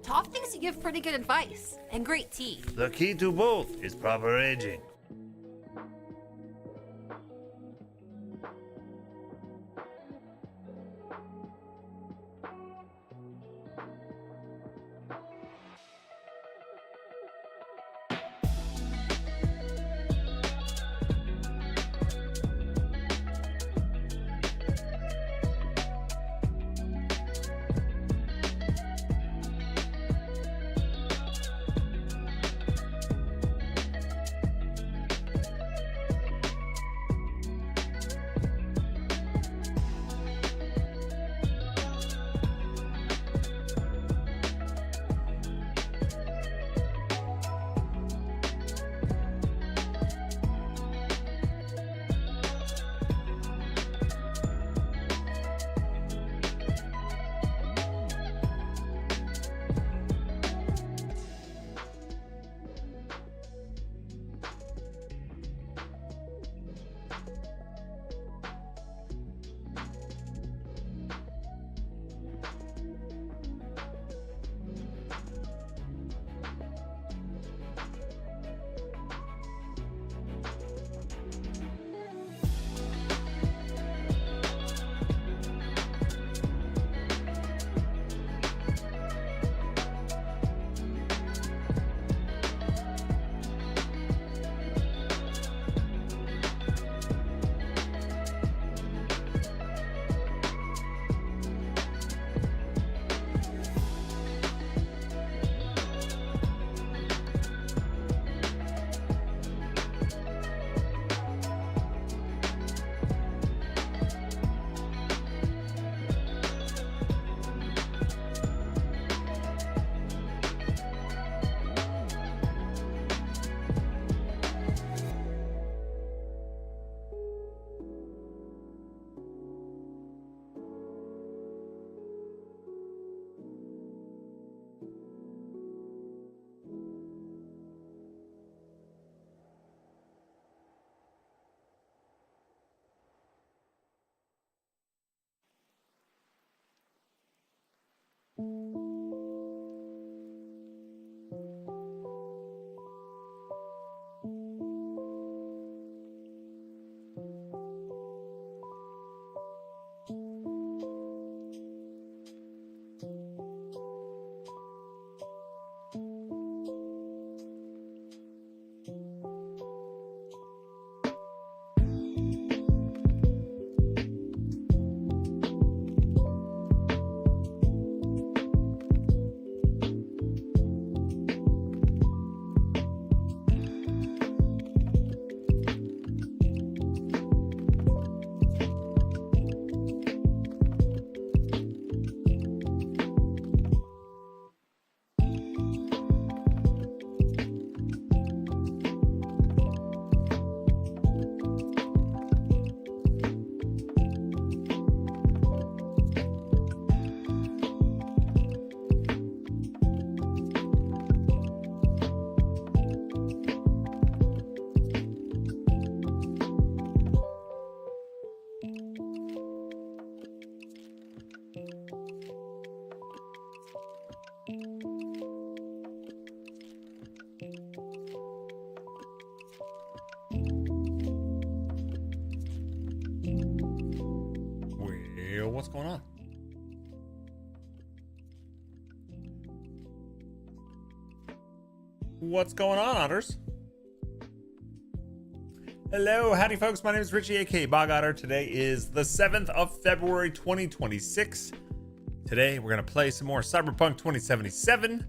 Toph thinks you give pretty good advice and great tea. The key to both is proper aging. Well, what's going on? What's going on, Otters? Hello, howdy folks. My name is Richie, aka Bog Otter. Today is the 7th of February, 2026. Today, we're going to play some more Cyberpunk 2077.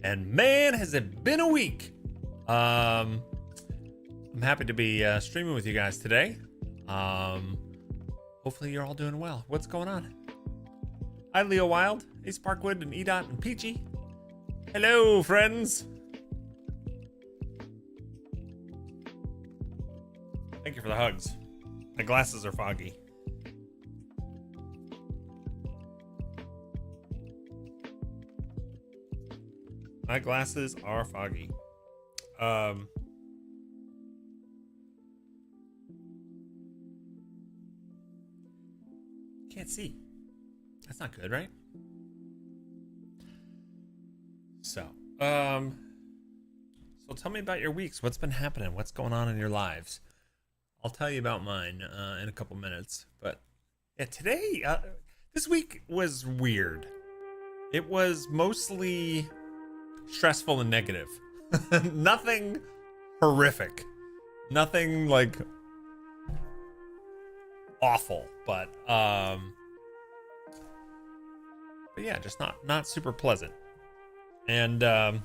And man, has it been a week. I'm happy to be streaming with you guys today. Hopefully you're all doing well. What's going on? Hi, Leo Wild. Hey, Sparkwood and Edot and Peachy. Hello, friends. Thank you for the hugs. My glasses are foggy. My glasses are foggy. Can't see. That's not good, right? So tell me about your weeks. What's been happening? What's going on in your lives? I'll tell you about mine in a couple minutes. But yeah, today, this week was weird. It was mostly stressful and negative. Nothing horrific. Nothing like awful, but yeah, just not super pleasant. And glad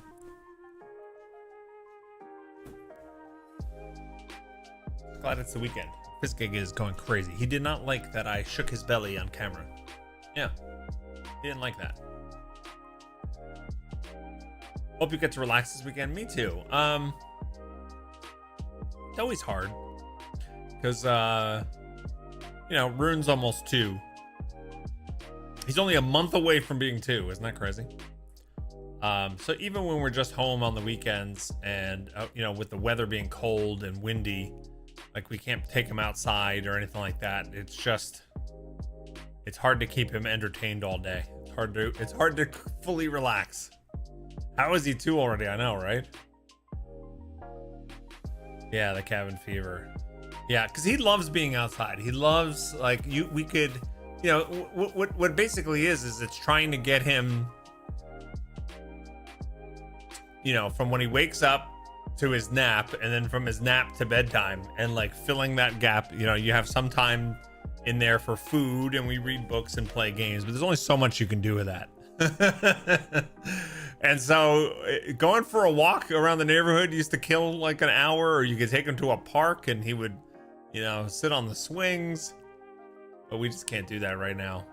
it's the weekend. This gig is going crazy. He did not like that I shook his belly on camera. Yeah, he didn't like that. Hope you get to relax this weekend. Me too. It's always hard because you know, Rune's almost 2. He's only a month away from being 2. Isn't that crazy? So even when we're just home on the weekends and you know, with the weather being cold and windy, like we can't take him outside or anything like that. It's hard to keep him entertained all day. It's hard to fully relax. How is he 2 already? I know, right? Yeah, the cabin fever. Yeah, because he loves being outside. He loves, like, we could, you know, what basically is it's trying to get him, you know, from when he wakes up to his nap, and then from his nap to bedtime, and like filling that gap. You know, you have some time in there for food, and we read books and play games, but there's only so much you can do with that. And so going for a walk around the neighborhood used to kill like an hour, or you could take him to a park and he would, you know, sit on the swings, but we just can't do that right now.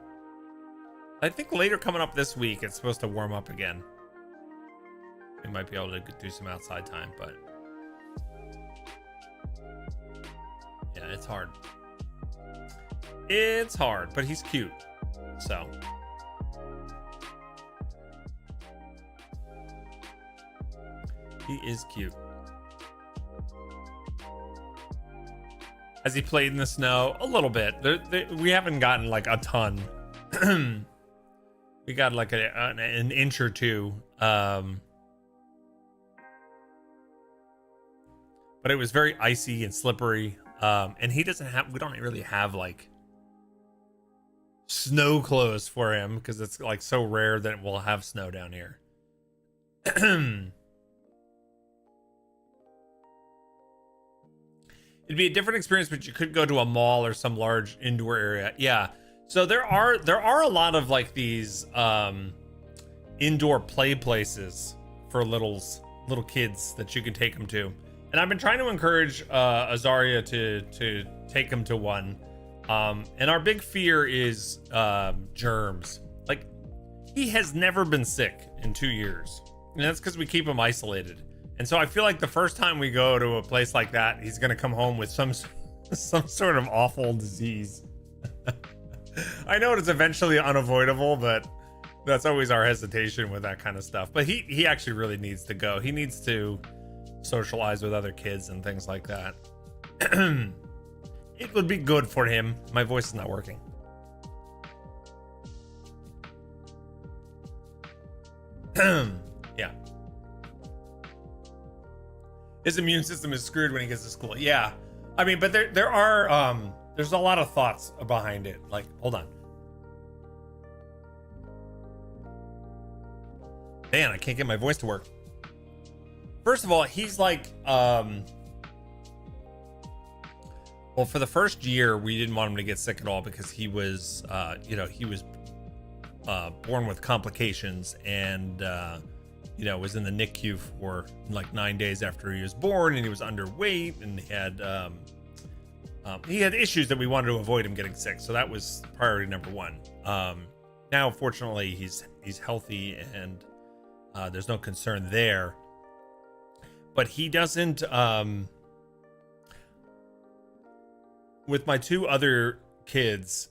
I think later coming up this week, it's supposed to warm up again. We might be able to do some outside time, but yeah, it's hard. It's hard, but he's cute, so. He is cute. Has he played in the snow? A little bit. We haven't gotten like a ton. We got like an inch or two. But it was very icy and slippery. And we don't really have like snow clothes for him because it's like so rare that we'll have snow down here. It'd be a different experience, but you could go to a mall or some large indoor area. Yeah. So there are a lot of like these indoor play places for little kids that you can take them to. And I've been trying to encourage Azaria to take him to one. And our big fear is germs. Like, he has never been sick in 2 years. And that's because we keep him isolated. And so I feel like the first time we go to a place like that, he's going to come home with some sort of awful disease. I know it's eventually unavoidable, but that's always our hesitation with that kind of stuff. But he actually really needs to go. He needs to socialize with other kids and things like that. It would be good for him. My voice is not working. Yeah. His immune system is screwed when he gets to school. Yeah. I mean, but there's a lot of thoughts behind it. Like, hold on. Man, I can't get my voice to work. First of all, he's like, well, for the first year, we didn't want him to get sick at all because he was, you know, he was born with complications and, you know, was in the NICU for like 9 days after he was born, and he was underweight, and he had issues that we wanted to avoid him getting sick. So that was priority number 1. Now, fortunately, he's healthy, and there's no concern there. But he doesn't. With my 2 other kids,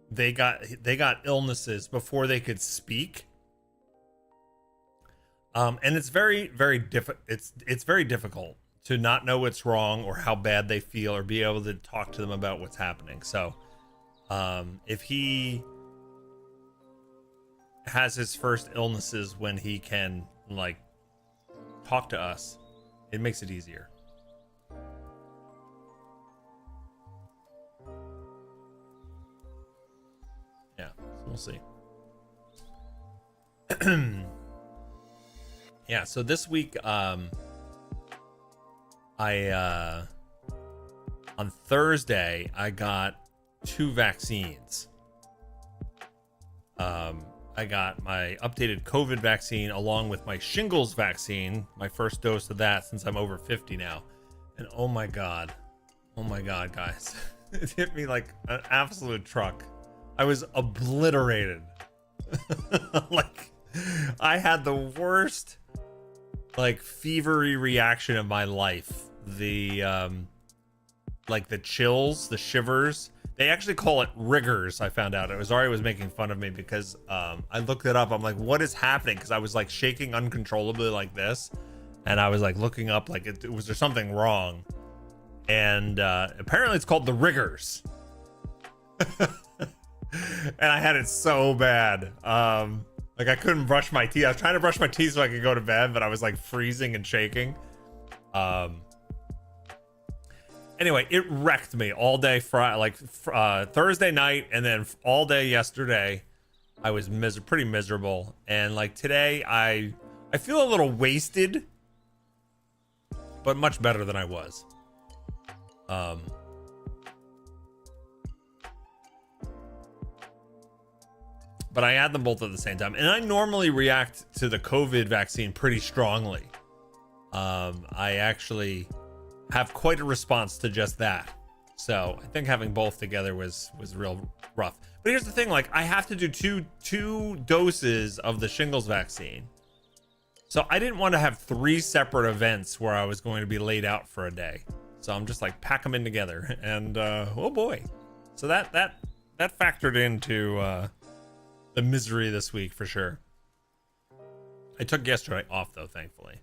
they got illnesses before they could speak. And it's very it's very difficult to not know what's wrong or how bad they feel or be able to talk to them about what's happening. So if he has his first illnesses when he can like talk to us. It makes it easier. Yeah, so we'll see. Yeah, so this week I on Thursday I got 2 vaccines. I got my updated COVID vaccine along with my shingles vaccine, my first dose of that since I'm over 50 now. And oh my god, guys, it hit me like an absolute truck. I was obliterated. Like, I had the worst like fevery reaction of my life. The like the chills, the shivers. They actually call it rigors. I found out. Ari was making fun of me because I looked it up. I'm like, what is happening? Because I was like shaking uncontrollably like this, and I was like looking up like, was there something wrong? And apparently it's called the rigors. And I had it so bad. Like I couldn't brush my teeth. I was trying to brush my teeth so I could go to bed, but I was like freezing and shaking. Anyway, it wrecked me all day Thursday night, and then all day yesterday. I was pretty miserable, and like today I feel a little wasted, but much better than I was. But I had them both at the same time, and I normally react to the COVID vaccine pretty strongly. I actually have quite a response to just that, so I think having both together was real rough. But here's the thing, like I have to do two doses of the shingles vaccine, so I didn't want to have 3 separate events where I was going to be laid out for a day. So I'm just like pack them in together, and oh boy, so that factored into the misery this week for sure. I took yesterday off though, thankfully.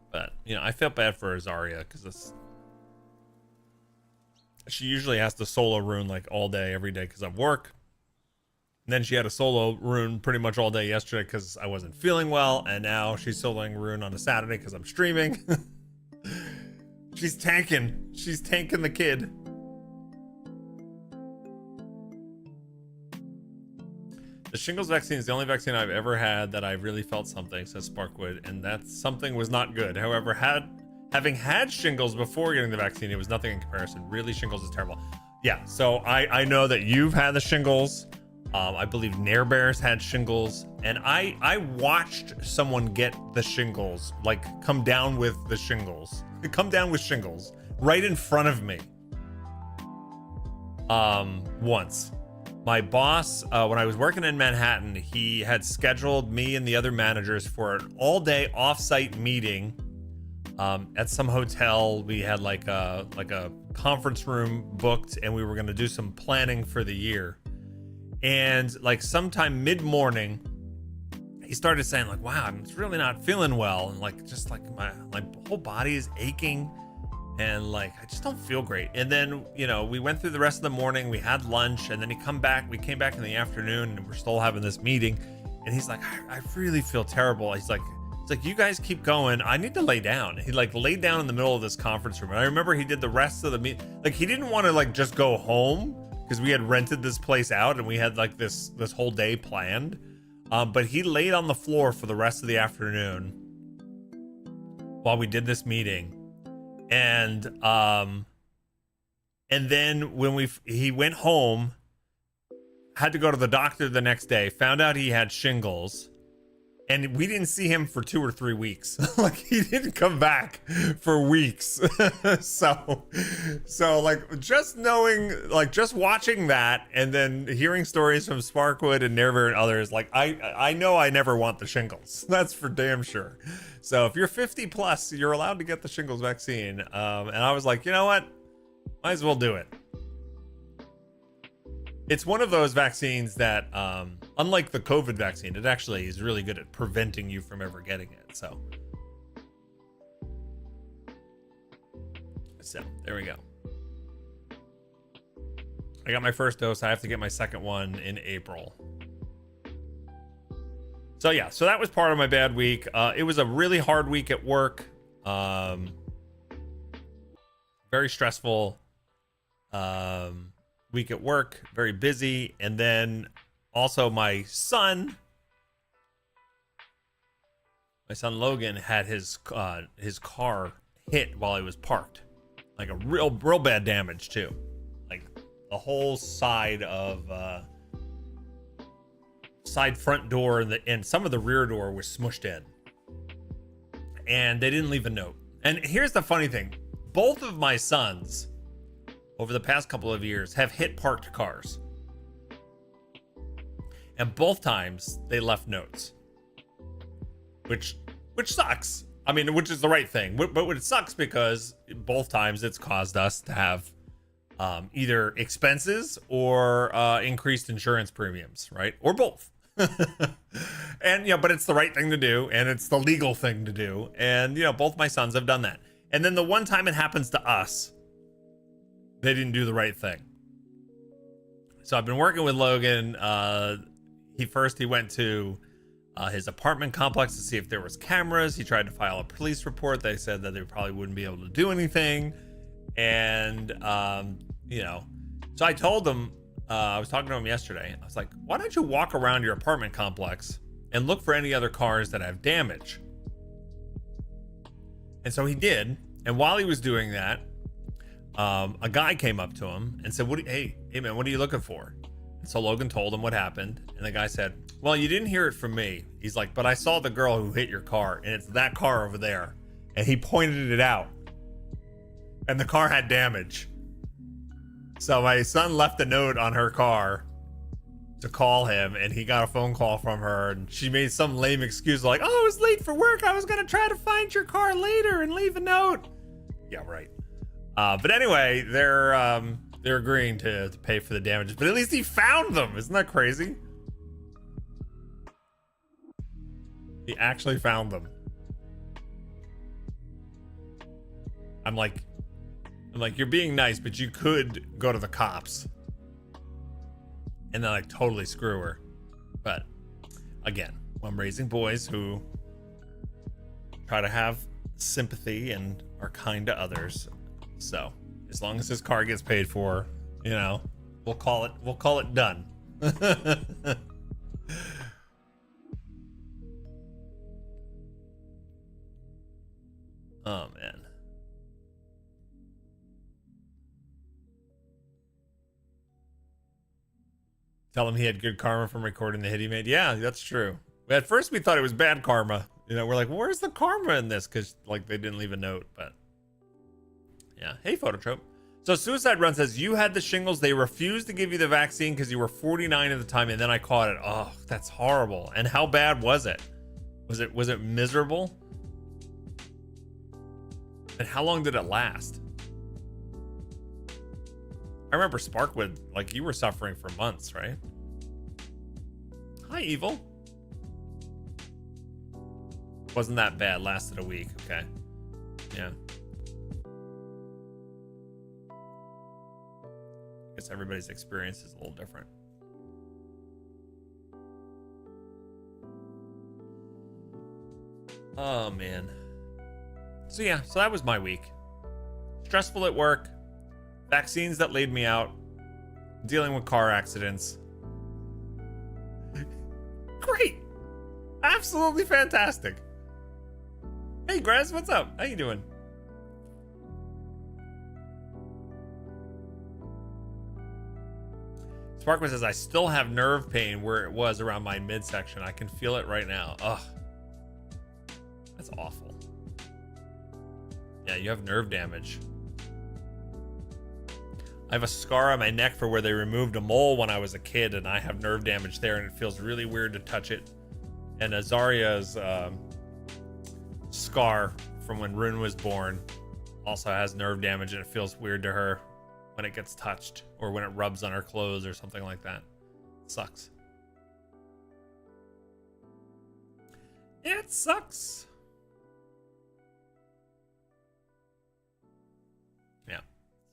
But, you know, I felt bad for Azaria because she usually has to solo rune like all day, every day because of work. And then she had a solo rune pretty much all day yesterday because I wasn't feeling well. And now she's soloing rune on a Saturday because I'm streaming. She's tanking. She's tanking the kid. The shingles vaccine is the only vaccine I've ever had that I really felt something, says Sparkwood, and that something was not good. However, having had shingles before getting the vaccine, it was nothing in comparison. Really, shingles is terrible. Yeah, so I know that you've had the shingles. I believe Nair Bears had shingles, and I watched someone get the shingles, like come down with shingles right in front of me. Once. My boss, when I was working in Manhattan, he had scheduled me and the other managers for an all-day off-site meeting at some hotel. We had like a conference room booked, and we were going to do some planning for the year. And like sometime mid-morning, he started saying like, "Wow, I'm really not feeling well," and like just like my whole body is aching. And like, I just don't feel great. And then, you know, we went through the rest of the morning, we had lunch, and then we came back in the afternoon, and we're still having this meeting. And he's like, I really feel terrible. He's like, you guys keep going. I need to lay down. He like laid down in the middle of this conference room. And I remember he did the rest of the meet. Like he didn't want to like just go home because we had rented this place out and we had like this whole day planned. But he laid on the floor for the rest of the afternoon while we did this meeting. And then when he went home, had to go to the doctor the next day, found out he had shingles, and we didn't see him for 2 or 3 weeks. Like he didn't come back for weeks. so like just knowing, like just watching that and then hearing stories from Sparkwood and Nerver and others, like I know I never want the shingles. That's for damn sure. So if you're 50 plus, you're allowed to get the shingles vaccine. And I was like, you know what? Might as well do it. It's one of those vaccines that, unlike the COVID vaccine, it actually is really good at preventing you from ever getting it. So there we go. I got my first dose. I have to get my second one in April. So yeah, so that was part of my bad week. It was a really hard week at work. Very stressful week at work, very busy. And then also my son Logan had his car hit while he was parked. Like a real bad damage too. Like the whole side of side front door and some of the rear door was smushed in. And they didn't leave a note. And here's the funny thing. Both of my sons over the past couple of years have hit parked cars. And both times they left notes. Which sucks. I mean, which is the right thing. But it sucks because both times it's caused us to have either expenses or increased insurance premiums, right? Or both. And but it's the right thing to do, and it's the legal thing to do. And both my sons have done that. And then the one time it happens to us, they didn't do the right thing. So I've been working with Logan. He went to his apartment complex to see if there was cameras. He tried to file a police report. They said that they probably wouldn't be able to do anything. And so I told him, I was talking to him yesterday. I was like, why don't you walk around your apartment complex and look for any other cars that have damage? And so he did. And while he was doing that, a guy came up to him and said, hey man, what are you looking for? And so Logan told him what happened. And the guy said, well, you didn't hear it from me. He's like, but I saw the girl who hit your car, and it's that car over there. And he pointed it out. And the car had damage. So my son left a note on her car to call him, and he got a phone call from her, and she made some lame excuse like, oh, I was late for work. I was going to try to find your car later and leave a note. Yeah, right. But anyway, they're agreeing to pay for the damages, but at least he found them. Isn't that crazy? He actually found them. I'm like, you're being nice, but you could go to the cops and then like totally screw her. But again, I'm raising boys who try to have sympathy and are kind to others. So as long as his car gets paid for, we'll call it done. Oh man. Tell him he had good karma from recording the hit he made. Yeah, that's true. At first we thought it was bad karma. We're like, where's the karma in this? Because like they didn't leave a note, but yeah. Hey, Phototrope. So Suicide Run says, you had the shingles. They refused to give you the vaccine because you were 49 at the time, and then I caught it. Oh, that's horrible. And how bad was it? Was it miserable? And how long did it last? I remember Sparkwood, like you were suffering for months, right? Hi, Evil. Wasn't that bad. Lasted a week. Okay. Yeah. Guess everybody's experience is a little different. Oh, man. So yeah, so that was my week. Stressful at work. Vaccines that laid me out. Dealing with car accidents. Great. Absolutely fantastic. Hey, Graz, what's up? How you doing? Sparkman says, I still have nerve pain where it was around my midsection. I can feel it right now. Ugh. That's awful. Yeah, you have nerve damage. I have a scar on my neck for where they removed a mole when I was a kid, and I have nerve damage there, and it feels really weird to touch it. And Azaria's scar from when Rune was born also has nerve damage, and it feels weird to her when it gets touched or when it rubs on her clothes or something like that. It sucks. It sucks. Yeah.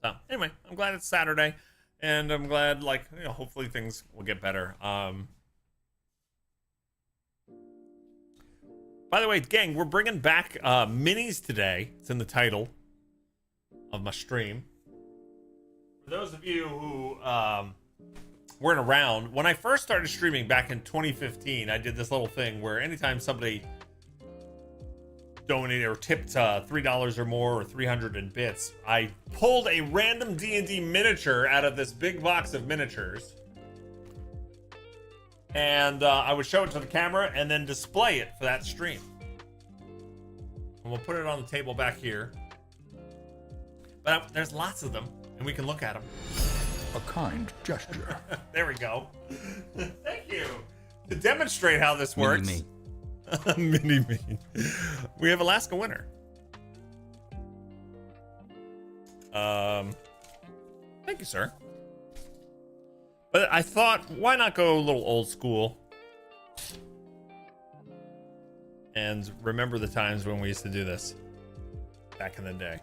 So anyway, I'm glad it's Saturday, and I'm glad, like, hopefully things will get better. By the way, gang, we're bringing back minis today. It's in the title of my stream. For those of you who weren't around, when I first started streaming back in 2015, I did this little thing where anytime somebody donated or tipped $3 or more or 300 in bits, I pulled a random D&D miniature out of this big box of miniatures, and I would show it to the camera and then display it for that stream. And we'll put it on the table back here. But there's lots of them, and we can look at them. A kind gesture. There we go. Thank you. To demonstrate how this works. Mini-me. Mini-me. We have Alaska winner. Thank you, sir. But I thought, why not go a little old school? And remember the times when we used to do this back in the day.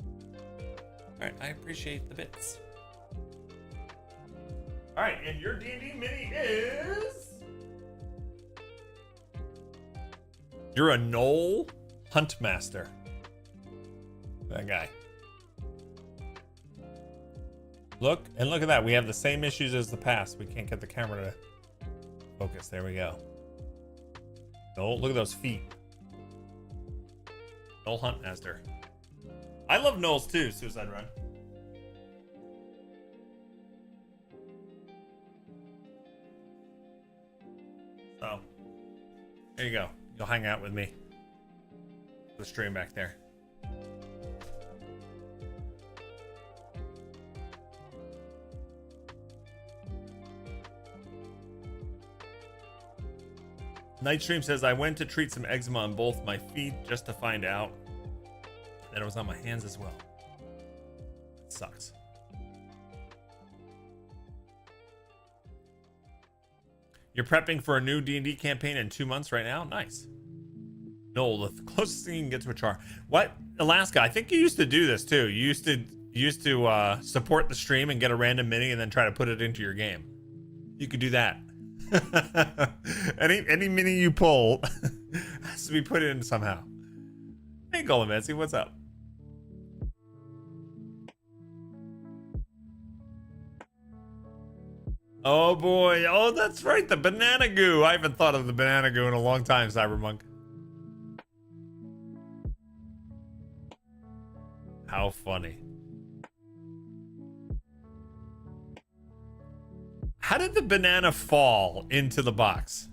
All right, I appreciate the bits. All right, and your D&D mini is... You're a Knoll Huntmaster. That guy. Look at that. We have the same issues as the past. We can't get the camera to focus. There we go. Knoll, look at those feet. Knoll Huntmaster. I love Knolls too, Suicide Run. So, there you go. You'll hang out with me. The stream back there. Nightstream says, I went to treat some eczema on both my feet just to find out that it was on my hands as well. It sucks. You're prepping for a new D&D campaign in 2 months right now? Nice. No, the closest thing you can get to a char. What? Alaska, I think you used to do this too. You used to support the stream and get a random mini and then try to put it into your game. You could do that. any mini you pull has to be put in somehow. Hey, Golomancy, what's up? Oh boy, oh that's right, the banana goo. I haven't thought of the banana goo in a long time, Cyberpunk. How funny. How did the banana fall into the box?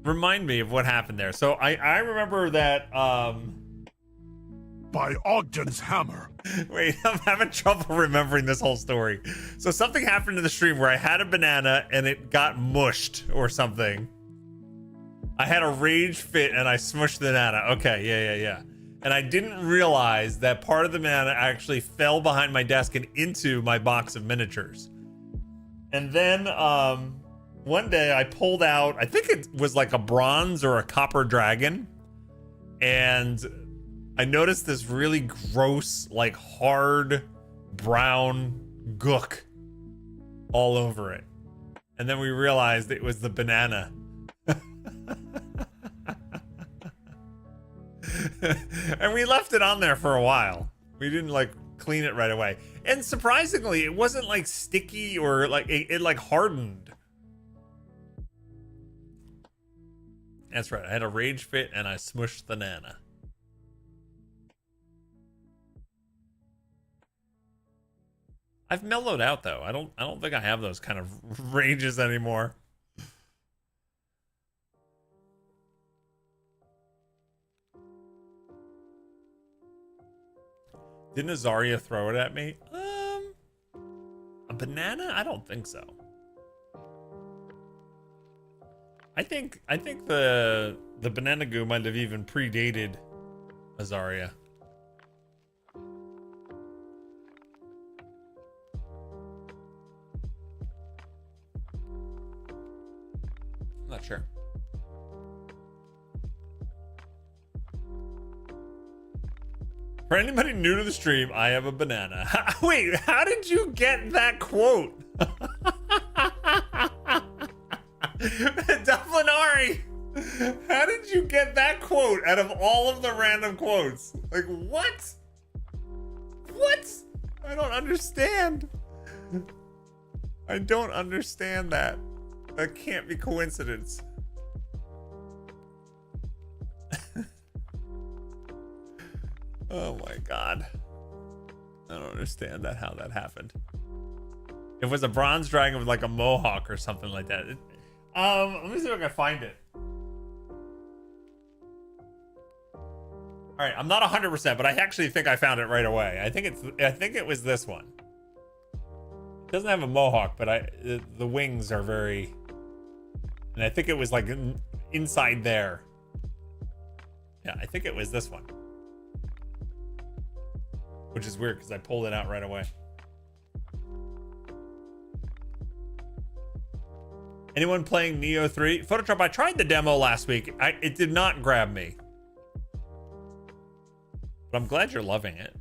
Remind me of what happened there. So I remember that By Ogden's hammer. wait, I'm having trouble remembering this whole story. So something happened in the stream where I had a banana and it got mushed or something. I had a rage fit and I smushed the banana. Okay, yeah. And I didn't realize that part of the banana actually fell behind my desk and into my box of miniatures. And then one day I pulled out, I think it was like a bronze or a copper dragon. And I noticed this really gross, like hard brown gook all over it. And then we realized it was the banana. And we left it on there for a while. We didn't like clean it right away. And surprisingly, it wasn't like sticky or like it like hardened. That's right. I had a rage fit and I smushed the nana. I've mellowed out though. I don't think I have those kind of rages anymore. Didn't Azaria throw it at me? A banana? I don't think so. I think the banana goo might have even predated Azaria. I'm not sure. For anybody new to the stream, I have a banana. Wait, how did you get that quote? Duflinari, how did you get that quote out of all of the random quotes? Like, what? What? I don't understand. I don't understand that. That can't be coincidence. Oh my God. I don't understand how that happened. It was a bronze dragon with like a mohawk or something like that. Let me see if I can find it. All right, I'm not 100%, but I actually think I found it right away. I think it was this one. It doesn't have a mohawk, but the wings are very, and I think it was like inside there. Yeah, I think it was this one. Which is weird because I pulled it out right away. Anyone playing Neo 3? Photoshop, I tried the demo last week. It did not grab me. But I'm glad you're loving it.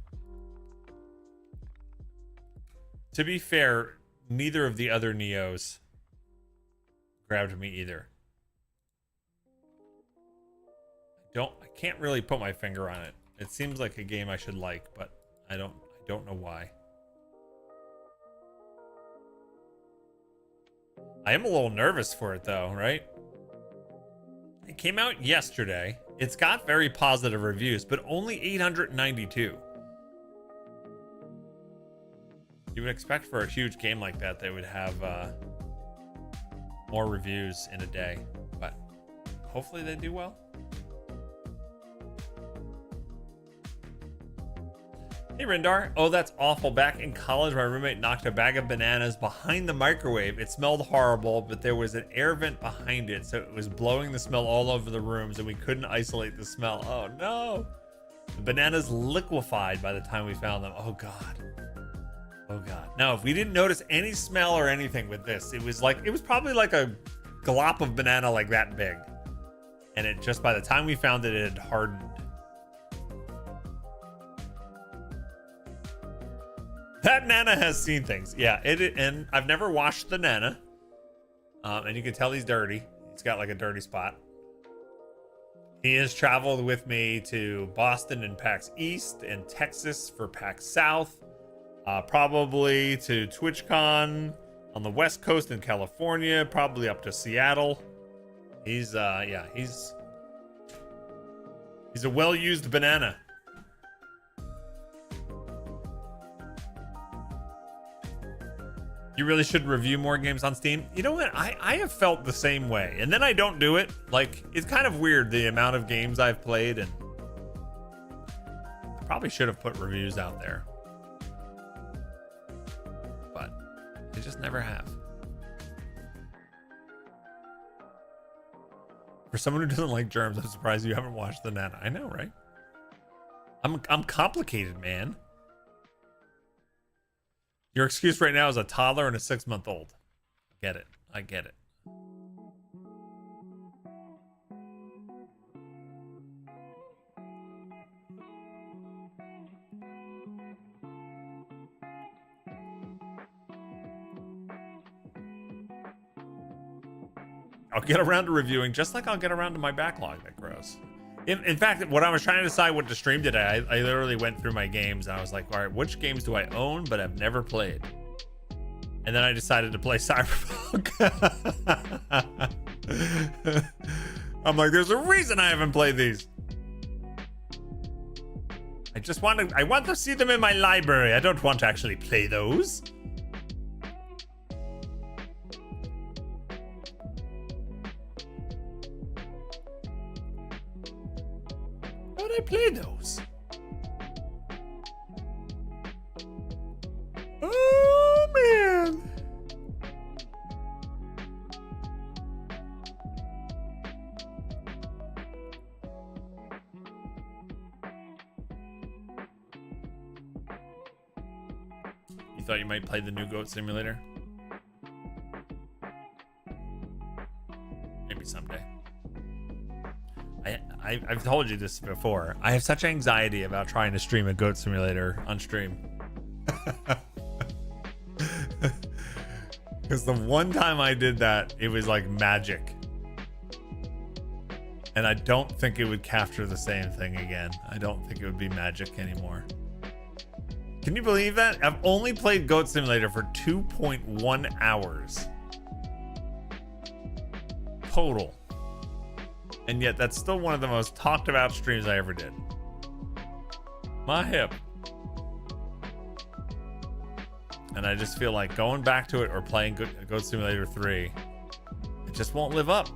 To be fair, neither of the other Neos grabbed me either. I can't really put my finger on it. It seems like a game I should like, but I don't know why. I am a little nervous for it though, right? It came out yesterday. It's got very positive reviews, but only 892. You would expect for a huge game like that, they would have more reviews in a day, but hopefully they do well. Hey Rindar, oh that's awful. Back in college, my roommate knocked a bag of bananas behind the microwave. It smelled horrible, but there was an air vent behind it, so it was blowing the smell all over the rooms and we couldn't isolate the smell. Oh no. The bananas liquefied by the time we found them. Oh God. Oh God. Now, if we didn't notice any smell or anything with this, it was probably like a glop of banana like that big. And it just, by the time we found it, it had hardened. That Nana has seen things. Yeah, and I've never washed the Nana. And you can tell he's dirty. He's got like a dirty spot. He has traveled with me to Boston and PAX East and Texas for PAX South. Probably to TwitchCon on the West Coast in California, probably up to Seattle. He's a well-used banana. You really should review more games on Steam. You know what? I have felt the same way. And then I don't do it. Like, it's kind of weird the amount of games I've played, and I probably should have put reviews out there. But I just never have. For someone who doesn't like germs, I'm surprised you haven't watched the Nana. I know, right? I'm complicated, man. Your excuse right now is a toddler and a 6-month-old. Get it. I get it. I'll get around to reviewing just like I'll get around to my backlog that grows. In fact, when I was trying to decide what to stream today, I literally went through my games and I was like, all right, which games do I own but have never played? And then I decided to play Cyberpunk. I'm like, there's a reason I haven't played these. I want to see them in my library. I don't want to actually play those. I play those. Oh man. You thought you might play the new Goat Simulator? Maybe someday. I've told you this before. I have such anxiety about trying to stream a Goat Simulator on stream. Because the one time I did that, it was like magic. And I don't think it would capture the same thing again. I don't think it would be magic anymore. Can you believe that? I've only played Goat Simulator for 2.1 hours. Total. And yet that's still one of the most talked about streams I ever did. My hip. And I just feel like going back to it or playing Goat Simulator 3, it just won't live up.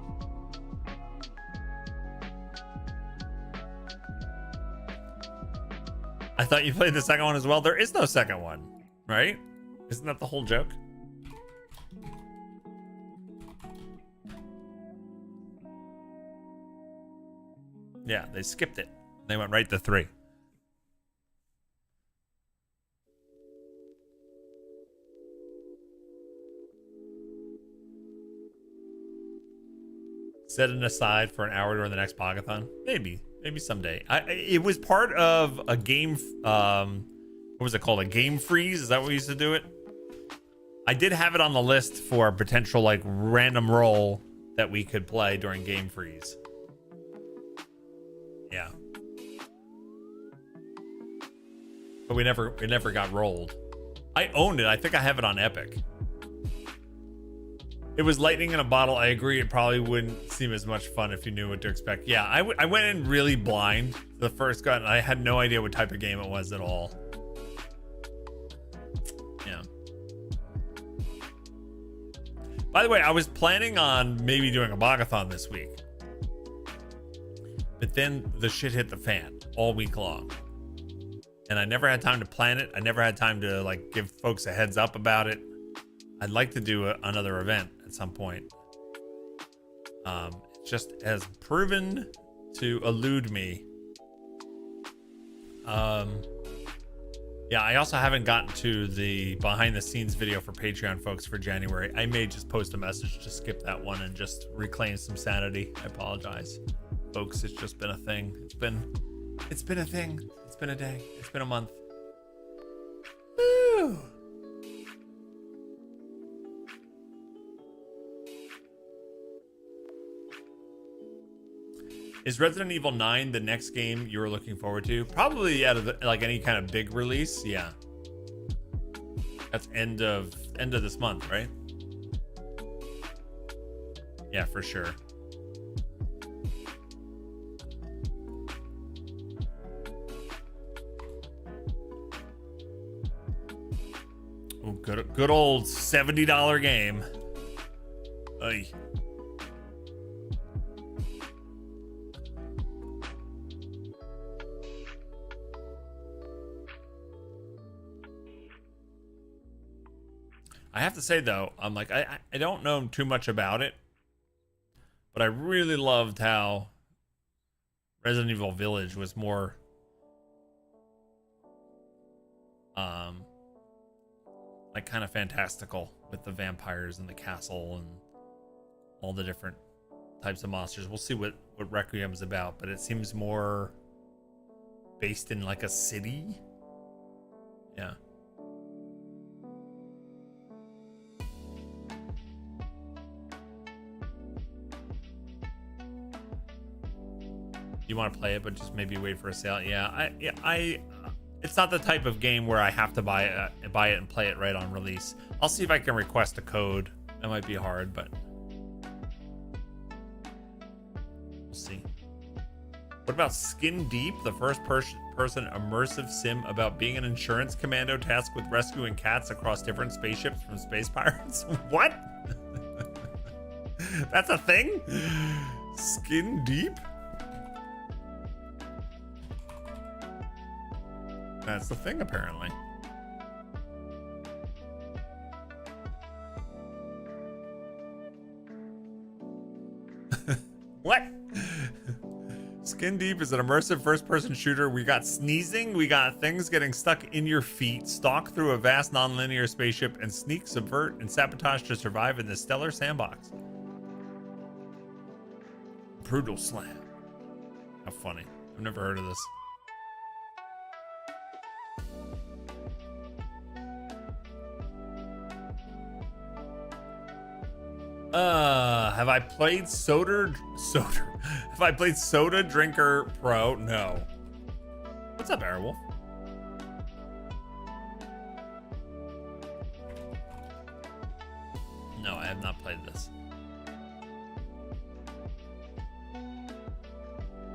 I thought you played the second one as well. There is no second one, right? Isn't that the whole joke? Yeah, they skipped it. They went right to 3. Set it aside for an hour during the next Bogathon. Maybe someday. It was part of a game. What was it called? A game freeze? Is that what we used to do it? I did have it on the list for a potential like random roll that we could play during game freeze. Yeah. But we never got rolled. I owned it. I think I have it on Epic. It was lightning in a bottle. I agree. It probably wouldn't seem as much fun if you knew what to expect. Yeah, I went in really blind the first gun. I had no idea what type of game it was at all. Yeah. By the way, I was planning on maybe doing a Bogathon this week. But then the shit hit the fan all week long. And I never had time to plan it. I never had time to like give folks a heads up about it. I'd like to do another event at some point. It just has proven to elude me. Yeah, I also haven't gotten to the behind the scenes video for Patreon folks for January. I may just post a message to skip that one and just reclaim some sanity. I apologize, folks. It's just been a thing. It's been a thing. It's been a day. It's been a month. Woo. Is Resident Evil 9 the next game you're looking forward to? Probably out of like any kind of big release. Yeah. That's end of this month, right? Yeah, for sure. Oh, good old $70 game. Ay. I have to say though, I'm like I don't know too much about it, but I really loved how Resident Evil Village was more like kind of fantastical with the vampires and the castle and all the different types of monsters. We'll see what Requiem is about, but it seems more based in like a city. Yeah. You want to play it, but just maybe wait for a sale. Yeah, it's not the type of game where I have to buy it and play it right on release. I'll see if I can request a code. That might be hard, but we'll see. What about Skin Deep, the first-person immersive sim about being an insurance commando tasked with rescuing cats across different spaceships from space pirates? What? That's a thing? Skin Deep? That's the thing, apparently. What? Skin Deep is an immersive first-person shooter. We got sneezing, we got things getting stuck in your feet, stalk through a vast non-linear spaceship, and sneak, subvert, and sabotage to survive in the stellar sandbox. Brutal Slam. How funny. I've never heard of this. Have I played Soda? Have I played Soda Drinker Pro? No. What's up, Airwolf? No, I have not played this.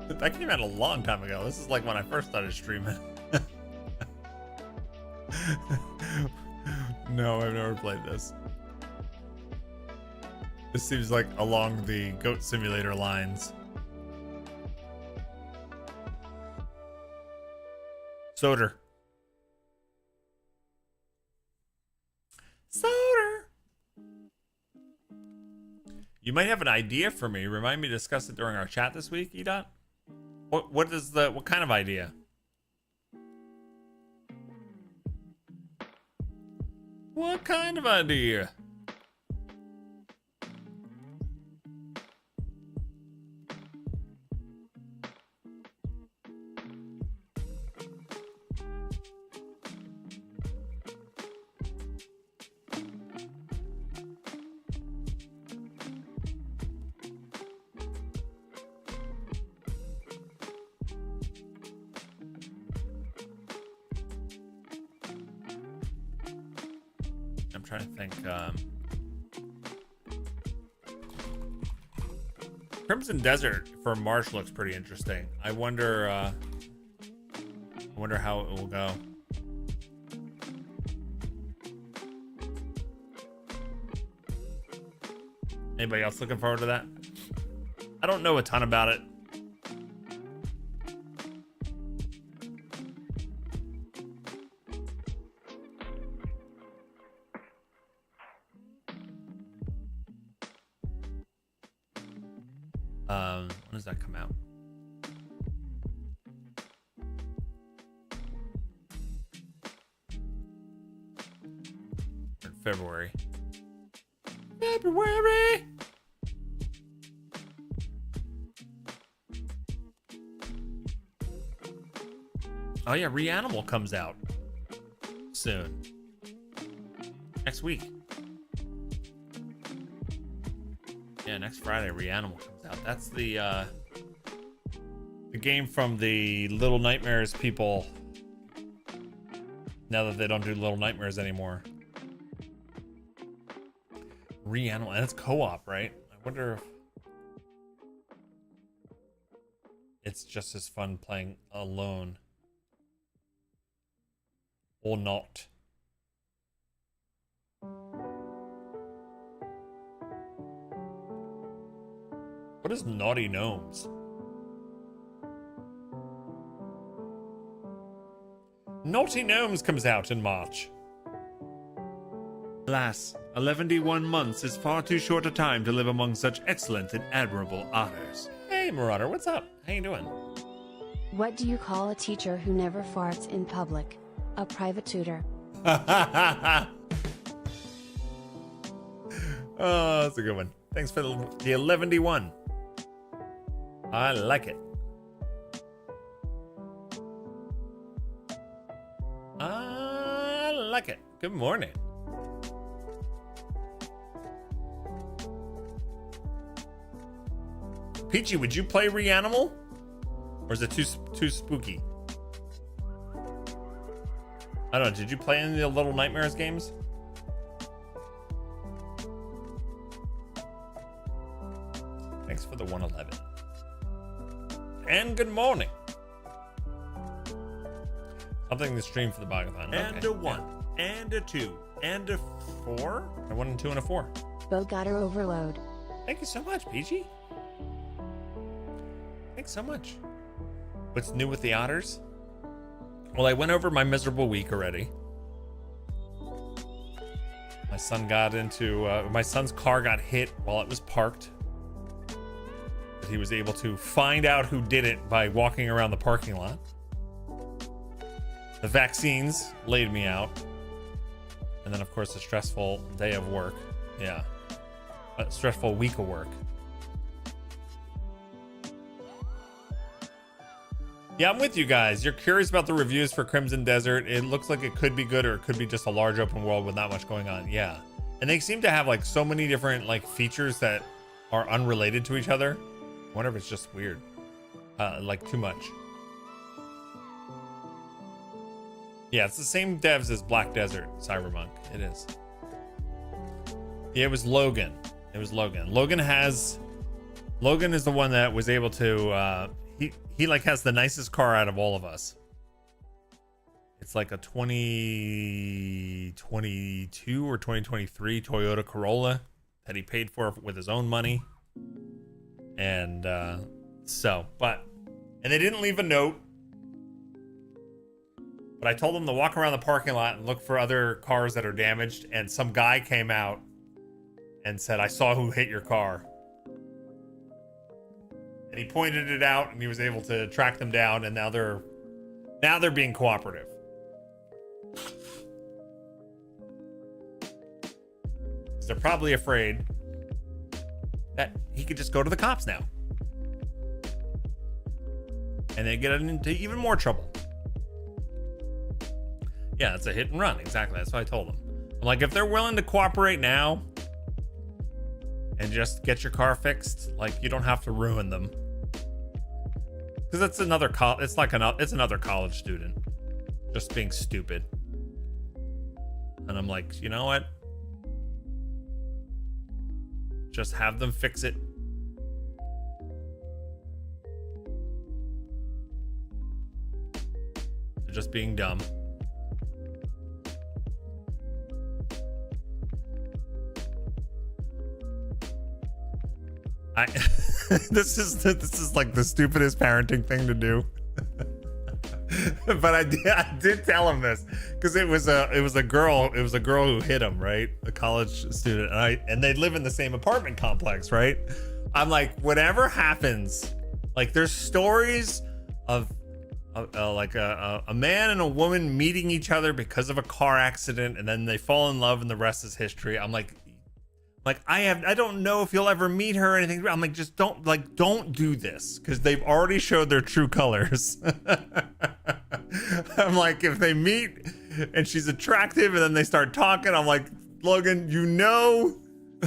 That came out a long time ago. This is like when I first started streaming. No, I've never played this. This seems like along the Goat Simulator lines. Soder. Soder. You might have an idea for me. Remind me to discuss it during our chat this week, Edot. What kind of idea? What kind of idea? I'm trying to think. Crimson Desert for March looks pretty interesting. I wonder how it will go. Anybody else looking forward to that? I don't know a ton about it. When does that come out? In February. February. Oh yeah, Reanimal comes out soon. Next week. Yeah, next Friday, Reanimal comes out. That's the game from the Little Nightmares people. Now that they don't do Little Nightmares anymore. Reanimal, and it's co-op, right? I wonder if it's just as fun playing alone or not. What is Naughty Gnomes? Naughty Gnomes comes out in March. Alas, 11 months is far too short a time to live among such excellent and admirable otters. Hey, Marauder, what's up? How you doing? What do you call a teacher who never farts in public? A private tutor. Oh, that's a good one. Thanks for the 11 I like it. I like it. Good morning. Peachy, would you play Reanimal? Or is it too spooky? I don't know. Did you play any of the Little Nightmares games? Thanks for the 111. And good morning. Something to stream for the Bogathon. And okay. a 1, and a 2, and a 4. A 1 and 2 and a 4. Bogatter overload. Thank you so much, Peachy. Thanks so much. What's new with the otters? Well, I went over my miserable week already. My son got into my son's car got hit while it was parked. But he was able to find out who did it by walking around the parking lot. The vaccines laid me out. And then, of course, a stressful day of work. Yeah. A stressful week of work. Yeah, I'm with you guys. You're curious about the reviews for Crimson Desert. It looks like it could be good or it could be just a large open world with not much going on. Yeah. And they seem to have like so many different like features that are unrelated to each other. I wonder if it's just weird. Like too much. Yeah, it's the same devs as Black Desert Cyberpunk. It is. Yeah, it was Logan. It was Logan. Logan is the one that was able to he like has the nicest car out of all of us. It's like a 2022 or 2023 Toyota Corolla that he paid for with his own money. And and they didn't leave a note. But I told them to walk around the parking lot and look for other cars that are damaged. And some guy came out and said, "I saw who hit your car." And he pointed it out, and he was able to track them down. And now they're being cooperative. They're probably afraid that he could just go to the cops now, and they get into even more trouble. Yeah, it's a hit and run. Exactly. That's what I told them. I'm like, if they're willing to cooperate now and just get your car fixed, like, you don't have to ruin them. Because it's another it's another college student just being stupid. And I'm like, you know what? Just have them fix it. They're just being dumb. This is like the stupidest parenting thing to do. But I did tell him this because it was a girl who hit him, right? A college student, and they live in the same apartment complex, right? I'm like, whatever happens, like there's stories of like a man and a woman meeting each other because of a car accident, and then they fall in love, and the rest is history. I'm like I don't know if you'll ever meet her or anything. I'm like, just don't do this, because they've already showed their true colors. I'm like, if they meet and she's attractive and then they start talking, I'm like, Logan, you know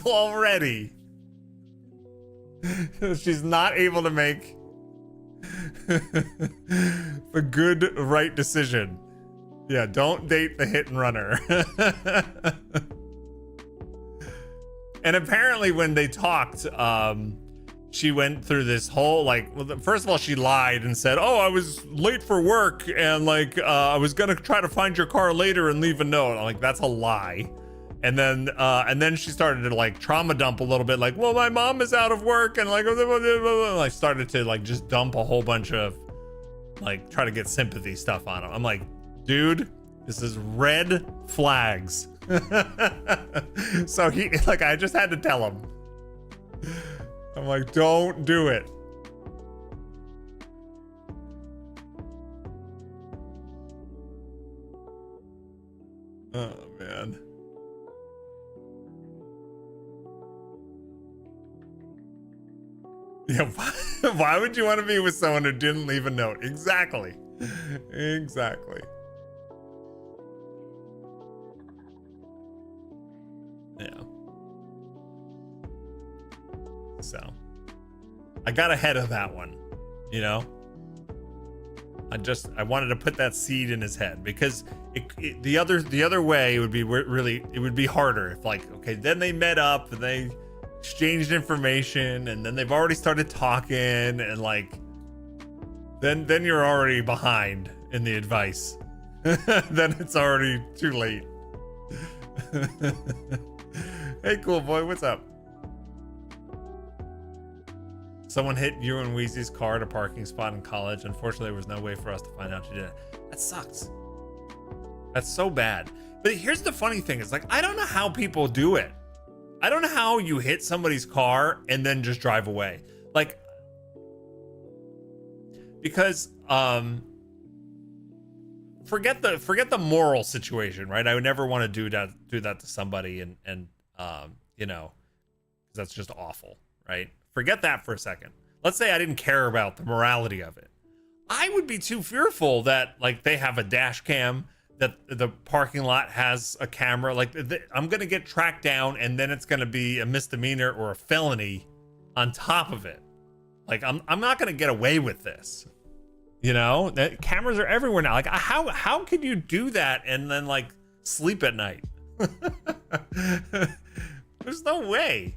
already she's not able to make the good right decision. Yeah, don't date the hit and runner. And apparently when they talked, she went through this whole, like, well, first of all, she lied and said, "Oh, I was late for work, and like, I was gonna try to find your car later and leave a note." I'm like, that's a lie. And then she started to like trauma dump a little bit, like, "Well, my mom is out of work," and like, I started to like just dump a whole bunch of like try to get sympathy stuff on him. I'm like, dude, this is red flags. So I just had to tell him. I'm like, don't do it. Oh man. Yeah, why would you want to be with someone who didn't leave a note? Exactly. Exactly. Yeah. So I got ahead of that one, you know. I wanted to put that seed in his head, because the other way, it would be harder if, like, okay, then they met up and they exchanged information, and then they've already started talking, and like then you're already behind in the advice. Then it's already too late. Hey, cool boy, what's up? Someone hit you and Wheezy's car at a parking spot in college. Unfortunately, there was no way for us to find out you did it. That sucks. That's so bad. But here's the funny thing, is like, I don't know how people do it. I don't know how you hit somebody's car and then just drive away. Like, because forget the moral situation, right? I would never want to do that to somebody, and you know, that's just awful, right? Forget that for a second. Let's say I didn't care about the morality of it. I would be too fearful that, like, they have a dash cam, that the parking lot has a camera. Like I'm gonna get tracked down, and then it's gonna be a misdemeanor or a felony on top of it. Like I'm not gonna get away with this. You know, cameras are everywhere now. Like how could you do that and then like sleep at night? There's no way.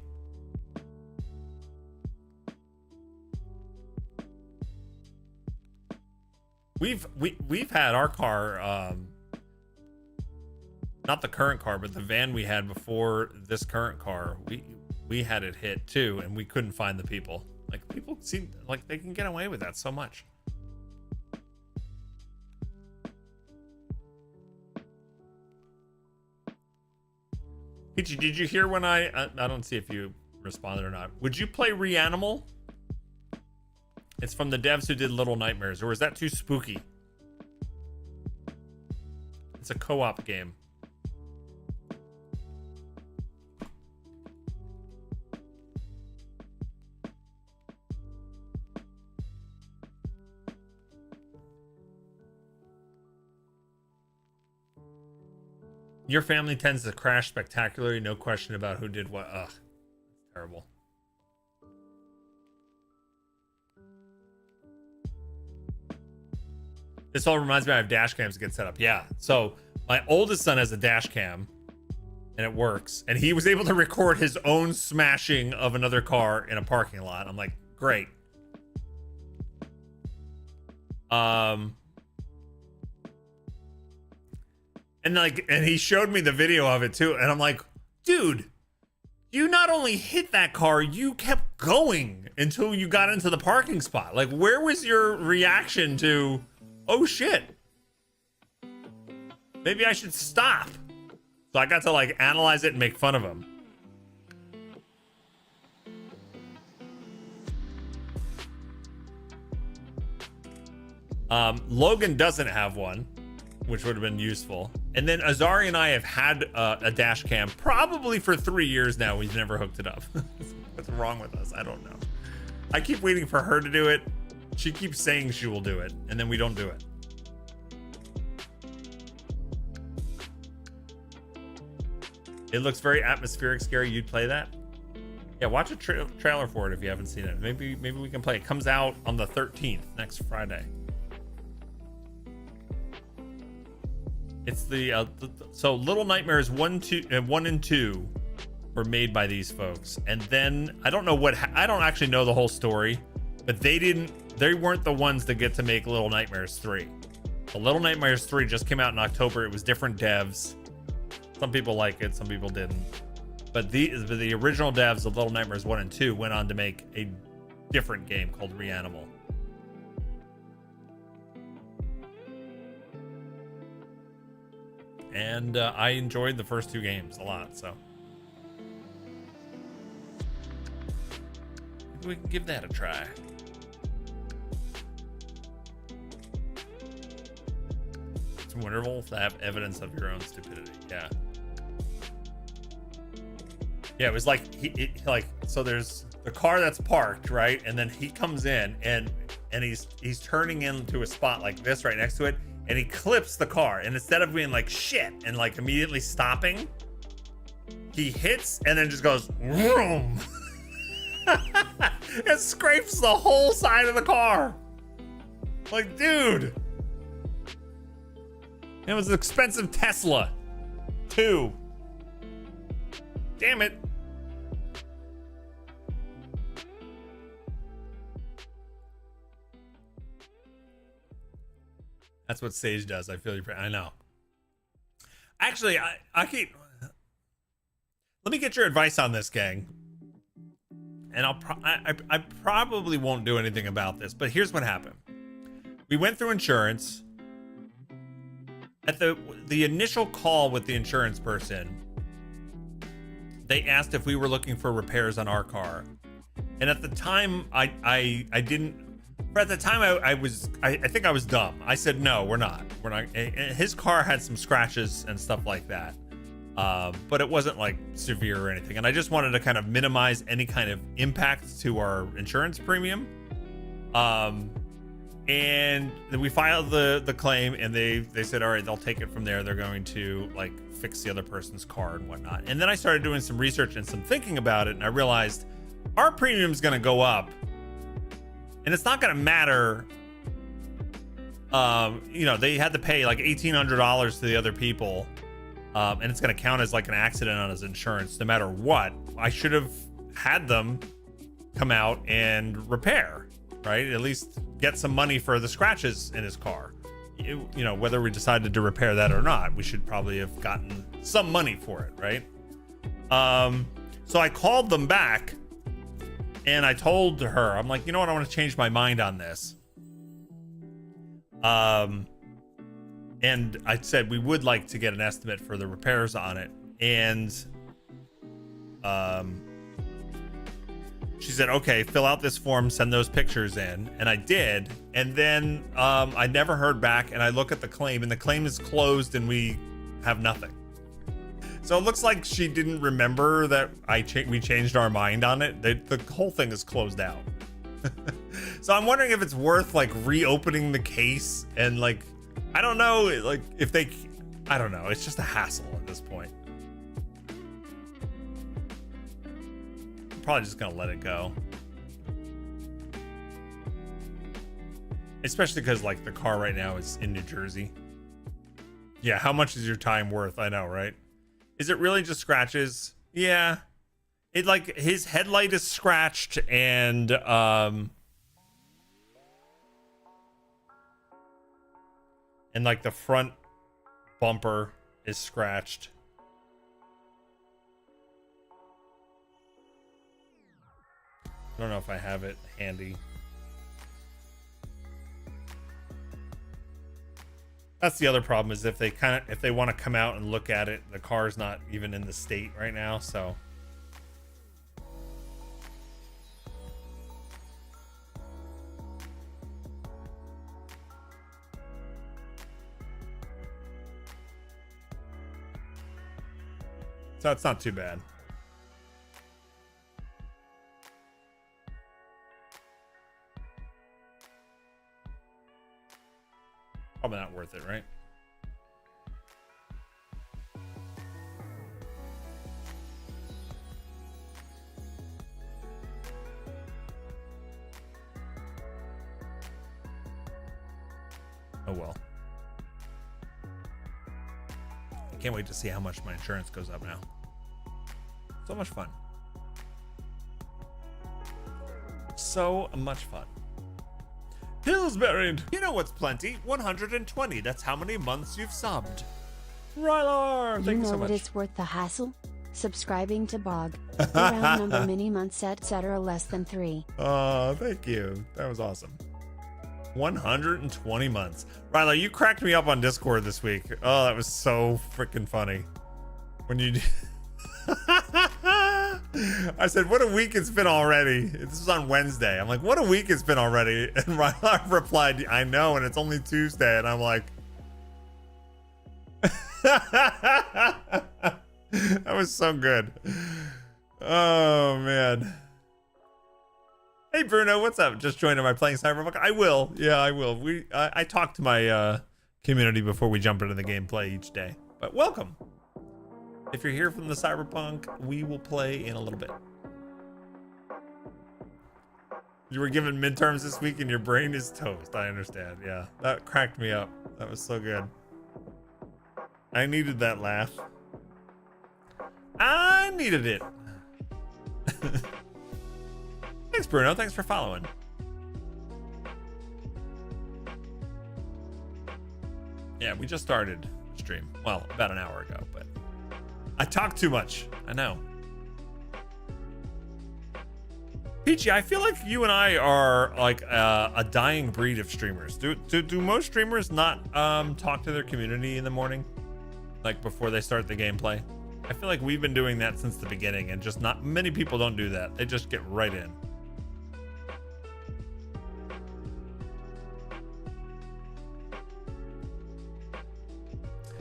We've had our car, not the current car, but the van we had before this current car. We had it hit too, and we couldn't find the people. Like people seem like they can get away with that so much. Peachy, did you hear when I don't see if you responded or not. Would you play Reanimal? It's from the devs who did Little Nightmares, or is that too spooky? It's a co-op game. Your family tends to crash spectacularly, no question about who did what. Ugh, terrible. This all reminds me I have dash cams to get set up. Yeah, so my oldest son has a dash cam, and it works. And he was able to record his own smashing of another car in a parking lot. I'm like, great. And he showed me the video of it too, and I'm like, dude, you not only hit that car, you kept going until you got into the parking spot. Like, where was your reaction to, oh shit, maybe I should stop? So I got to like analyze it and make fun of him. Logan doesn't have one, which would have been useful. And then Azari and I have had a dash cam probably for 3 years now. We've never hooked it up. What's wrong with us? I don't know. I keep waiting for her to do it. She keeps saying she will do it, and then we don't do it. It looks very atmospheric, scary. You'd play that? Yeah, watch a trailer for it if you haven't seen it. Maybe we can play it. It comes out on the 13th, next Friday. It's so Little Nightmares 1 and 2 were made by these folks, and then I don't know I don't actually know the whole story, but they weren't the ones that get to make Little Nightmares 3. So Little Nightmares 3 just came out in October. It was different devs. Some people like it, some people didn't. But the original devs of Little Nightmares 1 and 2 went on to make a different game called Reanimal. And I enjoyed the first two games a lot, so maybe we can give that a try. It's wonderful to have evidence of your own stupidity. Yeah. Yeah, it was like so there's the car that's parked, right? And then he comes in and he's turning into a spot like this right next to it. And he clips the car, and instead of being like shit and like immediately stopping, he hits and then just goes vroom. It scrapes the whole side of the car. Like, dude, it was an expensive Tesla too. Damn it. That's what Sage does. I feel you. I know. Actually, I keep. Let me get your advice on this, gang. And I probably won't do anything about this, but here's what happened. We went through insurance. At the initial call with the insurance person, they asked if we were looking for repairs on our car, and at the time I didn't. But at the time, I think I was dumb. I said, no, we're not. His car had some scratches and stuff like that. But it wasn't like severe or anything. And I just wanted to kind of minimize any kind of impact to our insurance premium. And then we filed the claim, and they said, all right, they'll take it from there. They're going to like fix the other person's car and whatnot. And then I started doing some research and some thinking about it, and I realized our premium's going to go up, and it's not going to matter. You know, they had to pay like $1,800 to the other people, and it's going to count as like an accident on his insurance no matter what. I should have had them come out and repair, right? At least get some money for the scratches in his car. You know, whether we decided to repair that or not, we should probably have gotten some money for it, right? So I called them back, and I told her, I'm like, you know what, I want to change my mind on this. And I said we would like to get an estimate for the repairs on it, and she said, okay, fill out this form, send those pictures in. And I did. And then I never heard back. And I look at the claim, and the claim is closed, and we have nothing. So it looks like she didn't remember that we changed our mind on it. The whole thing is closed out. So I'm wondering if it's worth like reopening the case, and like, I don't know, like if they, I don't know. It's just a hassle at this point. Probably just gonna let it go, especially because like the car right now is in New Jersey. Yeah, how much is your time worth? I know, right? Is it really just scratches? Yeah, it like his headlight is scratched, and like the front bumper is scratched. I don't know if I have it handy. That's the other problem, is if they want to come out and look at it, the car's not even in the state right now, so. So it's not too bad. Probably not worth it, right? Oh well. I can't wait to see how much my insurance goes up now. So much fun. So much fun. Pillsbury, you know what's plenty? 120. That's how many months you've subbed. Rylar, thank you so much. You know that it's worth the hassle? Subscribing to Bog. Round number many months, etc. less than 3. Oh, thank you. That was awesome. 120 months. Rylar, you cracked me up on Discord this week. Oh, that was so freaking funny. When you... I said, what a week it's been already. This was on Wednesday. I'm like, what a week it's been already. And Rylar replied, I know, and it's only Tuesday. And I'm like, that was so good. Oh, man. Hey, Bruno, what's up? Just joined. Am I playing Cyberpunk? I will. Yeah, I will. I talk to my community before we jump into the gameplay each day. But welcome. If you're here from the Cyberpunk, we will play in a little bit. You were given midterms this week and your brain is toast. I understand. Yeah, that cracked me up. That was so good. I needed that laugh. I needed it. Thanks, Bruno. Thanks for following. Yeah, we just started stream. Well, about an hour ago, but I talk too much. I know. Peachy, I feel like you and I are like a dying breed of streamers. Do most streamers not talk to their community in the morning, like before they start the gameplay? I feel like we've been doing that since the beginning, and just not many people don't do that. They just get right in.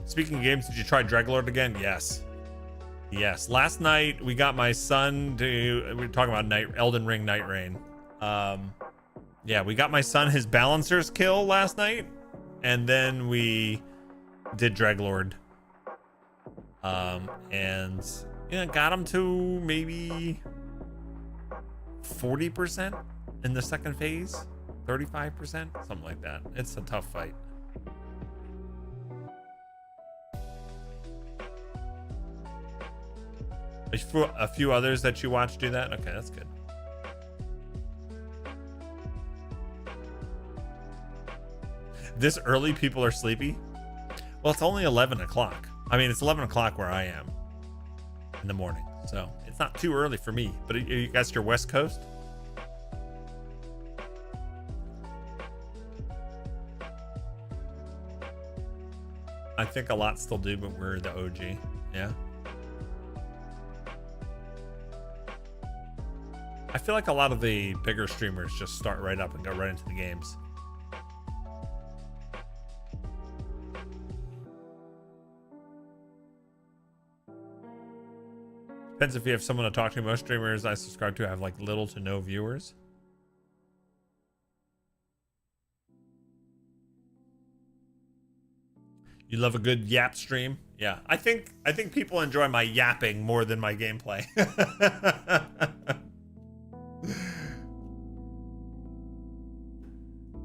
Speaking of games, did you try Dreadlord again? Yes. Yes. Last night we got my son to. We were talking about Elden Ring Night Rain. Yeah, we got my son his Balancer's kill last night, and then we did Dreglord. And yeah, got him to maybe 40% in the second phase, 35%, something like that. It's a tough fight. A few others that you watch do that? Okay, that's good. This early, people are sleepy. Well, it's only 11 o'clock. I mean, it's 11 o'clock where I am in the morning, so it's not too early for me. But you guys, your West Coast? I think a lot still do, but we're the OG. Yeah. I feel like a lot of the bigger streamers just start right up and go right into the games. Depends if you have someone to talk to. Most streamers I subscribe to have like little to no viewers. You love a good yap stream? Yeah, I think people enjoy my yapping more than my gameplay.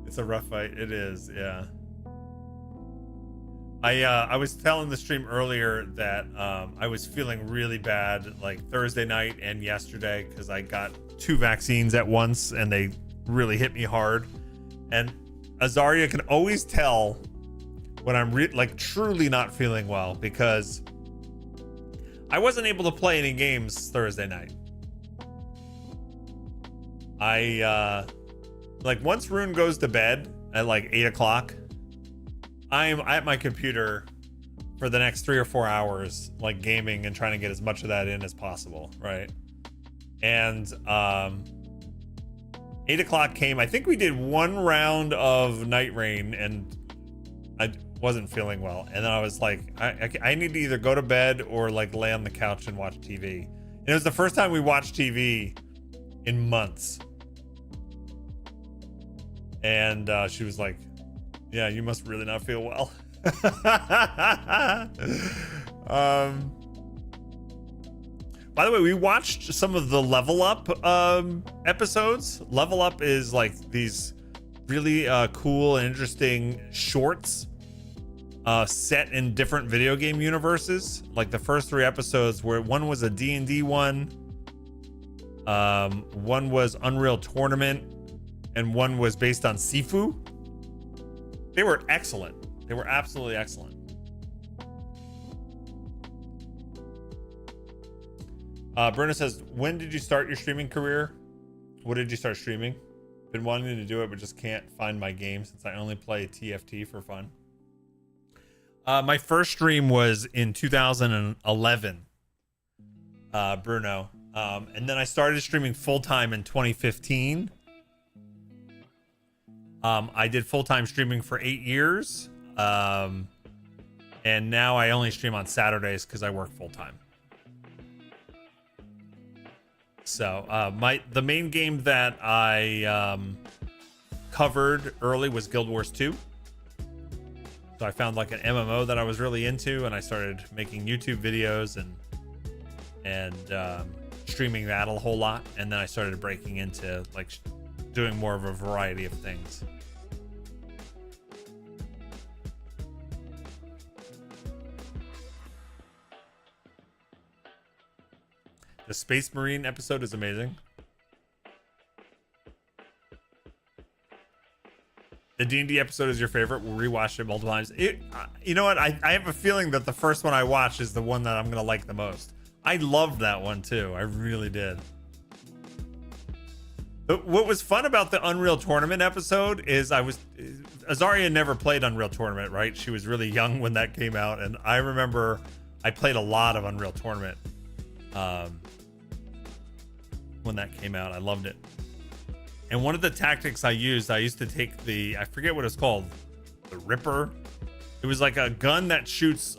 It's a rough fight. It is, yeah. I was telling the stream earlier that I was feeling really bad like Thursday night and yesterday because I got 2 vaccines at once and they really hit me hard. And Azaria can always tell when I'm like truly not feeling well because I wasn't able to play any games Thursday night. I like once Rune goes to bed at like 8 o'clock, I'm at my computer for the next 3 or 4 hours, like gaming and trying to get as much of that in as possible, right? And 8 o'clock came. I think we did 1 round of Night Rain, and I wasn't feeling well. And then I was like, I need to either go to bed or like lay on the couch and watch TV. And it was the first time we watched TV in months. And she was like, yeah, you must really not feel well. By the way, we watched some of the Level Up episodes. Level Up is like these really cool and interesting shorts set in different video game universes. Like the first 3 episodes, where one was a D&D one was Unreal Tournament, and one was based on Sifu. They were excellent. They were absolutely excellent. Bruno says, when did you start your streaming career? What did you start streaming? Been wanting to do it, but just can't find my game since I only play TFT for fun. My first stream was in 2011, Bruno. And then I started streaming full-time in 2015. I did full-time streaming for 8 years. And now I only stream on Saturdays because I work full-time. So the main game that I covered early was Guild Wars 2. So I found like an MMO that I was really into, and I started making YouTube videos and streaming that a whole lot. And then I started breaking into like doing more of a variety of things. The Space Marine episode is amazing. The D&D episode is your favorite. We'll rewatch it multiple times. You know what? I have a feeling that the first one I watched is the one that I'm going to like the most. I loved that one too. I really did. But what was fun about the Unreal Tournament episode is Azaria never played Unreal Tournament, right? She was really young when that came out. And I remember I played a lot of Unreal Tournament when that came out. I loved it. And one of the tactics I used to take I forget what it's called, the Ripper. It was like a gun that shoots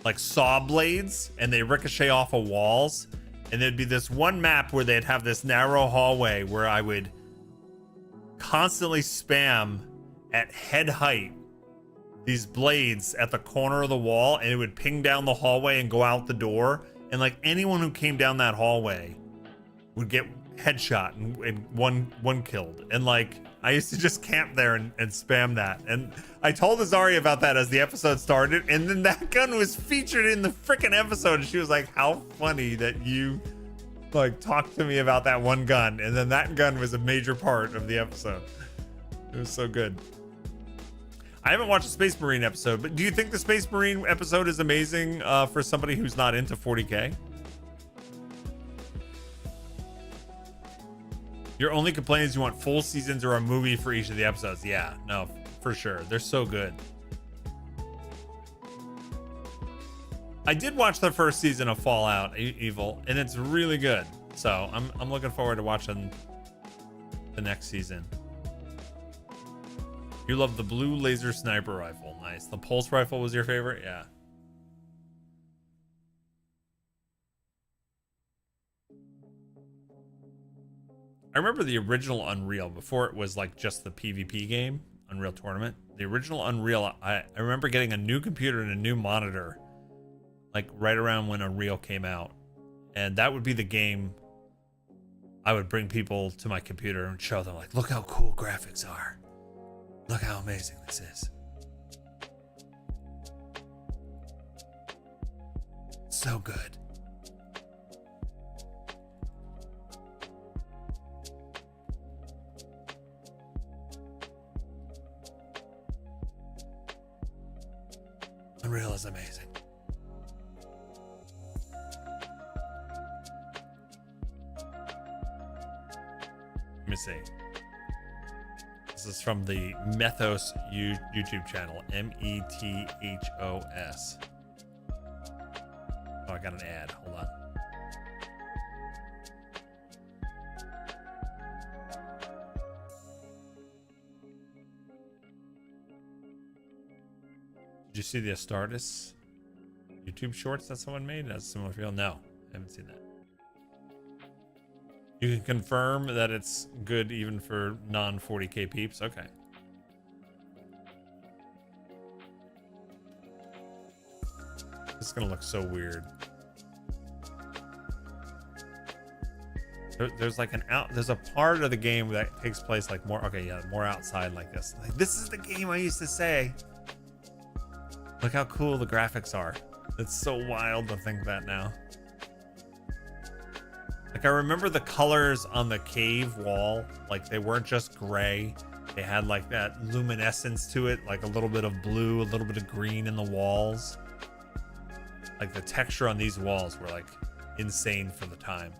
like saw blades, and they ricochet off of walls. And there'd be this one map where they'd have this narrow hallway where I would constantly spam at head height these blades at the corner of the wall, and it would ping down the hallway and go out the door. And like anyone who came down that hallway would get headshot and one killed. And like I used to just camp there and spam that. And I told Azari about that as the episode started, and then that gun was featured in the freaking episode. And she was like, how funny that you like talked to me about that one gun. And then that gun was a major part of the episode. It was so good. I haven't watched the Space Marine episode, but do you think the Space Marine episode is amazing for somebody who's not into 40K? Your only complaint is you want full seasons or a movie for each of the episodes. Yeah, no, for sure. They're so good. I did watch the first season of Fallout Evil, and it's really good. So I'm looking forward to watching the next season. You love the blue laser sniper rifle. Nice. The pulse rifle was your favorite? Yeah. I remember the original Unreal before it was like just the PvP game, Unreal Tournament. The original Unreal, I remember getting a new computer and a new monitor like right around when Unreal came out. And that would be the game I would bring people to my computer and show them like, look how cool graphics are. Look how amazing this is. So good. Unreal is amazing. Let me see. This is from the Methos YouTube channel, METHOS. Oh, I got an ad. Hold on. Did you see the Astartes YouTube shorts that someone made? That's a similar feel. No, I haven't seen that. You can confirm that it's good even for non-40K peeps. Okay. This is gonna look so weird. There's like there's a part of the game that takes place like more, okay, yeah, more outside like this. Like, this is the game I used to say. Look how cool the graphics are. It's so wild to think that now. Like, I remember the colors on the cave wall, like they weren't just gray. They had like that luminescence to it, like a little bit of blue, a little bit of green in the walls. Like the texture on these walls were like insane for the time.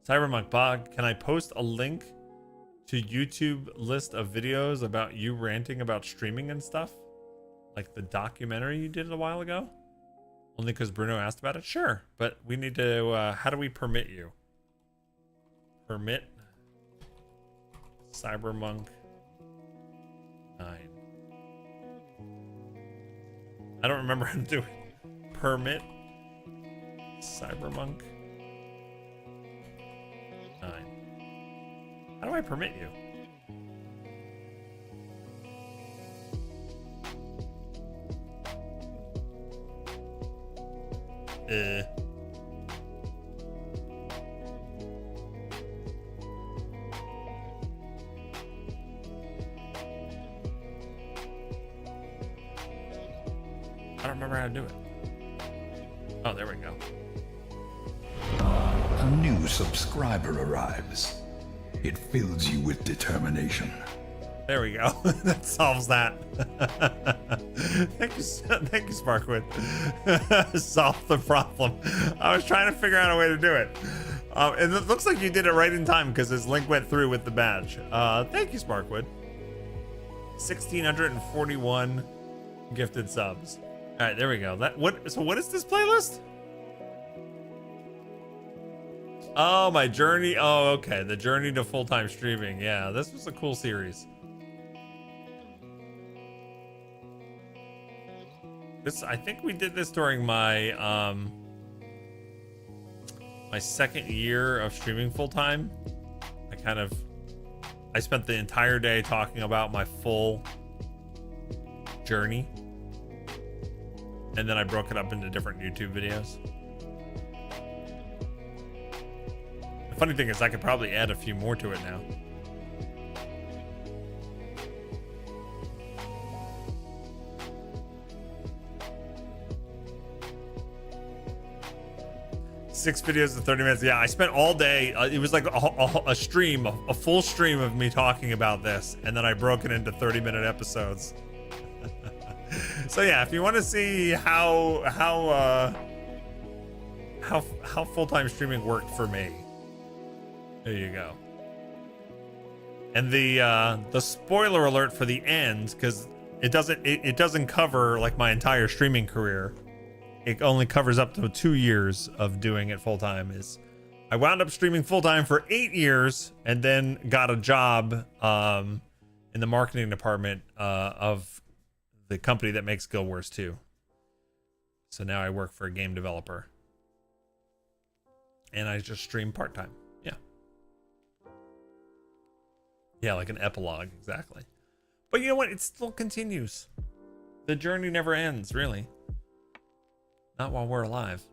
Cyberpunk Bog, can I post a link to YouTube list of videos about you ranting about streaming and stuff? Like the documentary you did a while ago? Only because Bruno asked about it? Sure, but we need to, how do we permit you? Permit Cyberpunk 9. I don't remember how to do it. Permit Cyberpunk 9. How do I permit you? I don't remember how to do it. Oh, there we go. A new subscriber arrives. It fills you with determination. There we go. That solves that. Thank you, Sparkwood. Solved the problem. I was trying to figure out a way to do it. And it looks like you did it right in time because his link went through with the badge. Thank you, Sparkwood. 1,641 gifted subs. All right, there we go. So what is this playlist? Oh, my journey. Oh, okay. The journey to full-time streaming. Yeah, this was a cool series. I think we did this during my my second year of streaming full-time. I spent the entire day talking about my full journey. And then I broke it up into different YouTube videos. The funny thing is I could probably add a few more to it now. Six videos in 30 minutes. Yeah, I spent all day. It was like a stream, a full stream of me talking about this. And then I broke it into 30-minute episodes. So yeah, if you want to see how full-time streaming worked for me, there you go. And the spoiler alert for the end, because it doesn't cover like my entire streaming career. It only covers up to 2 years of doing it full time. I wound up streaming full time for 8 years and then got a job in the marketing department of the company that makes Guild Wars 2. So now I work for a game developer. And I just stream part-time. Yeah. Yeah, like an epilogue, exactly. But you know what? It still continues. The journey never ends, really. Not while we're alive.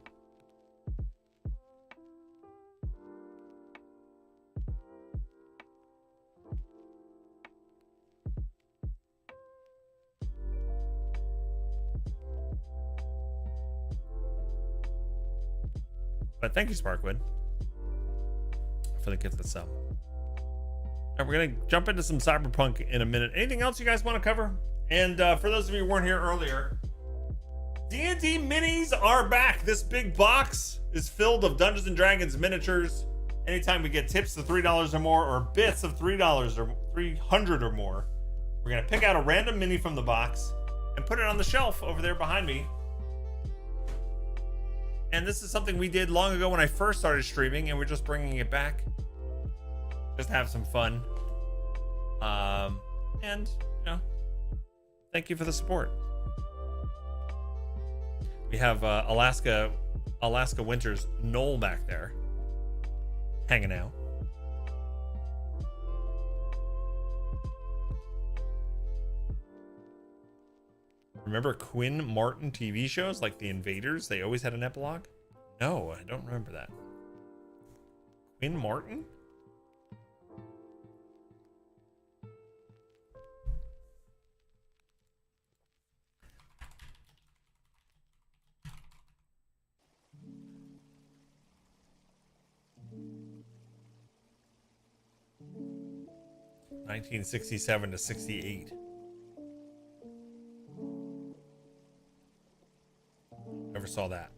But thank you, Sparkwood, for the gift of sub. All right, we're gonna jump into some Cyberpunk in a minute. Anything else you guys want to cover? And for those of you who weren't here earlier, D&D minis are back. This big box is filled of Dungeons and Dragons miniatures. Anytime we get tips of $3 or more, or bits of $3 or 300 or more, we're gonna pick out a random mini from the box and put it on the shelf over there behind me. And this is something we did long ago when I first started streaming, and we're just bringing it back. Just have some fun. And, you know, thank you for the support. We have Alaska Winter's Knoll back there, hanging out. Remember Quinn Martin TV shows like The Invaders? They always had an epilogue? No, I don't remember that. Quinn Martin? (1967 to 68). Never saw that.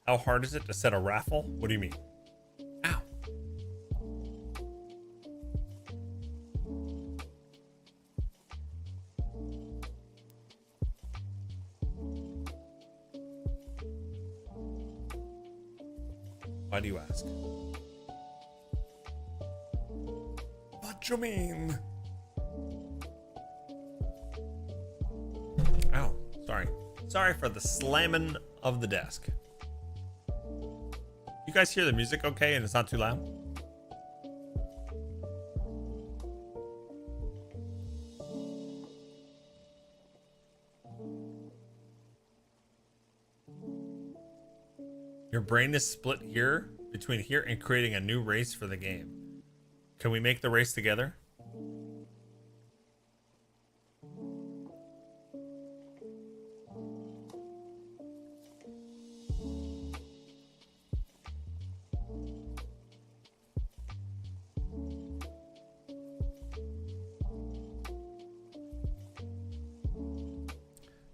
How hard is it to set a raffle? What do you mean? Ow. Why do you ask? What you mean? Ow, sorry. Sorry for the slamming of the desk. You guys hear the music okay and it's not too loud? Your brain is split here between here and creating a new race for the game. Can we make the race together?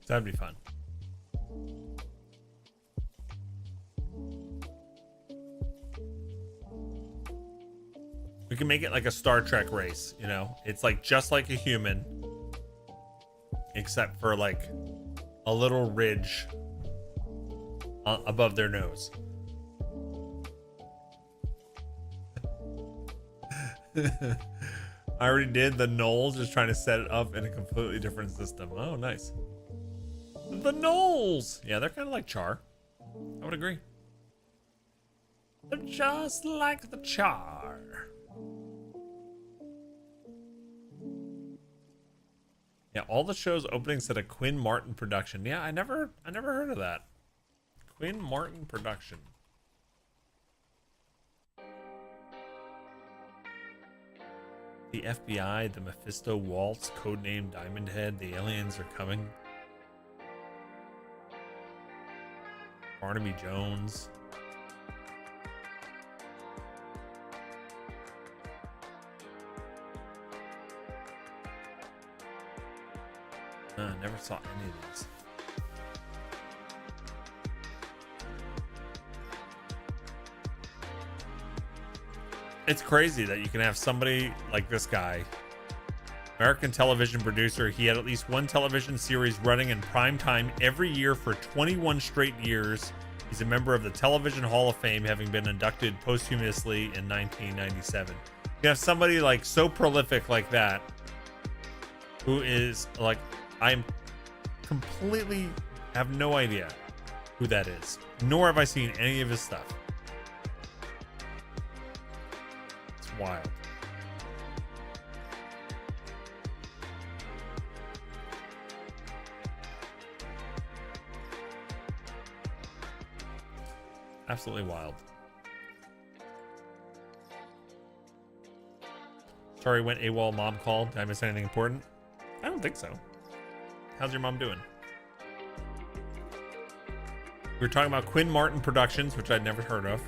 That'd be fun. We We can make it like a Star Trek race, you know? It's like just like a human, except for like a little ridge above their nose. I already did the Knolls, just trying to set it up in a completely different system. Oh, nice. The Knolls! Yeah, they're kind of like Char. I would agree. They're just like the Char. Yeah, all the show's opening said a Quinn Martin production. Yeah, I never heard of that. Quinn Martin production. The FBI, the Mephisto Waltz, codename Diamond Head, the aliens are coming. Barnaby Jones. I never saw any of these. It's crazy that you can have somebody like this guy, American television producer. He had at least one television series running in prime time every year for 21 straight years. He's a member of the Television Hall of Fame, having been inducted posthumously in 1997. You have somebody like so prolific like that, who is like, I'm completely have no idea who that is, nor have I seen any of his stuff. It's wild. Absolutely wild. Sorry, went AWOL. Mom called. Did I miss anything important? I don't think so. How's your mom doing? We were talking about Quinn Martin Productions, which I'd never heard of.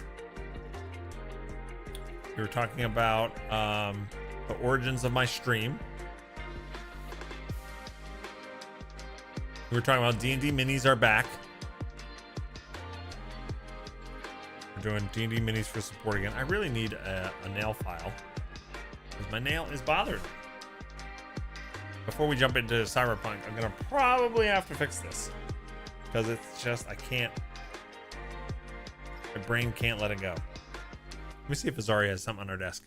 We were talking about the origins of my stream. We were talking about D&D minis are back. We're doing D&D minis for support again. I really need a nail file because my nail is bothered. Before we jump into Cyberpunk, I'm gonna probably have to fix this because it's just, I can't, my brain can't let it go. Let me see if Azari has something on her desk.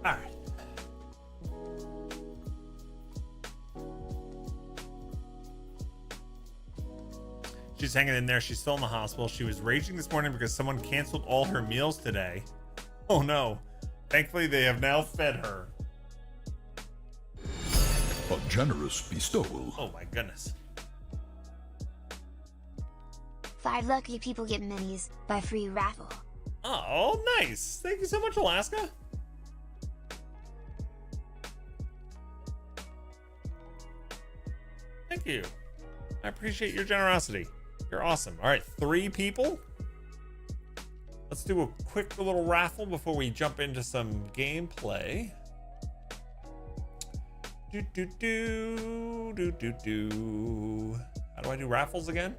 All right. She's hanging in there. She's still in the hospital. She was raging this morning because someone canceled all her meals today. Oh no. Thankfully, they have now fed her. A generous bestowal. Oh my goodness. 5 lucky people get minis by free raffle. Oh, nice. Thank you so much, Alaska. Thank you. I appreciate your generosity. You're awesome. All right, 3 people. Let's do a quick little raffle before we jump into some gameplay. How do I do raffles again?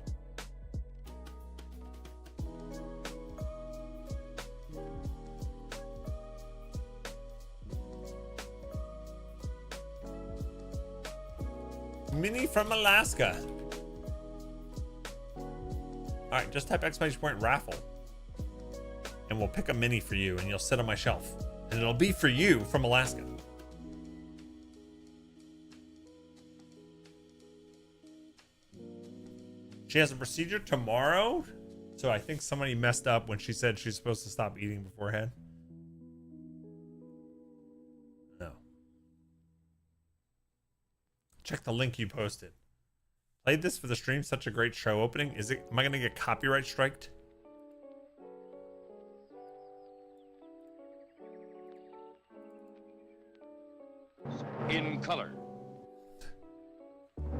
Mini from Alaska. right, just type exclamation point raffle. And we'll pick a mini for you and you'll sit on my shelf. And it'll be for you from Alaska. She has a procedure tomorrow. So I think somebody messed up when she said she's supposed to stop eating beforehand. No. Check the link you posted. Played this for the stream. Such a great show opening. Am I going to get copyright striked? In color.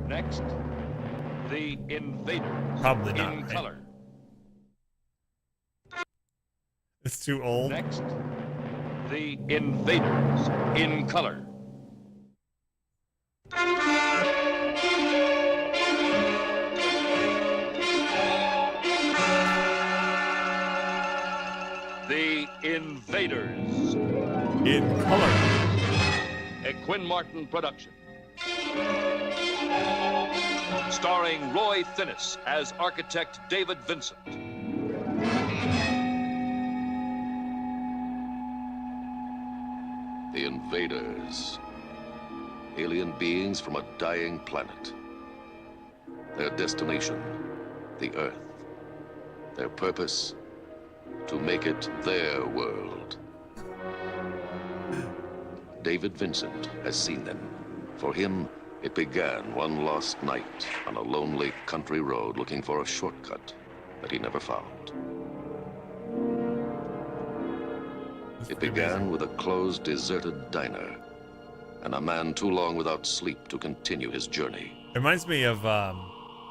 Next, the Invaders. Probably not. In Right? color. It's too old. Next, the Invaders. In color. The Invaders. In color. A Quinn Martin production. Starring Roy Finnis as architect David Vincent. The Invaders. Alien beings from a dying planet. Their destination, the Earth. Their purpose, to make it their world. David Vincent has seen them. For him, it began one lost night on a lonely country road looking for a shortcut that he never found. It began with a closed, deserted diner and a man too long without sleep to continue his journey. It reminds me of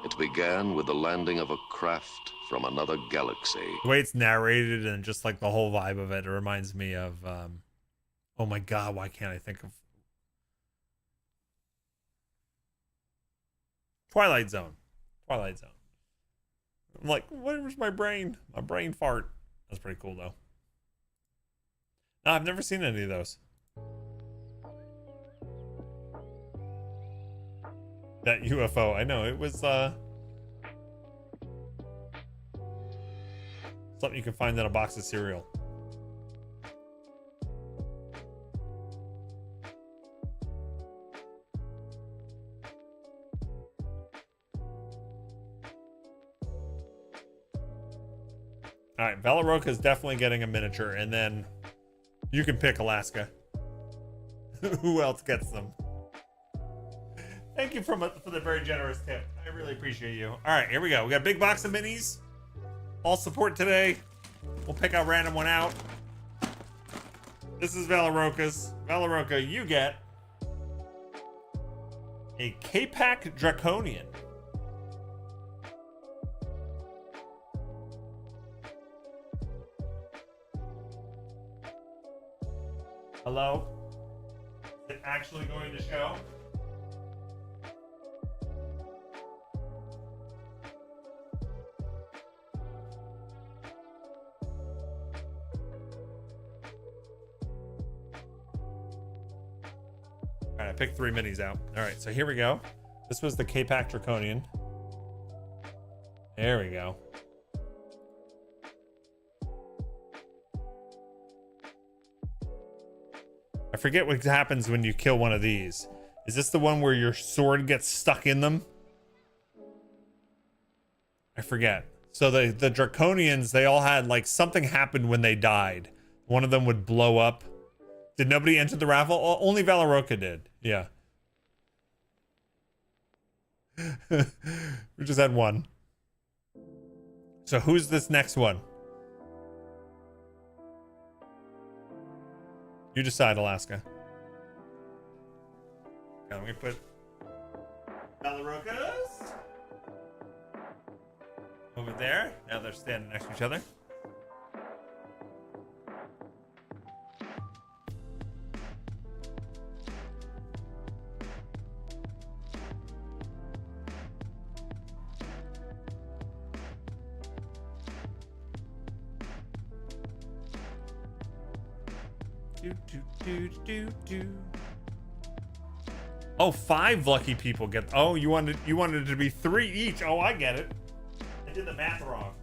It began with the landing of a craft from another galaxy. the way it's narrated and just like the whole vibe of it. It reminds me of oh my god, why can't I think of Twilight Zone. Twilight Zone. I'm like, where's my brain? My brain fart. That's pretty cool though. No, I've never seen any of those. That UFO, I know, it was something you can find in a box of cereal. All right, Velaroka is definitely getting a miniature, and then you can pick Alaska. Who else gets them? Thank you for the very generous tip. I really appreciate you. All right, here we go. We got a big box of minis. All support today. We'll pick a random one out. This is Velaroka's. Velaroka, you get a K-Pack Draconian. Hello? Is it actually going to show? All right, I picked 3 minis out. All right, so here we go. This was the K-Pack Draconian. There we go. I forget what happens when you kill one of these. Is this the one where your sword gets stuck in them? I forget. So the Draconians, they all had like something happened when they died. One of them would blow up. Did nobody enter the raffle? Only Velaroka did. Yeah. We just had one. So who's this next one? You decide, Alaska. Okay, I'm gonna put Velarokas over there. Now they're standing next to each other. Oh, 5 lucky people get. Oh, you wanted it to be 3 each. Oh, I get it. I did the math wrong.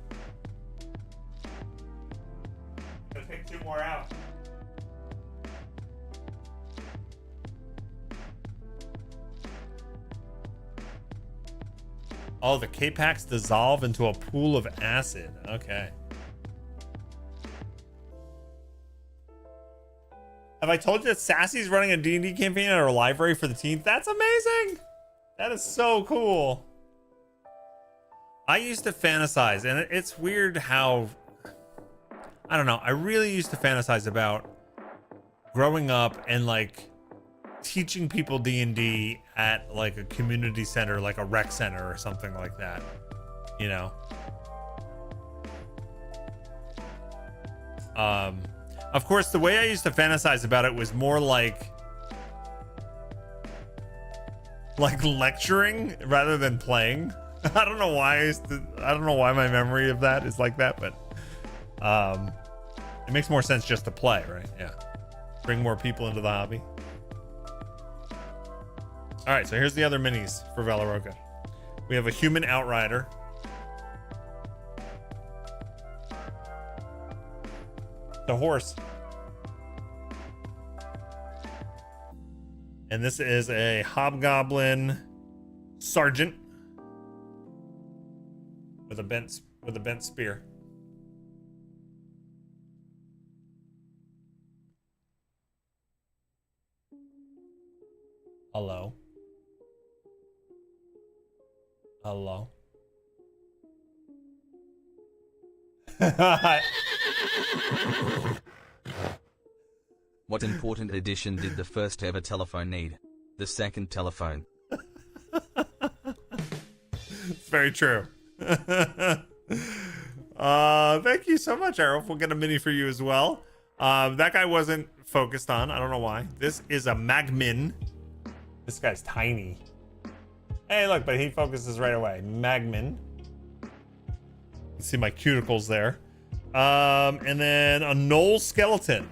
Gotta pick 2 more out. Oh, the K-Packs dissolve into a pool of acid. Okay. Have I told you that Sassy's running a D&D campaign at our library for the teens? That's amazing! That is so cool. I used to fantasize, and it's weird how... I don't know. I really used to fantasize about growing up and, like, teaching people D&D at, like, a community center, like a rec center or something like that. You know? Of course, the way I used to fantasize about it was more like lecturing rather than playing. I don't know why I don't know why my memory of that is like that, but it makes more sense just to play, right? Yeah. Bring more people into the hobby. All right, so here's the other minis for Velaroka. We have a human outrider. The horse. And this is a hobgoblin sergeant with a bent spear. Hello. Hello. What important addition did the first ever telephone need? The second telephone. It's very true. Thank you so much, Arrow. We'll get a mini for you as well. That guy wasn't focused on. I don't know why. This is a Magmin. This guy's tiny. Hey, look, but he focuses right away. Magmin. You can see my cuticles there. And then a Knoll skeleton.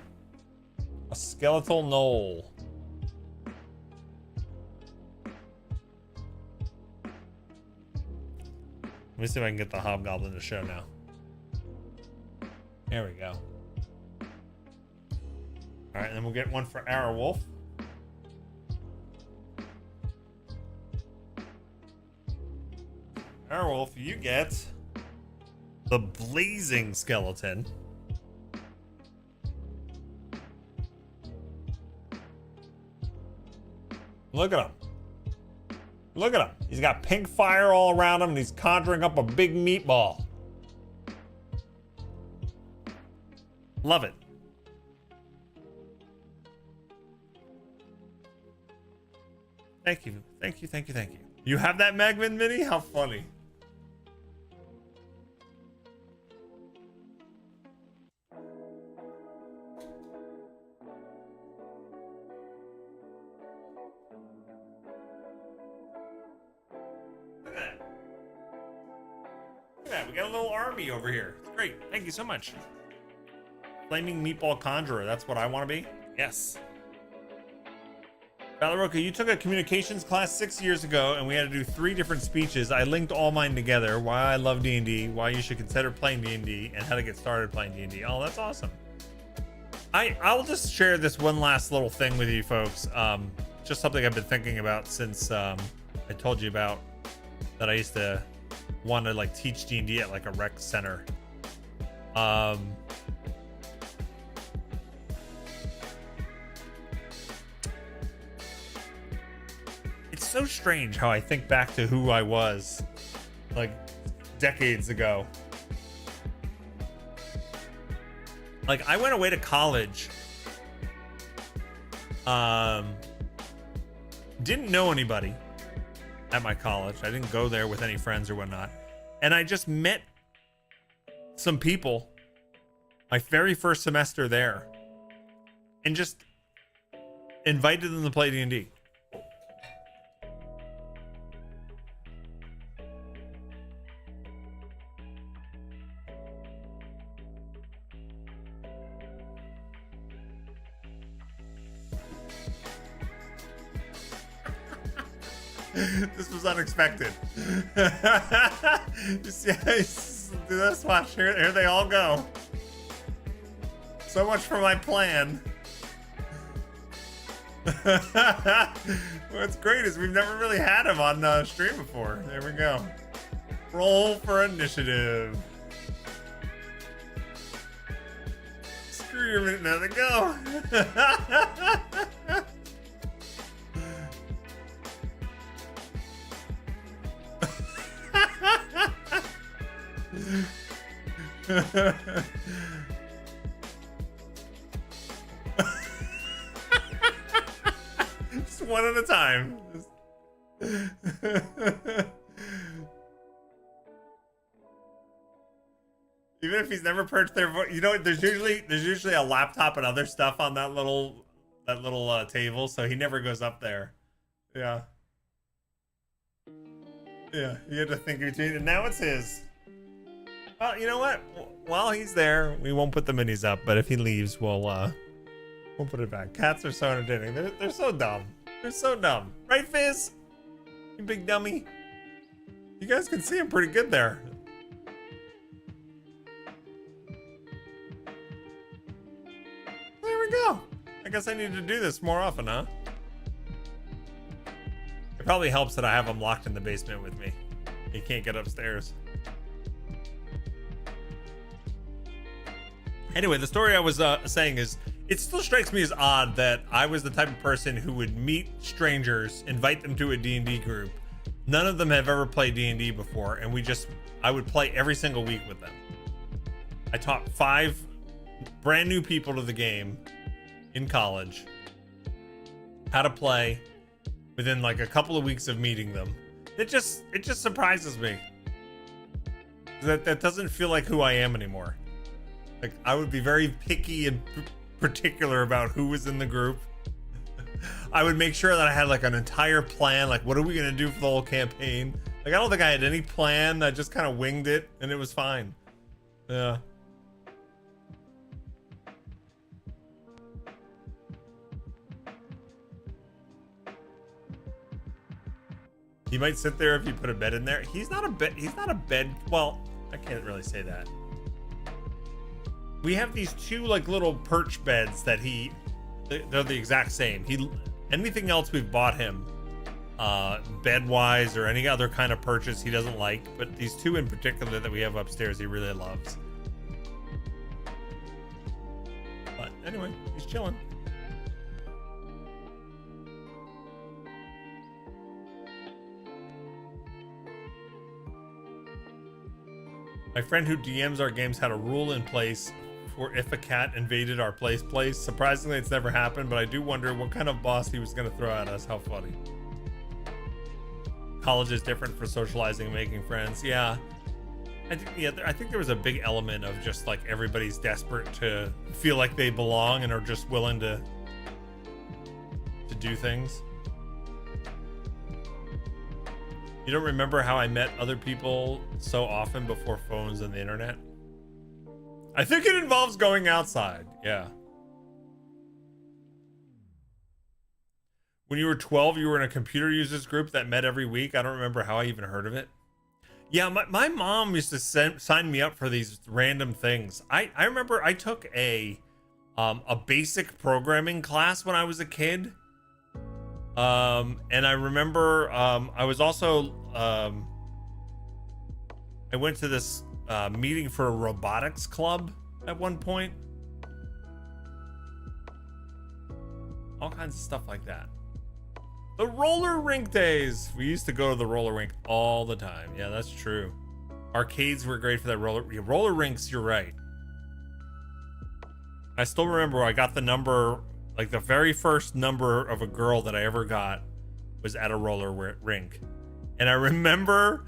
A skeletal knoll. Let me see if I can get the hobgoblin to show now. There we go. All right, and then we'll get one for Arrowwolf. Arrowwolf, you get the blazing skeleton. Look at him. Look at him. He's got pink fire all around him and he's conjuring up a big meatball. Love it. Thank you. Thank you. Thank you. Thank you. You have that Magmin mini? How funny. We got a little army over here. It's great. Thank you so much. Flaming Meatball Conjurer. That's what I want to be. Yes. Valeroka, you took a communications class 6 years ago and we had to do 3 different speeches. I linked all mine together. Why I love D&D, why you should consider playing D&D, and how to get started playing D&D. Oh, that's awesome. I'll just share this one last little thing with you folks. Just something I've been thinking about since I told you about that I used to want to like teach D&D at like a rec center. It's so strange how I think back to who I was like decades ago. Like I went away to college. Didn't know anybody at my college. I didn't go there with any friends or whatnot. And I just met some people my very first semester there and just invited them to play D&D. This was unexpected. You see, let's watch. Here they all go. So much for my plan. What's great is we've never really had him on stream before. There we go. Roll for initiative. Screw your minute. Now they go. Just one at a time. Even if he's never purged their voice, you know, there's usually a laptop and other stuff on that little table, so he never goes up there. Yeah. Yeah, you had to think between, and now it's his. Well, you know what? While he's there, we won't put the minis up, but if he leaves, we'll put it back. Cats are so entertaining. They're so dumb. They're so dumb. Right, Fizz? You big dummy. You guys can see him pretty good there. There we go. I guess I need to do this more often, huh? It probably helps that I have him locked in the basement with me. He can't get upstairs. Anyway, the story I was saying is, it still strikes me as odd that I was the type of person who would meet strangers, invite them to a D&D group. None of them have ever played D&D before, and I would play every single week with them. I taught 5 brand new people to the game in college how to play within like a couple of weeks of meeting them. It just surprises me that doesn't feel like who I am anymore. Like, I would be very picky and particular about who was in the group. I would make sure that I had like an entire plan. Like, what are we going to do for the whole campaign? Like, I don't think I had any plan. I just kind of winged it and it was fine. Yeah. He might sit there if you put a bed in there. He's not a bed. Well, I can't really say that. We have these 2 like little perch beds that they're the exact same. Anything else we've bought him, bed wise or any other kind of purchase he doesn't like, but these 2 in particular that we have upstairs, he really loves. But anyway, he's chilling. My friend who DMs our games had a rule in place for if a cat invaded our place. Surprisingly, it's never happened, but I do wonder what kind of boss he was going to throw at us. How funny. College is different for socializing and making friends. Yeah. I think there was a big element of just like everybody's desperate to feel like they belong and are just willing to do things. You don't remember how I met other people so often before phones and the internet? I think it involves going outside. Yeah. When you were 12, you were in a computer users group that met every week. I don't remember how I even heard of it. Yeah, my mom used to sign me up for these random things. I remember I took a basic programming class when I was a kid. And I remember I was also I went to this meeting for a robotics club at one point. All kinds of stuff like that. The roller rink days. We used to go to the roller rink all the time. Yeah, that's true. Arcades were great for that roller rinks. You're right. I still remember I got the number, like the very first number of a girl that I ever got was at a roller rink. And I remember,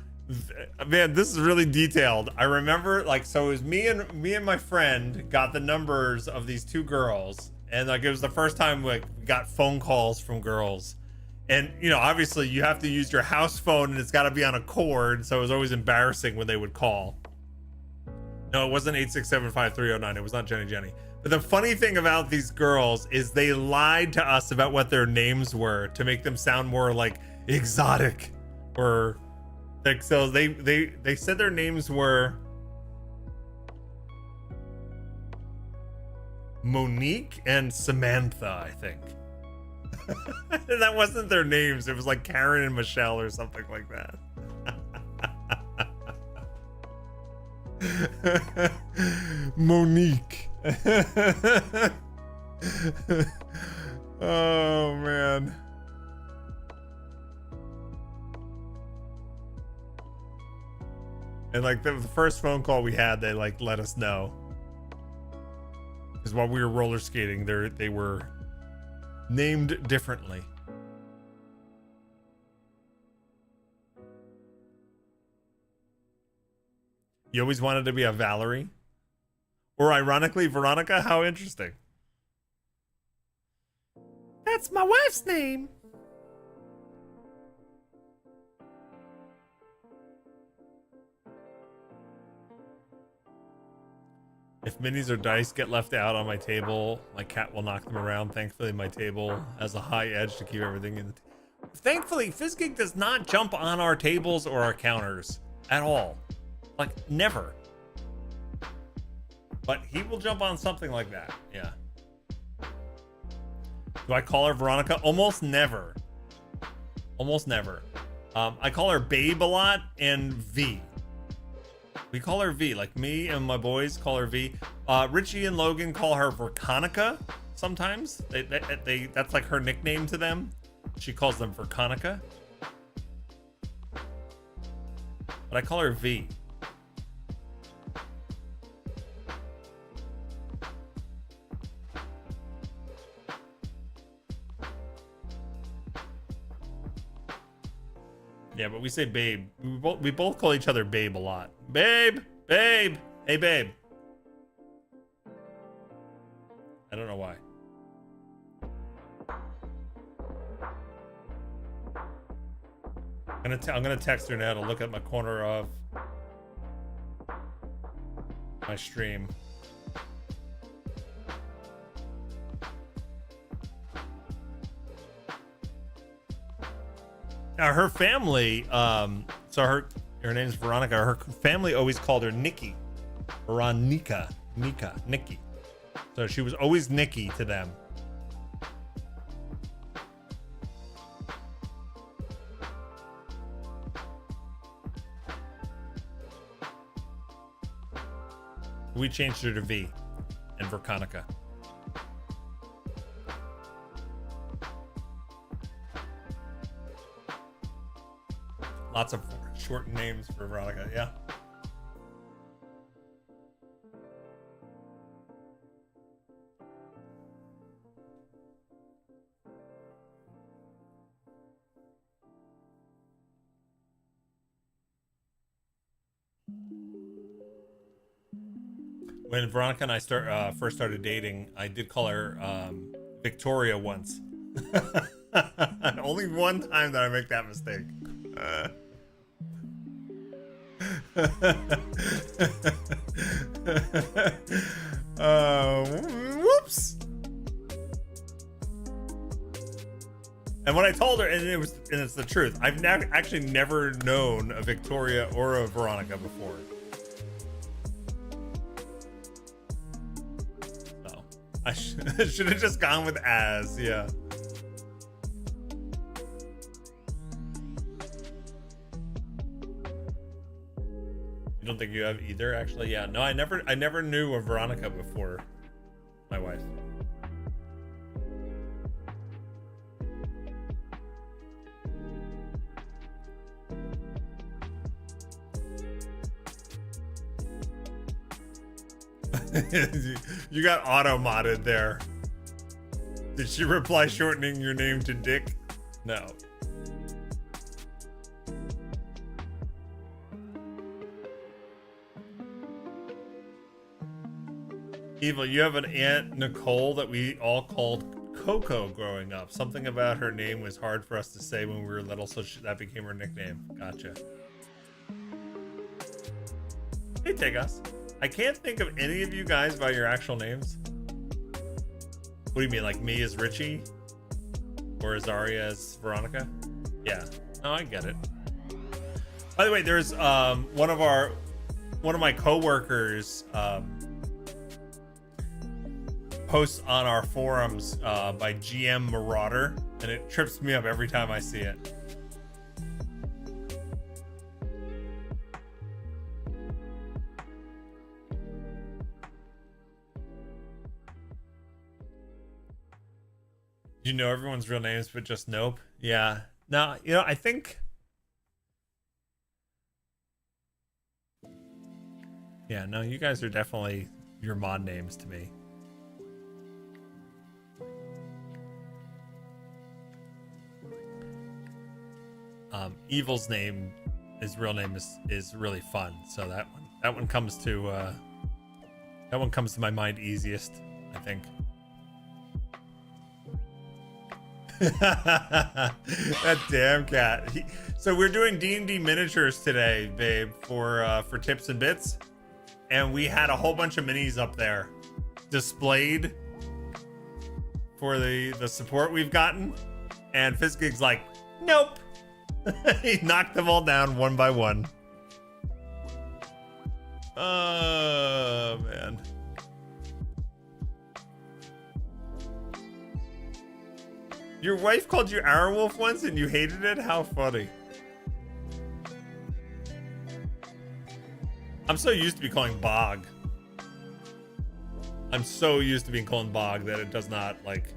man, this is really detailed. I remember, like, so it was me and my friend got the numbers of these 2 girls, and like it was the first time like we got phone calls from girls. And you know, obviously you have to use your house phone and it's got to be on a cord, so it was always embarrassing when they would call. No, it wasn't 8675309. It was not Jenny. But the funny thing about these girls is they lied to us about what their names were to make them sound more like exotic, or like, so they said their names were Monique and Samantha, I think. That wasn't their names. It was like Karen and Michelle or something like that. Monique. Oh man. And like the first phone call we had, they like let us know, because while we were roller skating, they were named differently. You always wanted to be a Valerie, or ironically Veronica. How interesting. That's my wife's name. If minis or dice get left out on my table, my cat will knock them around. Thankfully, my table has a high edge to keep everything in. Thankfully, FizzGig does not jump on our tables or our counters at all. Like, never. But he will jump on something like that. Yeah. Do I call her Veronica? Almost never. Almost never. I call her Babe a lot and V. We call her V. Like, me and my boys call her V. Richie and Logan call her Verconica sometimes. That's like her nickname to them. She calls them Verconica. But I call her V. Yeah, but we say babe. We both call each other babe a lot. Babe, babe, hey babe. I don't know why. I'm gonna text her now to look at my corner of my stream. Now her family, so her name's Veronica. Her family always called her Nikki, Veronica, Nikki. So she was always Nikki to them. We changed her to V and Verconica. Lots of short names for Veronica, yeah. When Veronica and I first started dating, I did call her Victoria once. Only one time that I make that mistake. Whoops. And when I told her, and it's the truth, I've actually never known a Victoria or a Veronica before. Oh, I should have just gone with as, yeah. Don't think you have either, actually. Yeah, no, I never knew a Veronica before my wife. You got auto modded there. Did she reply shortening your name to Dick? No. Eva, you have an aunt, Nicole, that we all called Coco growing up. Something about her name was hard for us to say when we were little, so that became her nickname. Gotcha. Hey, Tegas. I can't think of any of you guys by your actual names. What do you mean, like me as Richie? Or as Aria as Veronica? Yeah. No, I get it. By the way, there's one of my coworkers posts on our forums by GM Marauder, and it trips me up every time I see it. You know everyone's real names, but just nope. Yeah. No, you know, I think. Yeah, no, you guys are definitely your mod names to me. Evil's name, his real name is really fun, so that one comes to my mind easiest, I think. That damn cat. So we're doing D&D miniatures today, babe, for tips and bits, and we had a whole bunch of minis up there displayed for the support we've gotten, and Fizzgig's like, nope. He knocked them all down one by one. Oh man. Your wife called you Arrowwolf once and you hated it? How funny. I'm so used to be calling Bog. I'm so used to being called Bog that it does not, like...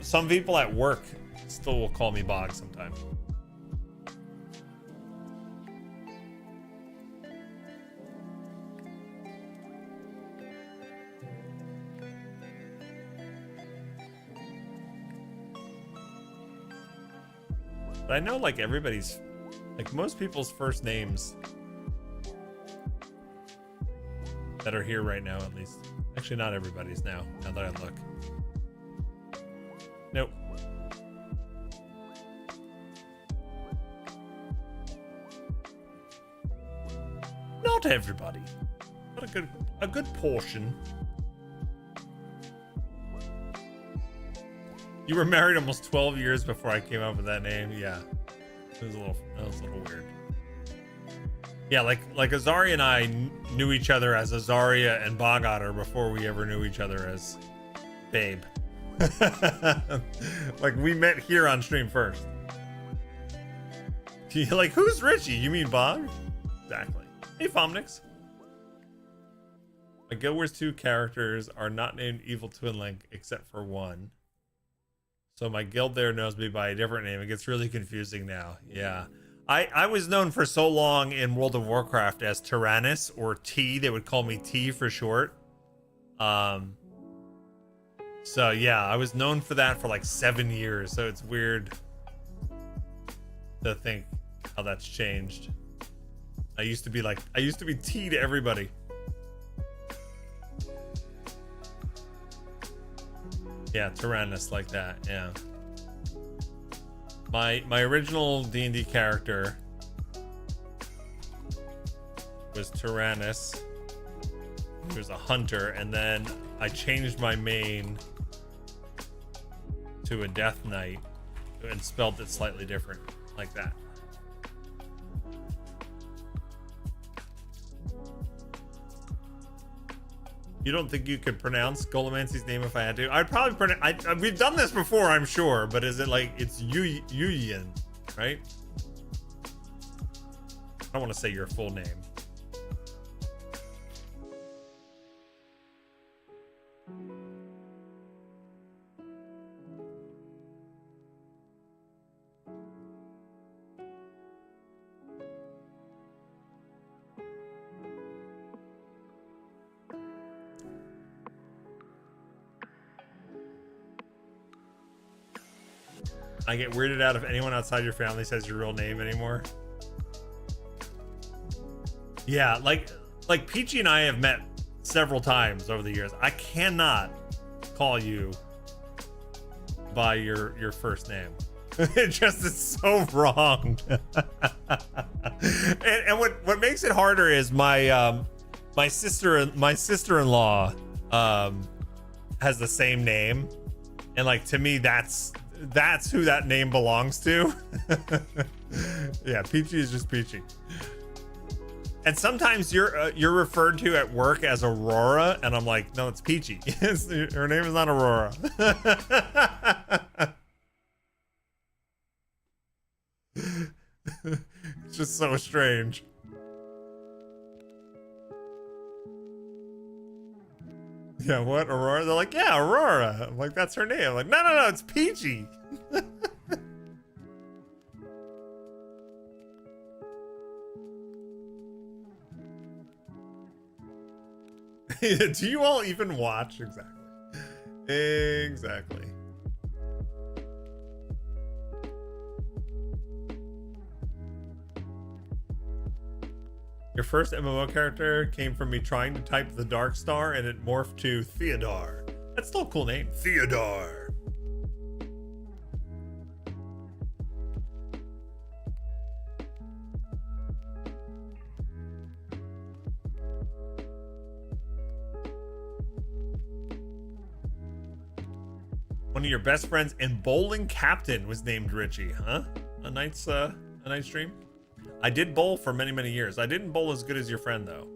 Some people at work still will call me Bog sometimes. But I know, like, everybody's, like, most people's first names that are here right now, at least. Actually, not everybody's now that I look. Nope. Not everybody, but a good portion. You were married almost 12 years before I came up with that name. Yeah, that was a little weird. Yeah, like Azaria and I knew each other as Azaria and Bog Otter before we ever knew each other as Babe. Like, we met here on stream first. You're like, who's Richie? You mean Bog? Exactly. Hey, Fomnix. My Guild Wars 2 characters are not named Evil Twin Link except for one. So my guild there knows me by a different name. It gets really confusing now. Yeah. I was known for so long in World of Warcraft as Tyrannus, or T. They would call me T for short. So yeah, I was known for that for like 7 years. So it's weird to think how that's changed. I used to be T to everybody. Yeah, Tyrannus, like that. Yeah. My original D&D character was Tyrannus. He was a hunter, and then I changed my main to a Death Knight and spelled it slightly different, like that. You don't think you could pronounce Golomancy's name if I had to? I'd probably pronounce. We've done this before, I'm sure, but is it like it's Yuyin, right? I don't want to say your full name. I get weirded out if anyone outside your family says your real name anymore. Yeah, like Peachy and I have met several times over the years. I cannot call you by your first name. It just is so wrong. and what makes it harder is my sister-in-law has the same name. And like, to me, that's who that name belongs to. Yeah, Peachy is just Peachy. And sometimes you're referred to at work as Aurora, and I'm like, no, it's Peachy. Her name is not Aurora. It's just so strange. Yeah, what, Aurora? They're like, yeah, Aurora. I'm like, that's her name. I'm like, no, it's Peachy. Do you all even watch? Exactly. Your first MMO character came from me trying to type the Dark Star and it morphed to Theodore. That's still a cool name. Theodore. One of your best friends and bowling captain was named Richie, huh? A night's dream. I did bowl for many, many years. I didn't bowl as good as your friend, though.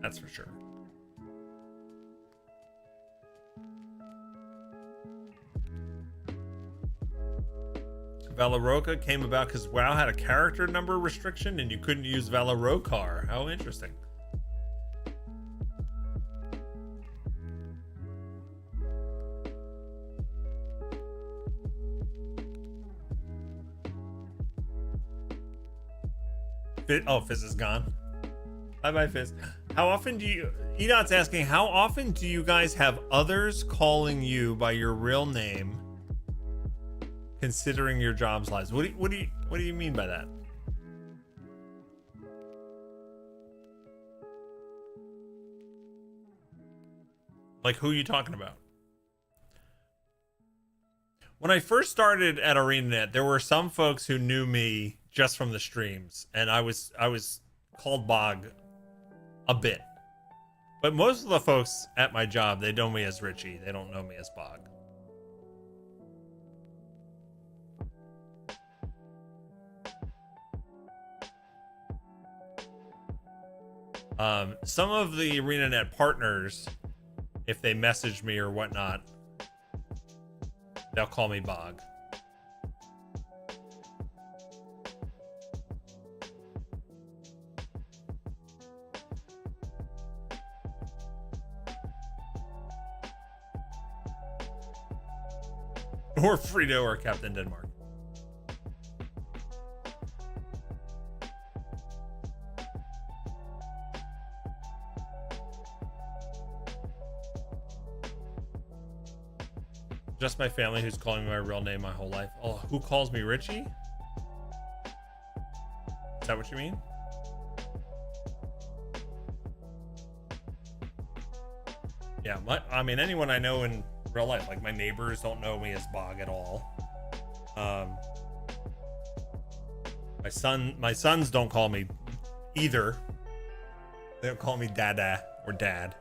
That's for sure. Valeroka came about because WoW had a character number restriction and you couldn't use Valerokar. How interesting. Oh, Fizz is gone. Bye, Fizz. How often do you... Edot's asking, how often do you guys have others calling you by your real name, considering your job's lives? What do you mean by that? Like, who are you talking about? When I first started at ArenaNet, there were some folks who knew me just from the streams, and I was called Bog a bit. But most of the folks at my job, they know me as Richie. They don't know me as Bog. Some of the ArenaNet partners, if they message me or whatnot, they'll call me Bog. Or Frito or Captain Denmark. Just my family who's calling me my real name my whole life. Oh, who calls me Richie? Is that what you mean? Yeah, I mean, anyone I know in real life, like my neighbors don't know me as Bog at all. My sons don't call me either. They don't call me Dada or Dad.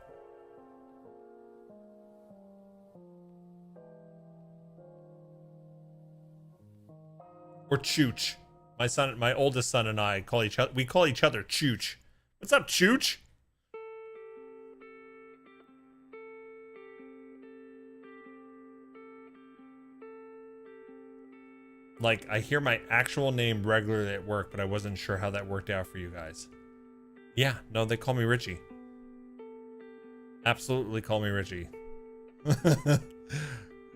Or Chooch. My oldest son and I call each other Chooch. What's up, Chooch? Like, I hear my actual name regularly at work, but I wasn't sure how that worked out for you guys. Yeah, no, they call me Richie. Absolutely call me Richie.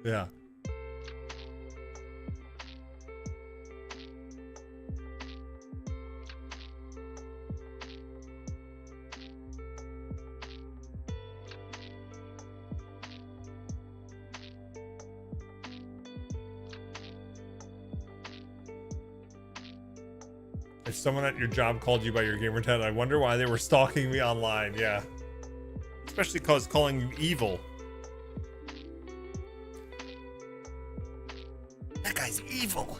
Yeah. If someone at your job called you by your gamer tag, I wonder why they were stalking me online. Yeah. Especially because calling you evil. That guy's evil. All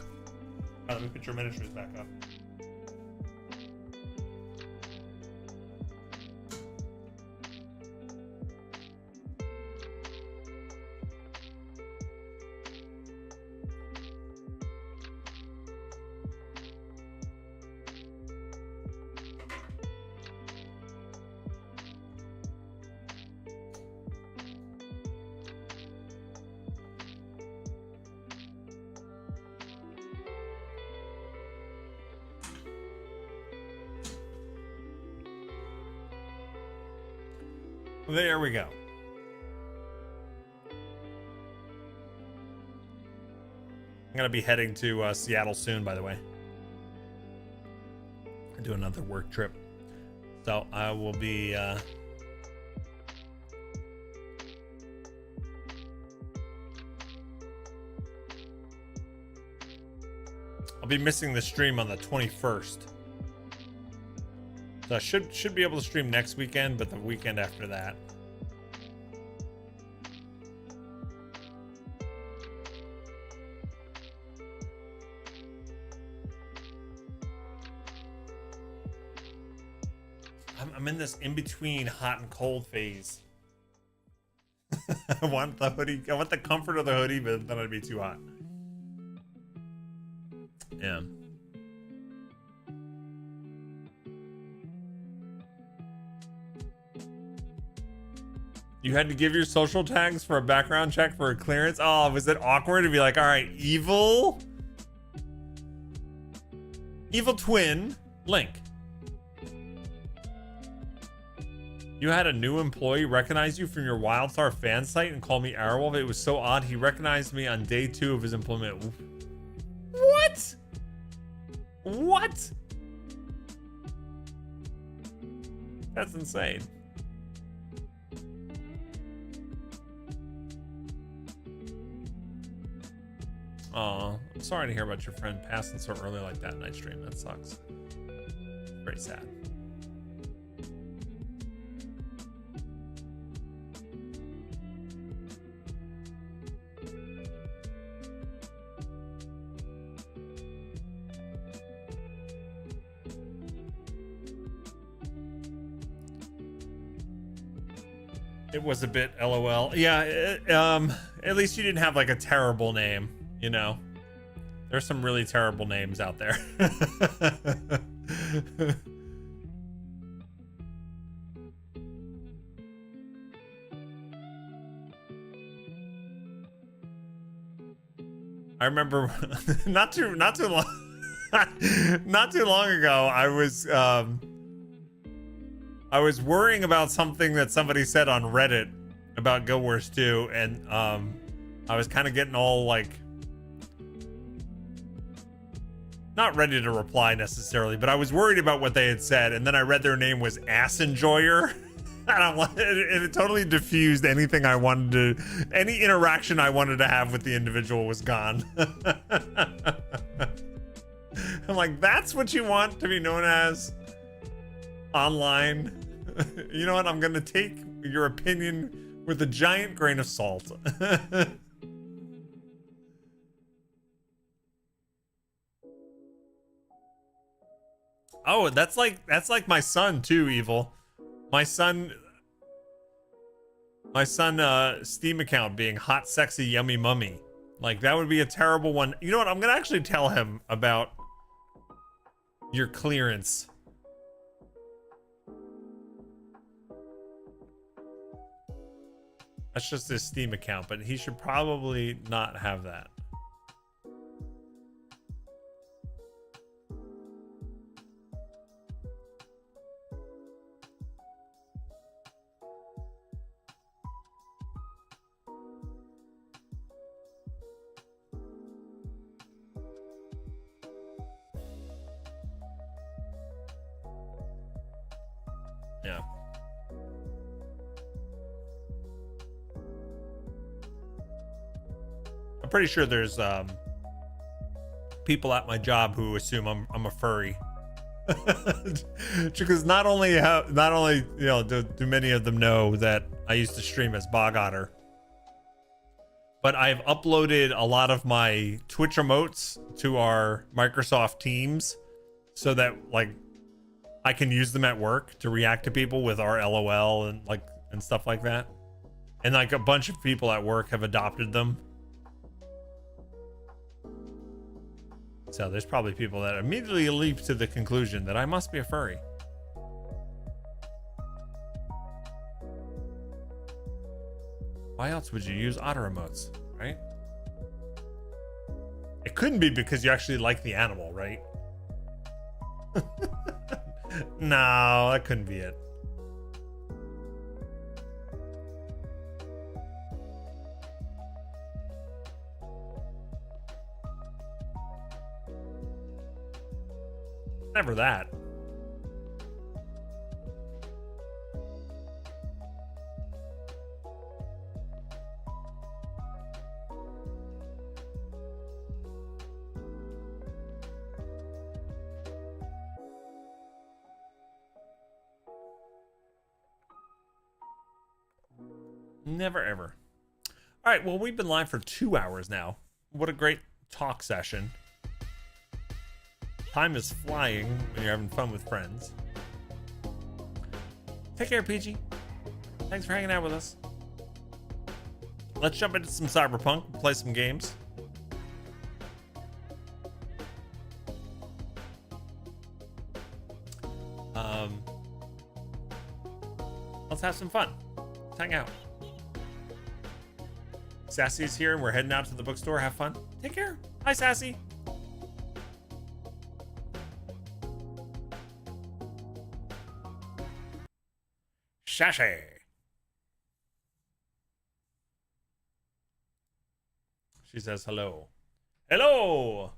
right, let me put your miniatures back up. There we go. I'm gonna be heading to Seattle soon, by the way. I do another work trip, so I will be. I'll be missing the stream on the 21st. So I should be able to stream next weekend, but the weekend after that. I'm in this in-between hot and cold phase. I want the hoodie. I want the comfort of the hoodie, but then it'd be too hot. Yeah. You had to give your social tags for a background check for a clearance? Oh, was it awkward to be like, all right, evil twin, Link. You had a new employee recognize you from your WildStar fan site and call me Airwolf. It was so odd. He recognized me on day 2 of his employment. What? What? That's insane. Oh, I'm sorry to hear about your friend passing so early like that night stream. That sucks. Very sad. It was a bit LOL. Yeah, at least you didn't have like a terrible name, you know. There's some really terrible names out there. I remember not too long not too long ago I was worrying about something that somebody said on Reddit about Guild Wars 2, and I was kind of getting all like not ready to reply necessarily, but I was worried about what they had said, and then I read their name was Ass Enjoyer. And it totally diffused anything I wanted to, any interaction I wanted to have with the individual was gone. I'm like, that's what you want to be known as online? You know what? I'm going to take your opinion with a giant grain of salt. Oh, that's like my son too, Evil. My son Steam account being hot, sexy, yummy mummy. Like, that would be a terrible one. You know what? I'm gonna actually tell him about your clearance. That's just his Steam account, but he should probably not have that. Yeah. I'm pretty sure there's people at my job who assume I'm a furry. Because not only you know do many of them know that I used to stream as Otter, but I've uploaded a lot of my Twitch emotes to our Microsoft Teams so that like I can use them at work to react to people with our LOL and stuff like that. And like a bunch of people at work have adopted them. So there's probably people that immediately leap to the conclusion that I must be a furry. Why else would you use Otter emotes, right? It couldn't be because you actually like the animal, right? No, that couldn't be it. never that. Never ever. All right, well, we've been live for 2 hours now. What a great talk session. Time is flying when you're having fun with friends. Take care, PG. Thanks for hanging out with us. Let's jump into some Cyberpunk, play some games. Let's have some fun. Let's hang out. Sassy's here and we're heading out to the bookstore. Have fun. Take care. Hi, Sassy. Sassy. She says hello. Hello.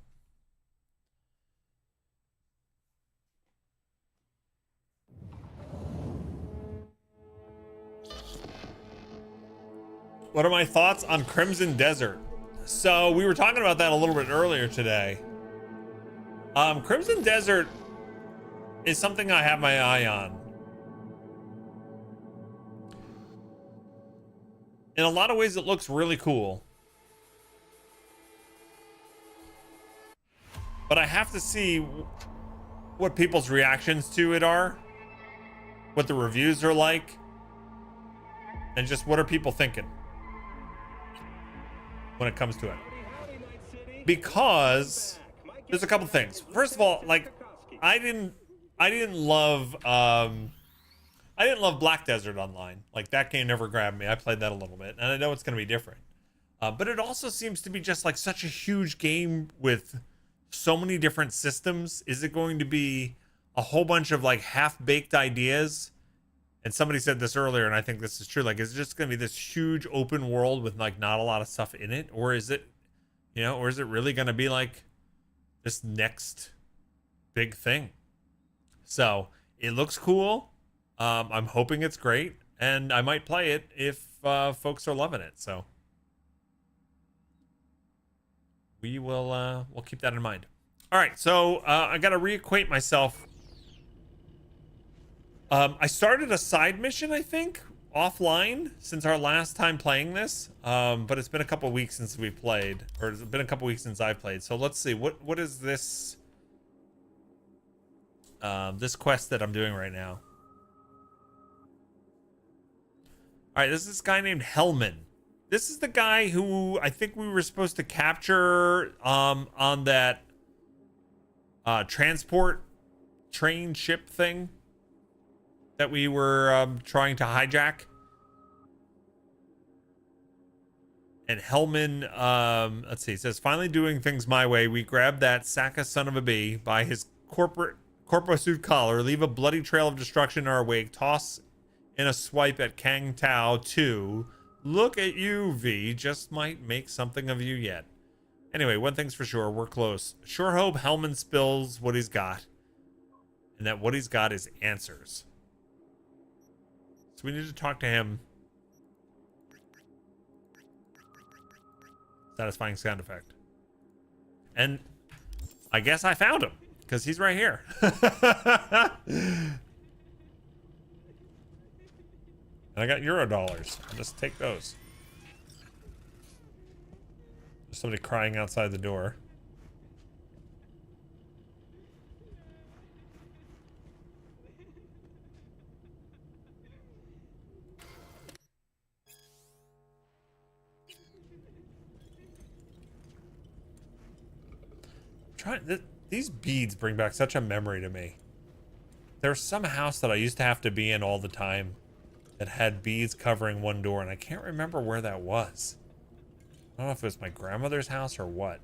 What are my thoughts on Crimson Desert? So we were talking about that a little bit earlier today. Crimson Desert is something I have my eye on. In a lot of ways, it looks really cool. But I have to see what people's reactions to it are, what the reviews are like, and just what are people thinking when it comes to it. Because there's a couple things. First of all, like I didn't love Black Desert Online. Like that game never grabbed me. I played that a little bit and I know it's going to be different. But it also seems to be just like such a huge game with so many different systems. Is it going to be a whole bunch of like half-baked ideas? And somebody said this earlier, and I think this is true. Like, is it just going to be this huge open world with like not a lot of stuff in it? Or is it, you know, or is it really going to be like this next big thing? So it looks cool. I'm hoping it's great, and I might play it if folks are loving it. So we will we'll keep that in mind. All right, so I got to reacquaint myself. I started a side mission, I think, offline since our last time playing this. But it's been a couple weeks since we played, or it's been a couple weeks since I played. So let's see, what is this? This quest that I'm doing right now. All right, this is this guy named Hellman. This is the guy who I think we were supposed to capture on that transport train ship thing that we were trying to hijack. And Hellman, let's see, it says, finally doing things my way. We grabbed that Saka son of a bee by his corpo suit collar, leave a bloody trail of destruction in our wake, toss in a swipe at Kang Tao 2. Look at you, V. Just might make something of you yet. Anyway, one thing's for sure, we're close. Sure hope Hellman spills what he's got. And that what he's got is answers. So we need to talk to him. Satisfying sound effect. And I guess I found him, because he's right here. And I got $. I'll just take those. There's somebody crying outside the door. These beads bring back such a memory to me. There's some house that I used to have to be in all the time that had beads covering one door, and I can't remember where that was. I don't know if it was my grandmother's house or what.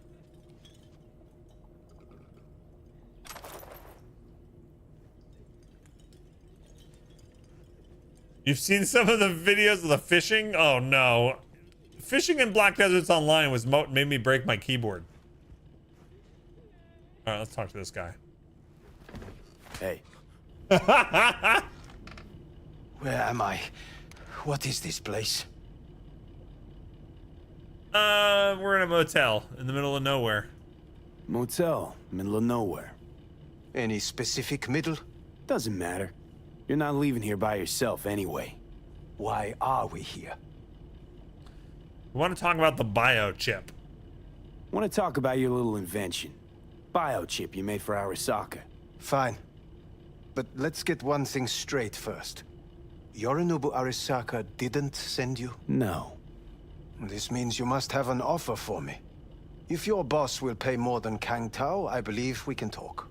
You've seen some of the videos of the fishing? Oh no. Fishing in Black Deserts Online was made me break my keyboard. All right, let's talk to this guy. Hey. Where am I? What is this place? We're in a motel in the middle of nowhere. Motel, middle of nowhere. Any specific middle? Doesn't matter. You're not leaving here by yourself anyway. Why are we here? We want to talk about the biochip. Want to talk about your little invention. Biochip you made for Arasaka. Fine. But let's get one thing straight first. Yorinobu Arasaka didn't send you? No. This means you must have an offer for me. If your boss will pay more than Kang Tao, I believe we can talk.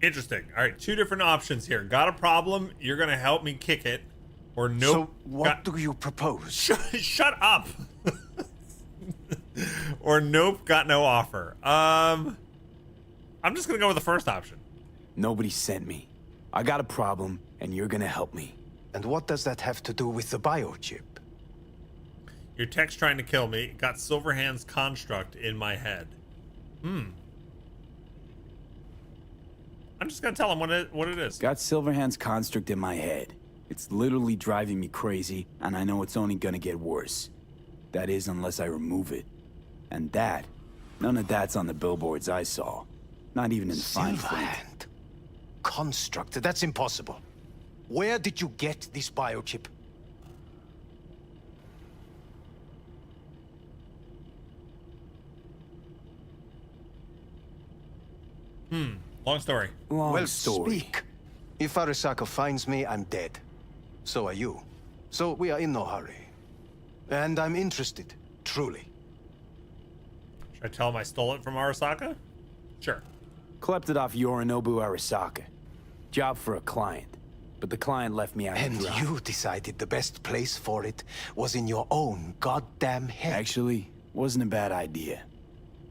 Interesting. All right, two different options here. Got a problem? You're gonna help me kick it, or nope. So what do you propose? Shut up. Or nope. Got no offer. I'm just gonna go with the first option. Nobody sent me. I got a problem, and you're gonna help me. And what does that have to do with the biochip? Your tech's trying to kill me. Got Silverhand's construct in my head. I'm just gonna tell him what it is. Got Silverhand's construct in my head. It's literally driving me crazy, and I know it's only gonna get worse. That is, unless I remove it. And that, none of that's on the billboards I saw. Not even in fine print. Construct? That's impossible. Where did you get this biochip? Long story. Well, speak. If Arasaka finds me, I'm dead. So are you. So we are in no hurry. And I'm interested, truly. Should I tell him I stole it from Arasaka? Sure. Klept it off Yorinobu Arasaka. Job for a client. But the client left me out to dry. And you decided the best place for it was in your own goddamn head. Actually, wasn't a bad idea.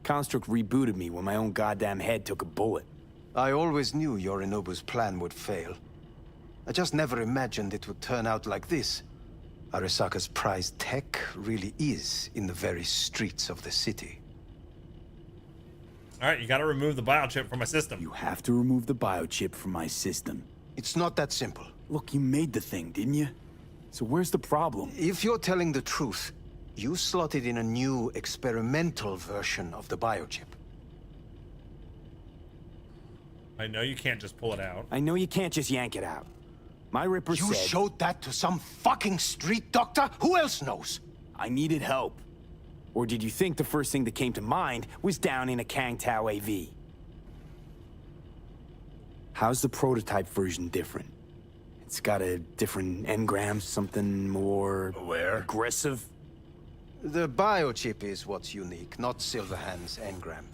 Construct rebooted me when my own goddamn head took a bullet. I always knew Yorinobu's plan would fail. I just never imagined it would turn out like this. Arasaka's prized tech really is in the very streets of the city. All right, you gotta remove the biochip from my system. You have to remove the biochip from my system. It's not that simple. Look, you made the thing, didn't you? So where's the problem? If you're telling the truth, you slotted in a new experimental version of the biochip. I know you can't just pull it out. I know you can't just yank it out. My Ripper said... You showed that to some fucking street doctor? Who else knows? I needed help. Or did you think the first thing that came to mind was down in a Kang Tao AV? How's the prototype version different? It's got a different engram, something more... aggressive? The biochip is what's unique, not Silverhand's engram.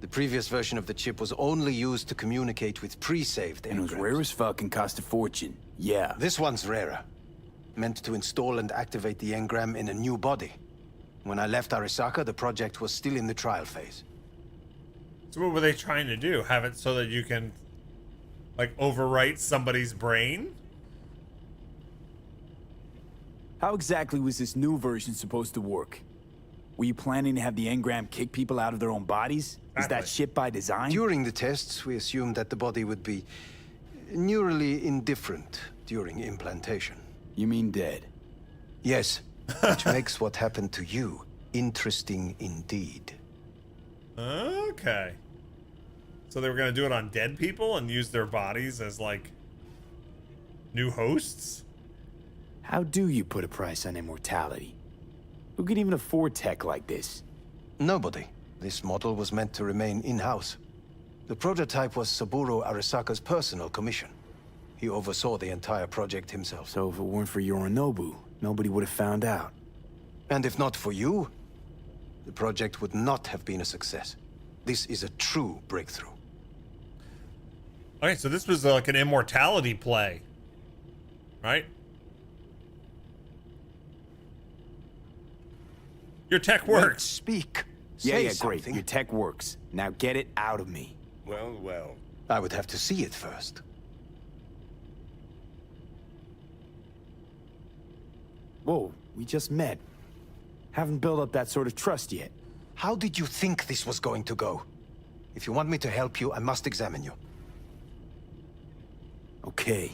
The previous version of the chip was only used to communicate with pre-saved engrams. And it was rare as fuck and cost a fortune. Yeah. This one's rarer. Meant to install and activate the engram in a new body. When I left Arasaka, the project was still in the trial phase. So what were they trying to do? Have it so that you can, like, overwrite somebody's brain? How exactly was this new version supposed to work? Were you planning to have the engram kick people out of their own bodies? Is that shit by design? During the tests, we assumed that the body would be neurally indifferent during implantation. You mean dead? Yes, which makes what happened to you interesting indeed. Okay. So they were gonna do it on dead people and use their bodies as, like, new hosts? How do you put a price on immortality? Who could even afford tech like this? Nobody. This model was meant to remain in-house. The prototype was Saburo Arasaka's personal commission. He oversaw the entire project himself. So if it weren't for Yorinobu, nobody would have found out. And if not for you, the project would not have been a success. This is a true breakthrough. Okay, so this was like an immortality play, right? Your tech works. Speak. Yeah, great. Your tech works. Now get it out of me. Well. I would have to see it first. Whoa, we just met. Haven't built up that sort of trust yet. How did you think this was going to go? If you want me to help you, I must examine you. Okay.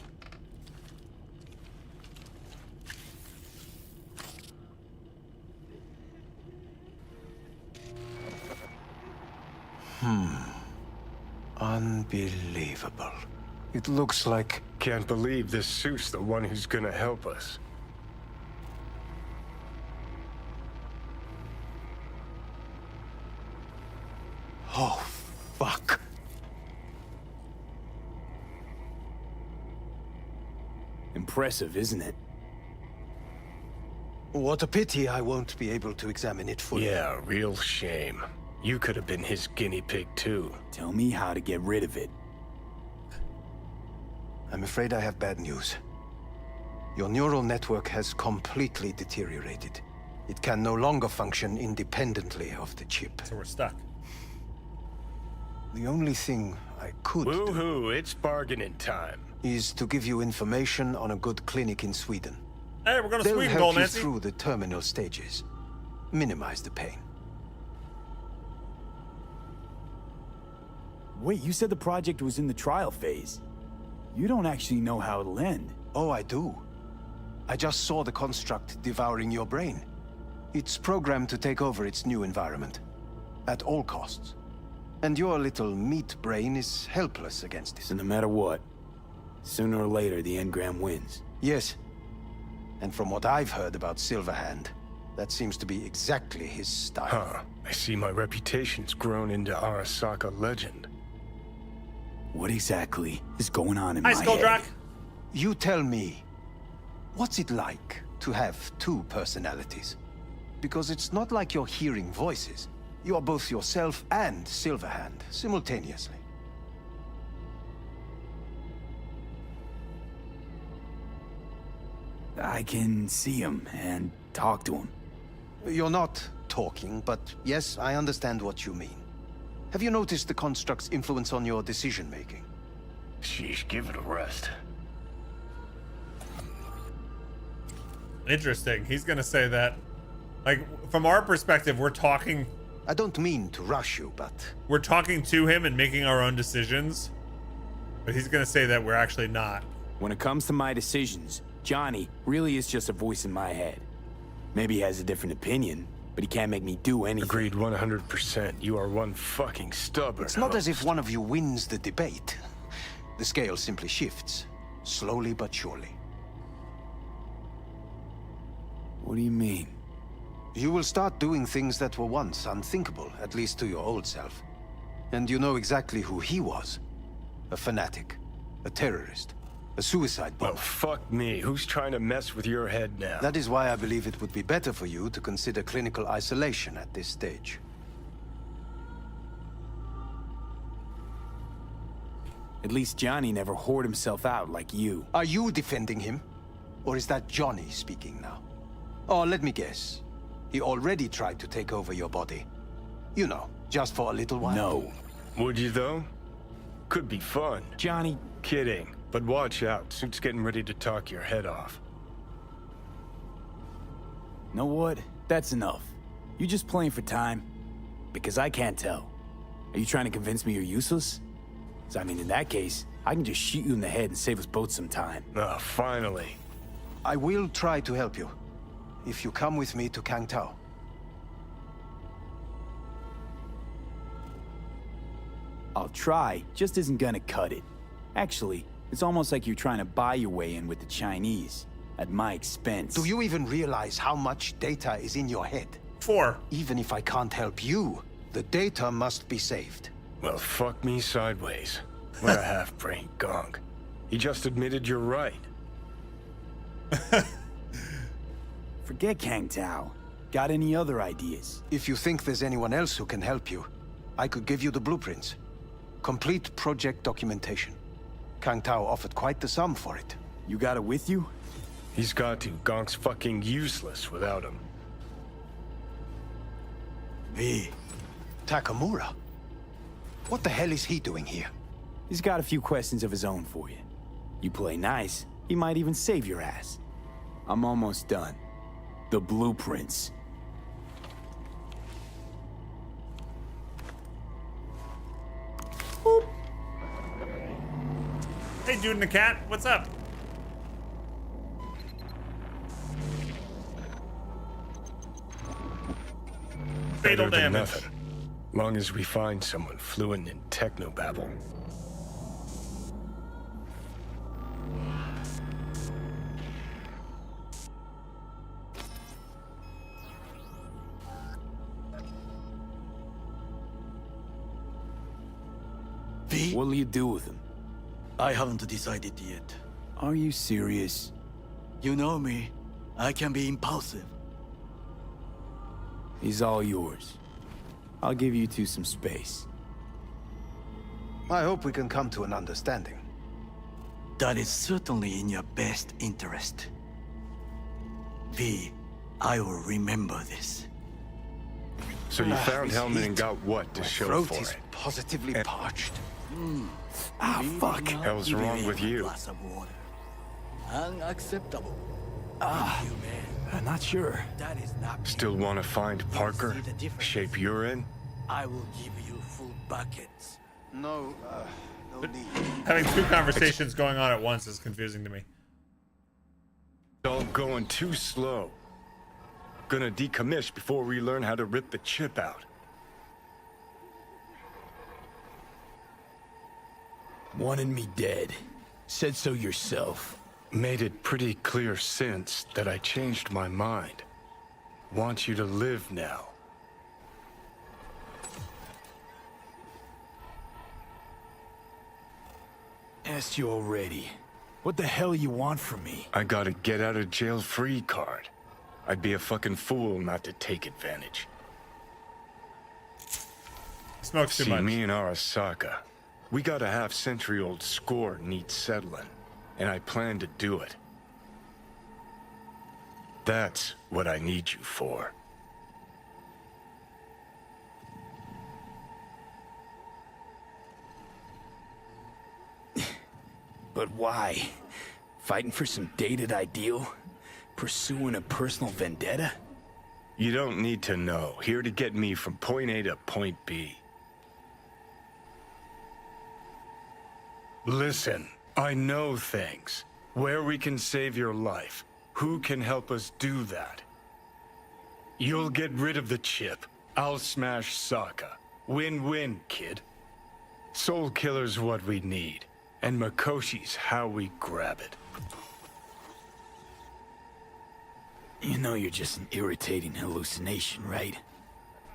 Unbelievable. It looks like... Can't believe this suit's the one who's gonna help us. Oh, fuck. Impressive, isn't it? What a pity I won't be able to examine it fully. Yeah, real shame. You could have been his guinea pig too. Tell me how to get rid of it. I'm afraid I have bad news. Your neural network has completely deteriorated. It can no longer function independently of the chip. So we're stuck. The only thing I could do Woohoo, it's bargaining time. is to give you information on a good clinic in Sweden. Hey, we're going to They'll Sweden, help Gold you Nancy. through the terminal stages. Minimize the pain. Wait, you said the project was in the trial phase. You don't actually know how it'll end. Oh, I do. I just saw the construct devouring your brain. It's programmed to take over its new environment. At all costs. And your little meat brain is helpless against it. So no matter what, sooner or later the engram wins. Yes. And from what I've heard about Silverhand, that seems to be exactly his style. Huh. I see my reputation's grown into Arasaka legend. What exactly is going on in Hi, my Skuldrak. head? You tell me, what's it like to have two personalities? Because it's not like you're hearing voices. You are both yourself and Silverhand simultaneously. I can see him and talk to him. You're not talking, but yes, I understand what you mean. Have you noticed the construct's influence on your decision-making? Sheesh, give it a rest. Interesting. He's going to say that. Like, from our perspective, we're talking... I don't mean to rush you, but... We're talking to him and making our own decisions. But he's going to say that we're actually not. When it comes to my decisions, Johnny really is just a voice in my head. Maybe he has a different opinion, but he can't make me do anything. Agreed 100%. You are one fucking stubborn It's not as if host. one of you wins the debate. The scale simply shifts, slowly but surely. What do you mean? You will start doing things that were once unthinkable, at least to your old self. And you know exactly who he was. A fanatic, a terrorist, a suicide bomber. Well, fuck me. Who's trying to mess with your head now? That is why I believe it would be better for you to consider clinical isolation at this stage. At least Johnny never whored himself out like you. Are you defending him? Or is that Johnny speaking now? Oh, let me guess. He already tried to take over your body. You know, just for a little while. No. Would you, though? Could be fun. Johnny... Kidding. But watch out. Suit's getting ready to talk your head off. Know what? That's enough. You just playing for time? Because I can't tell. Are you trying to convince me you're useless? 'Cause I mean, in that case, I can just shoot you in the head and save us both some time. Ah, finally. I will try to help you. If you come with me to Kang Tao. I'll try, just isn't gonna cut it. Actually, it's almost like you're trying to buy your way in with the Chinese, at my expense. Do you even realize how much data is in your head? 4. Even if I can't help you, the data must be saved. Well, fuck me sideways. What a half-brained gong. He just admitted you're right. Forget Kang Tao. Got any other ideas? If you think there's anyone else who can help you, I could give you the blueprints. Complete project documentation. Kang Tao offered quite the sum for it. You got it with you? He's got to. Gong's fucking useless without him. V. Takamura? What the hell is he doing here? He's got a few questions of his own for you. You play nice, he might even save your ass. I'm almost done. The blueprints. Hey, dude and the cat, what's up? Fatal Better than damage. nothing. Long as we find someone fluent in technobabble. What'll you do with him? I haven't decided yet. Are you serious? You know me. I can be impulsive. He's all yours. I'll give you two some space. I hope we can come to an understanding. That is certainly in your best interest. V, I will remember this. So you found Hellman and got what to show throat for is it? positively parched. Fuck. Hell's wrong with you? Unacceptable. I'm not sure. That is not. Still want to find Parker? See the difference. Shape you're in? I will give you full buckets. No need. Having two conversations going on at once is confusing to me. All going too slow. Gonna decommiss before we learn how to rip the chip out. Wanted me dead. Said so yourself. Made it pretty clear since that I changed my mind. Want you to live now. Asked you already. What the hell you want from me? I got a get out of jail free card. I'd be a fucking fool not to take advantage. Smokes too See, much. me and Arasaka, we got a half-century-old score needs settling, and I plan to do it. That's what I need you for. But why? Fighting for some dated ideal? Pursuing a personal vendetta? You don't need to know. Here to get me from point A to point B. Listen, I know things. Where we can save your life. Who can help us do that? You'll get rid of the chip. I'll smash Sokka. Win-win, kid. Soul Killer's what we need. And Makoshi's how we grab it. You know you're just an irritating hallucination, right?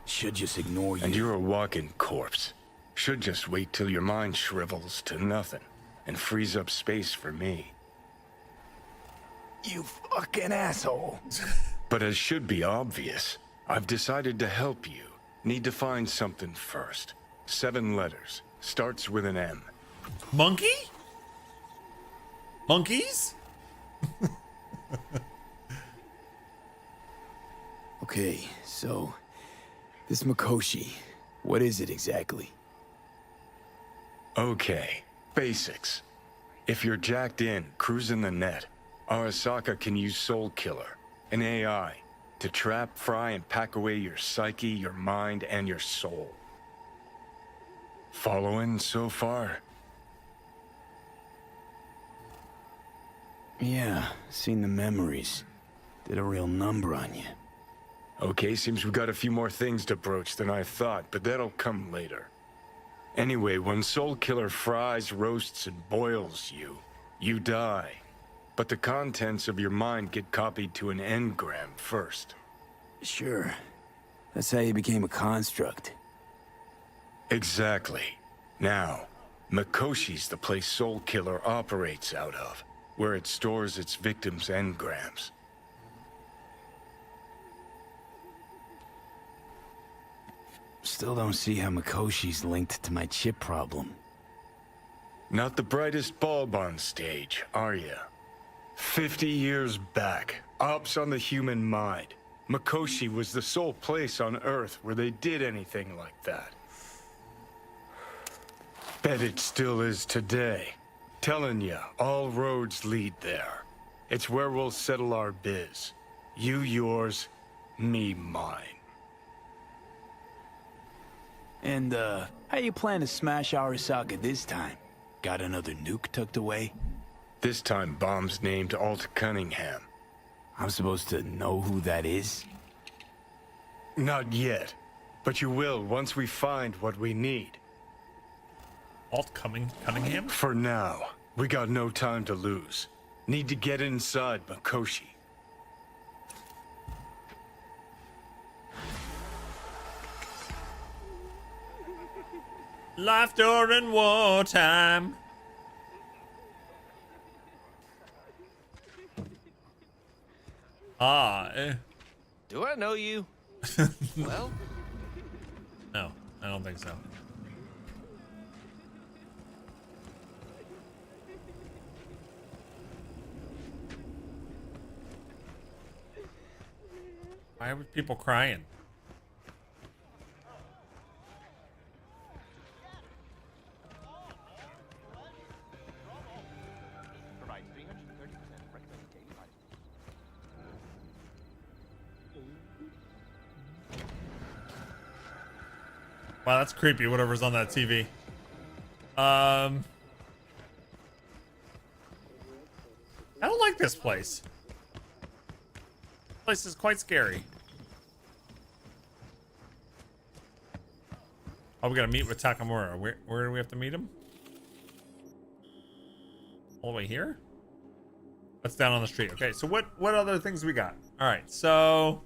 Should just ignore you. And you're a walking corpse. Should just wait till your mind shrivels to nothing and frees up space for me. You fucking asshole. But as should be obvious, I've decided to help you. Need to find something first. 7 letters. Starts with an M. Monkey? Monkeys? Okay, so this Makoshi, what is it exactly? Okay, basics. If you're jacked in, cruising the net, Arasaka can use Soul Killer, an AI, to trap, fry, and pack away your psyche, your mind, and your soul. Following so far? Yeah, seen the memories. Did a real number on you. Okay, seems we got a few more things to broach than I thought, but that'll come later. Anyway, when Soul Killer fries, roasts, and boils you, you die. But the contents of your mind get copied to an engram first. Sure. That's how you became a construct. Exactly. Now, Makoshi's the place Soul Killer operates out of, where it stores its victims' engrams. Still don't see how Makoshi's linked to my chip problem. Not the brightest bulb on stage, are ya? 50 years back, ops on the human mind. Makoshi was the sole place on Earth where they did anything like that. Bet it still is today. Telling ya, all roads lead there. It's where we'll settle our biz. You yours, me mine. And, how you plan to smash Arasaka this time? Got another nuke tucked away? This time, bomb's named Alt Cunningham. I'm supposed to know who that is? Not yet, but you will once we find what we need. Alt Cunningham? For now, we got no time to lose. Need to get inside Makoshi. Life during wartime. Do I know you? Well, no, I don't think so. Why are people crying? Wow, that's creepy, whatever's on that TV. I don't like this place. This place is quite scary. Oh, we gotta meet with Takamura. Where do we have to meet him? All the way here? That's down on the street. Okay, so what other things we got? All right, so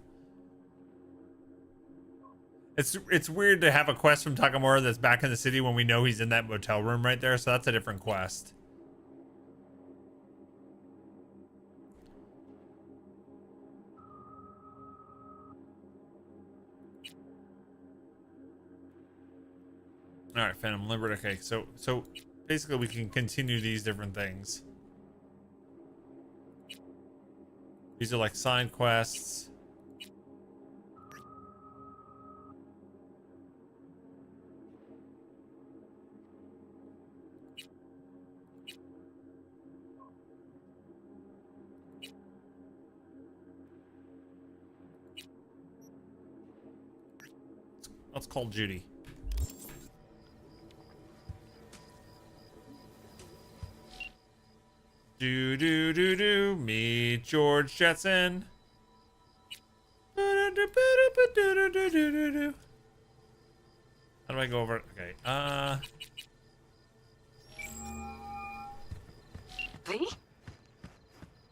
it's weird to have a quest from Takamura that's back in the city when we know he's in that motel room right there. So that's a different quest. All right, Phantom Liberty. Okay, so basically we can continue these different things. These are like side quests. Let's call Judy. Do meet George Jetson. How do I go over it? Okay. V?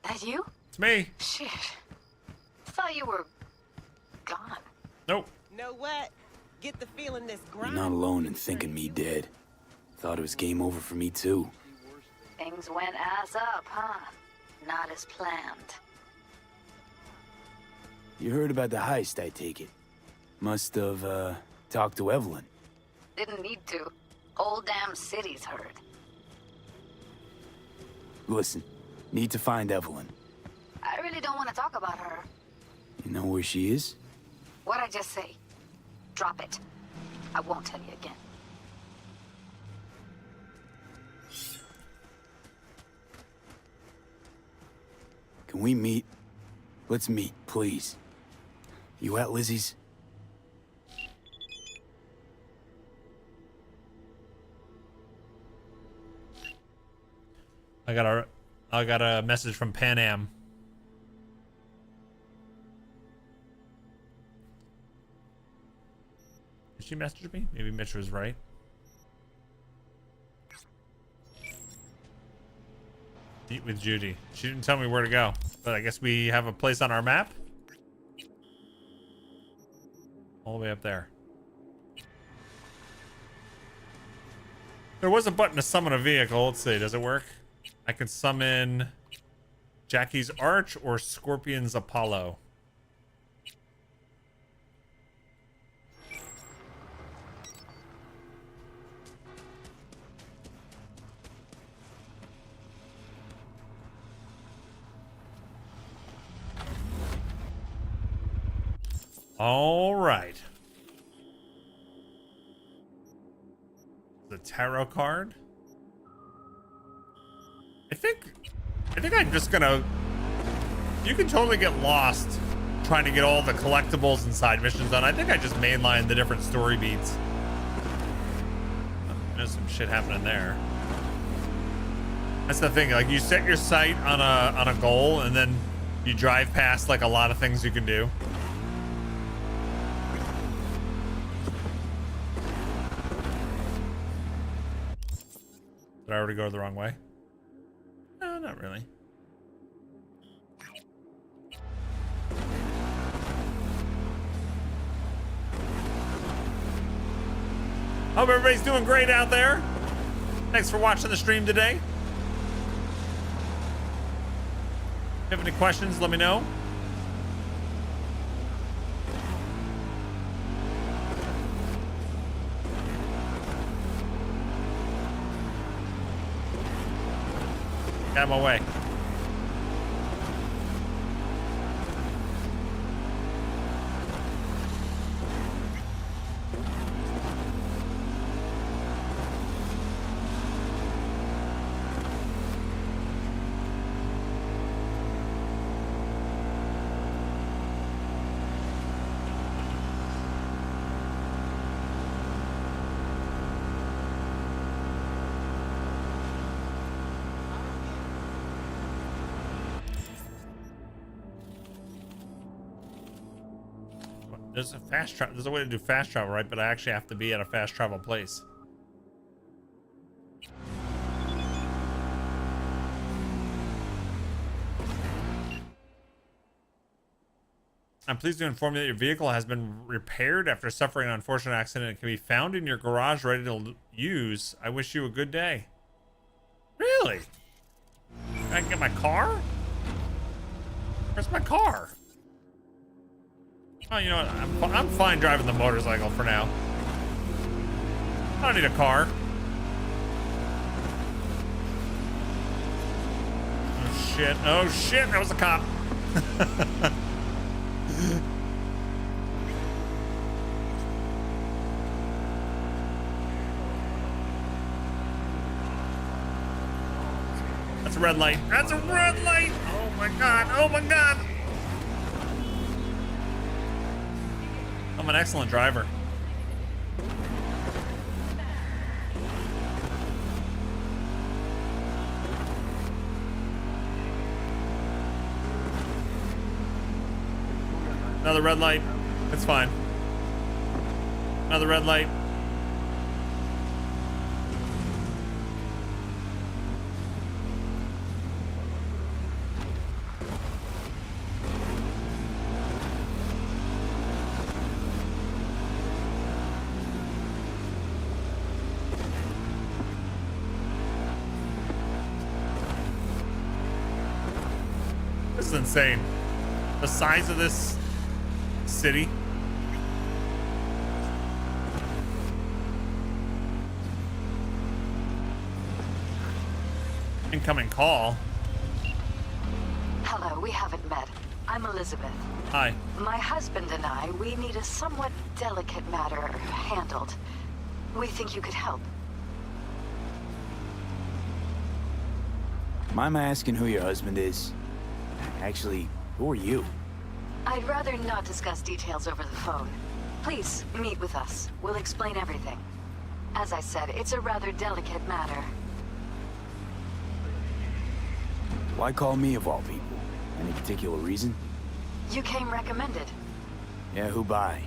That you? It's me. Shit. Thought you were gone. Nope. Know what? Get the feeling this You're grind. not alone in thinking me dead. Thought it was game over for me too. Things went ass up, huh? Not as planned. You heard about the heist, I take it. Must have, talked to Evelyn. Didn't need to. Whole damn city's heard. Listen, need to find Evelyn. I really don't want to talk about her. You know where she is? What'd I just say? Drop it. I won't tell you again. Can we meet? Let's meet, please. You at Lizzie's? I got a message from Pan Am. Did she message me? Maybe Mitch was right. Meet with Judy. She didn't tell me where to go, but I guess we have a place on our map. All the way up there. There was a button to summon a vehicle. Let's see, does it work? I can summon Jackie's Arch or Scorpion's Apollo. All right. The tarot card. I think I'm just gonna. You can totally get lost trying to get all the collectibles and side missions done. I think I just mainline the different story beats. There's some shit happening there. That's the thing. Like you set your sight on a goal, and then you drive past like a lot of things you can do. Did I already go the wrong way? No, not really. Hope everybody's doing great out there. Thanks for watching the stream today. If you have any questions, let me know. Get out of my way. There's a fast travel. There's a way to do fast travel, right? But I actually have to be at a fast travel place. I'm pleased to inform you that your vehicle has been repaired after suffering an unfortunate accident. It can be found in your garage ready to use. I wish you a good day. Really? I can get my car? Where's my car? Oh, you know what? I'm fine driving the motorcycle for now. I don't need a car. Oh, shit. Oh, shit. That was a cop. That's a red light. That's a red light. Oh, my God. Oh, my God. I'm an excellent driver. Another red light. It's fine. Another red light. This is insane. The size of this city. Incoming call. Hello, we haven't met. I'm Elizabeth. Hi. My husband and I, we need a somewhat delicate matter handled. We think you could help. Mind my asking who your husband is? Actually, who are you? I'd rather not discuss details over the phone. Please, meet with us. We'll explain everything. As I said, it's a rather delicate matter. Why call me of all people? Any particular reason? You came recommended. Yeah, who by?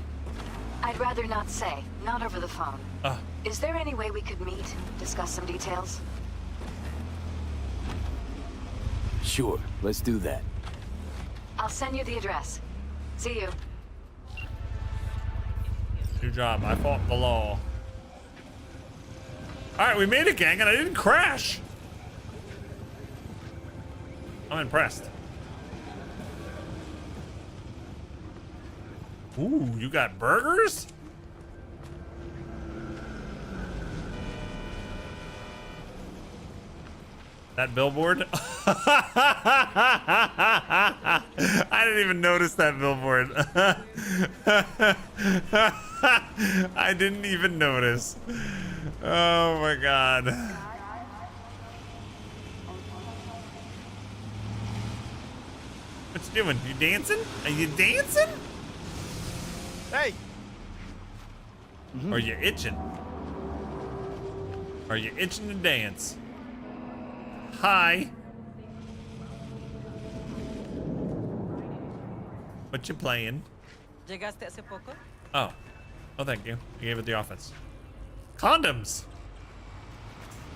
I'd rather not say. Not over the phone. Is there any way we could meet, discuss some details? Sure, let's do that. I'll send you the address. See you. Good job. I fought the law. Alright, we made it, gang, and I didn't crash. I'm impressed. Ooh, you got burgers? That billboard? I didn't even notice that billboard. I didn't even notice. Oh my God. What you doing? You dancing? Are you dancing? Hey. Are you itching? Are you itching to dance? Hi. What you playing? ¿Llegaste hace poco? Oh. Oh, thank you. You gave it the offense. Condoms.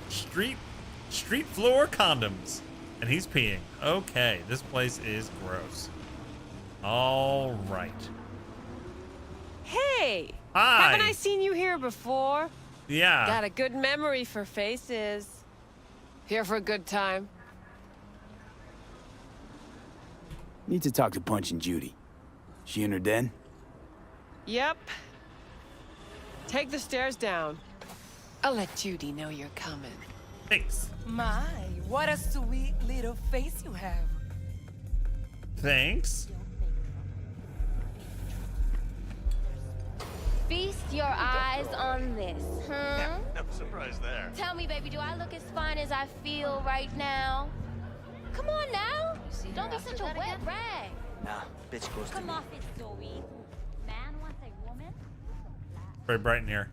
Street floor condoms. And he's peeing. Okay, this place is gross. All right. Hey! Hi. Haven't I seen you here before? Yeah. Got a good memory for faces. Here for a good time. Need to talk to Punch and Judy. She in her den? Yep. Take the stairs down. I'll let Judy know you're coming. Thanks. My, what a sweet little face you have. Thanks. Feast your eyes on this, huh? No surprise there. Tell me, baby, do I look as fine as I feel right now? Come on now. Don't be such a wet rag. Nah, bitch goes to Come me. off it, Zoe. Man wants a woman. Very bright in here.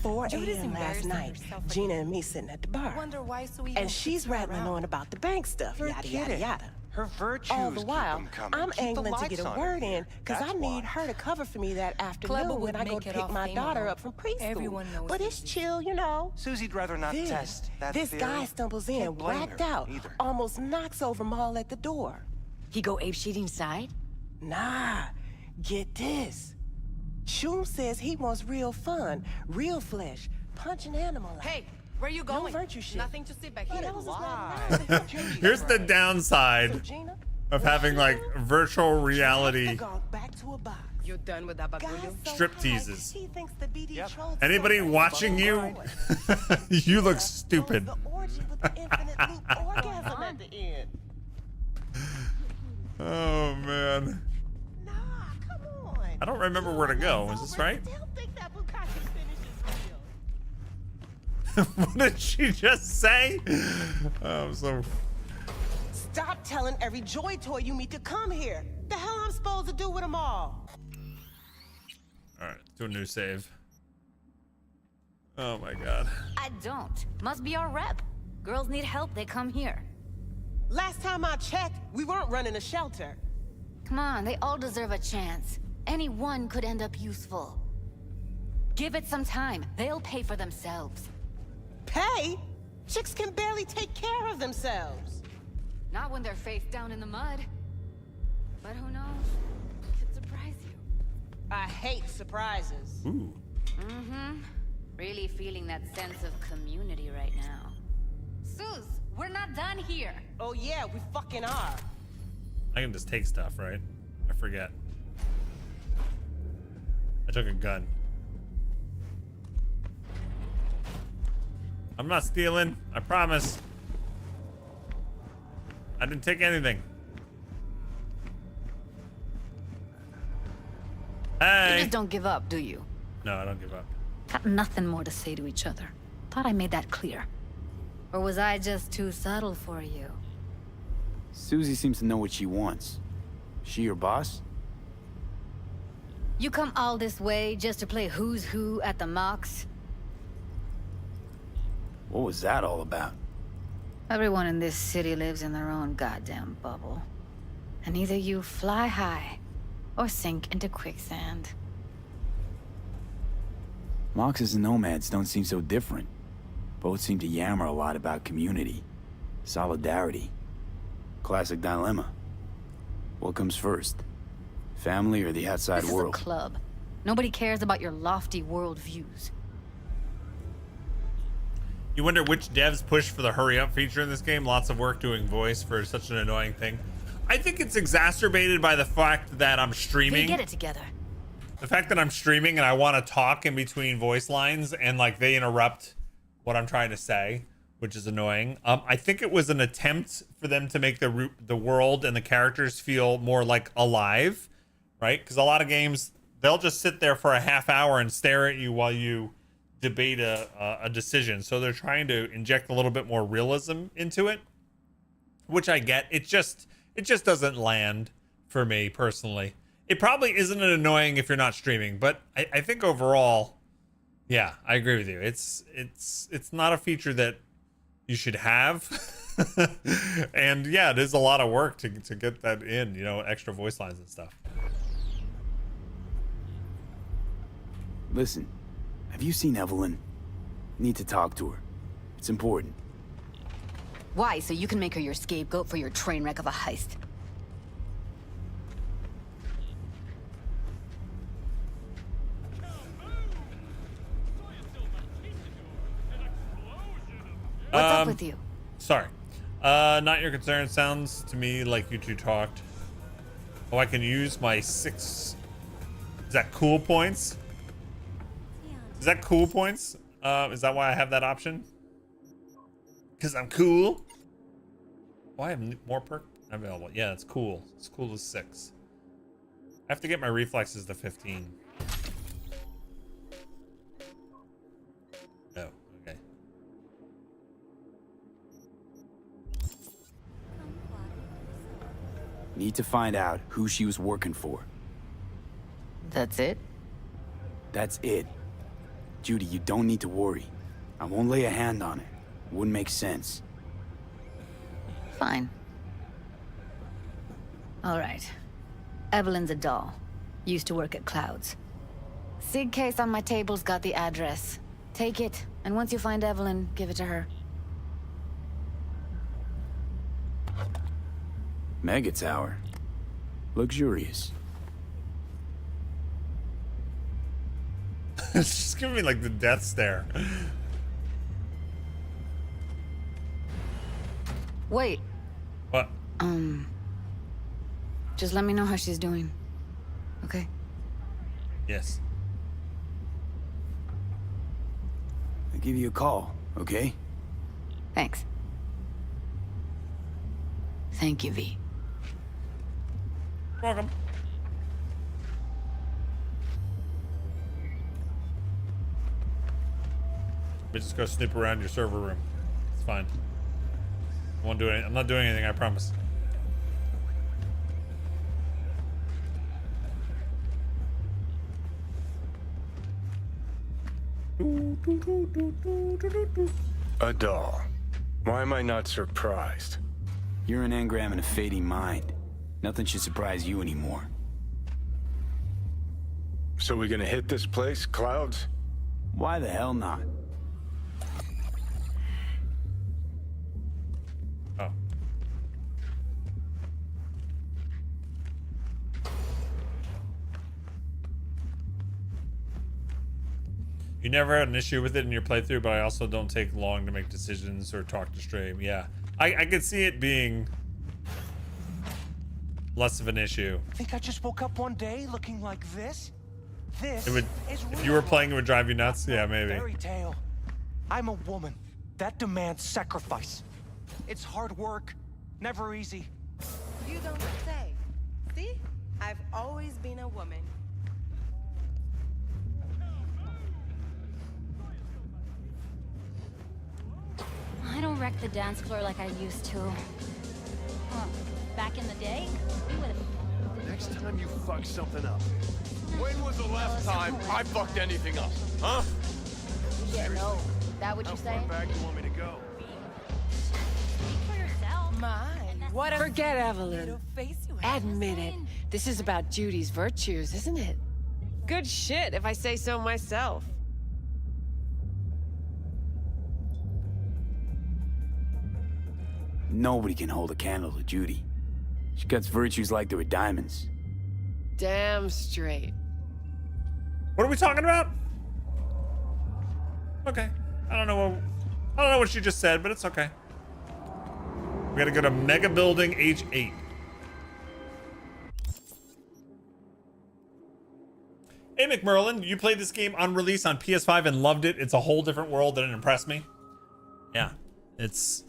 4 Judy's a.m. last embarrassing night, herself Gina and me sitting at the bar. Wonder why Zoe And she's rattling on about the bank stuff, yada, yada, yada. Her virtues All the keep while, 'em coming. I'm Keep the angling to lights get a on word here. in because I That's need why. her to cover for me that afternoon Clever when would I go make to it pick off my fame daughter alone. up from preschool. Everyone knows but it's Susie. chill, you know. Susie'd rather not Then, test that this theory. guy stumbles in, Can't blame whacked her out, either. almost knocks over Maul at the door. He go apeshit inside? Nah, get this. Shum says he wants real fun, real flesh, punch an animal out. Hey, where you going? No virtue shit. Nothing to see back What here. else is not allowed? Here's the downside Gina, of having like virtual reality back to a box. You done with that bagullo? strip teases. He thinks the BD trolls Anybody so watching you, you look stupid. the orgy with the infinite loop orgasm at the end. Oh man. Nah, come on. I don't remember where to go. Is this right? Don't think that Bukkake finishes What did she just say? Oh, so Stop telling every joy toy you meet to come here. The hell I'm supposed to do with them all? all right, do a new save. Oh my god. I don't. Must be our rep. Girls need help, they come here. Last time I checked, we weren't running a shelter. Come on, they all deserve a chance. Any one could end up useful. Give it some time. They'll pay for themselves. Pay? Chicks can barely take care of themselves. Not when they're face down in the mud. But who knows? Could surprise you. I hate surprises. Ooh. Mm-hmm. Really feeling that sense of community right now. Suze, we're not done here. Oh yeah, we fucking are. I can just take stuff, right? I forget. I took a gun. I'm not stealing. I promise. I didn't take anything. You Hey. just don't give up, do you? No, I don't give up. Got nothing more to say to each other. Thought I made that clear. Or was I just too subtle for you? Susie seems to know what she wants. She your boss? You come all this way just to play who's who at the mocks? What was that all about? Everyone in this city lives in their own goddamn bubble. And either you fly high or sink into quicksand. Moxes and nomads don't seem so different. Both seem to yammer a lot about community, solidarity. Classic dilemma. What comes first? Family or the outside This world? is a club. Nobody cares about your lofty worldviews. You wonder which devs push for the hurry up feature in this game. Lots of work doing voice for such an annoying thing. I think it's exacerbated by the fact that I'm streaming. They get it together. The fact that I'm streaming and I want to talk in between voice lines and like they interrupt what I'm trying to say, which is annoying. I think it was an attempt for them to make the world and the characters feel more like alive, right? Because a lot of games, they'll just sit there for a half hour and stare at you while you debate a decision. So they're trying to inject a little bit more realism into it, which I get. It just doesn't land for me personally. It probably isn't annoying if you're not streaming, but I think overall, yeah, I agree with you. It's not a feature that you should have. And yeah, it is a lot of work to get that in, you know, extra voice lines and stuff. Listen, have you seen Evelyn? Need to talk to her. It's important. Why? So you can make her your scapegoat for your train wreck of a heist. What's up with you? Sorry. Not your concern. Sounds to me like you two talked. Oh, I can use my 6... Is that cool points? Is that cool points? Is that why I have that option? Because I'm cool? Oh, I have more perk available. Yeah, it's cool. It's cool as 6. I have to get my reflexes to 15. Oh, okay. Need to find out who she was working for. That's it? That's it. Judy, you don't need to worry. I won't lay a hand on it. Wouldn't make sense. Fine. All right. Evelyn's a doll. Used to work at Clouds. Sig case on my table's got the address. Take it, and once you find Evelyn, give it to her. Mega Tower. Luxurious. It's just giving me like the death stare. Wait. What? Just let me know how she's doing. Okay? Yes. I'll give you a call, okay? Thanks. Thank you, V. Welcome. Let me just go snoop around your server room. It's fine. I won't do anything. I'm not doing anything, I promise. A doll. Why am I not surprised? You're an engram and a fading mind. Nothing should surprise you anymore. So we gonna hit this place, Clouds? Why the hell not? Oh. You never had an issue with it in your playthrough, but I also don't take long to make decisions or talk to stream. Yeah, I could see it being less of an issue. Think I just woke up one day looking like this? This It would, if you were playing, it would drive you nuts. Yeah, maybe. Fairy tale. I'm a woman. That demands sacrifice. It's hard work, never easy. You don't say. See? I've always been a woman. I don't wreck the dance floor like I used to. Back in the day, we would have. Next time you fuck something up. When was the last time I fucked anything up? Huh? Yeah, no. That what you say? How far back you want me to go? Speak for yourself. My, what a Forget Evelyn. little face you have. Admit it. This is about Judy's virtues, isn't it? Good shit, if I say so myself. Nobody can hold a candle to Judy. She cuts virtues like they were diamonds. Damn straight. What are we talking about? Okay. I don't know what she just said, but it's okay. We gotta go to Mega Building H8. Hey McMerlin, you played this game on release on PS5 and loved it. It's a whole different world and it impressed me. Yeah, it's...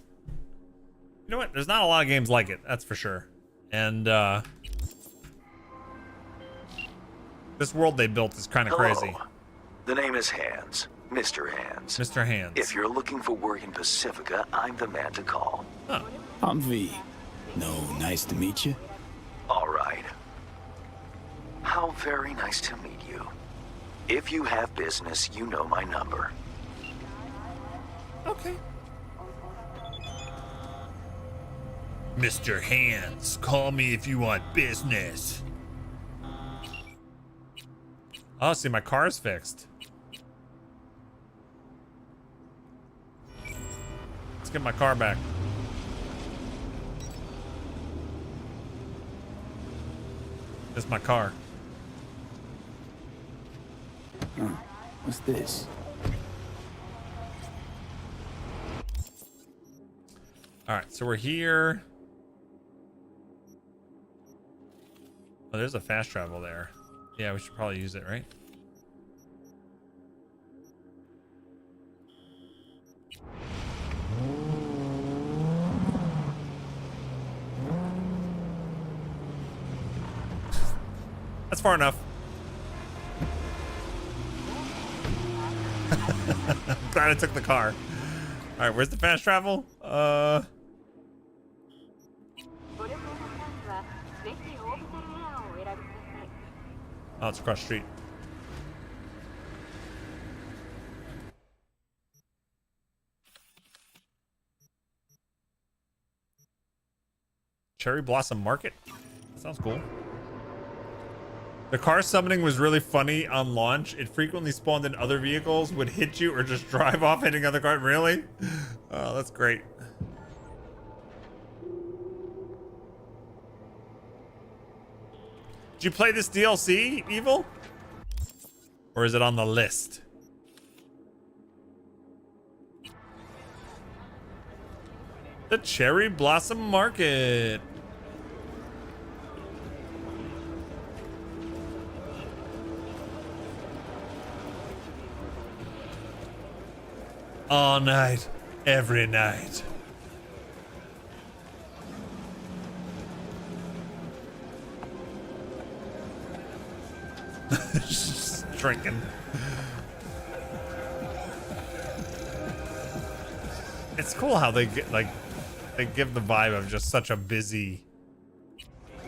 You know what? There's not a lot of games like it, that's for sure. And this world they built is kind of crazy. The name is Hands. Mr. Hands. Mr. Hands. If you're looking for work in Pacifica, I'm the man to call. Huh. I'm V. No, nice to meet you. All right. How very nice to meet you. If you have business, you know my number. Okay. Mr. Hands, call me if you want business. Oh, see, my car's fixed. Let's get my car back. This is my car. Oh, what's this? All right, so we're here. Oh, there's a fast travel there. Yeah, we should probably use it, right? That's far enough. Glad I took the car. All right, where's the fast travel? Oh, it's across the street. Cherry Blossom Market? That sounds cool. The car summoning was really funny on launch. It frequently spawned in other vehicles, would hit you or just drive off hitting other cars. Really? Oh, that's great. Did you play this DLC, Evil? Or is it on the list? The Cherry Blossom Market. All night, every night. Just drinking. It's cool how they get they give the vibe of just such a busy,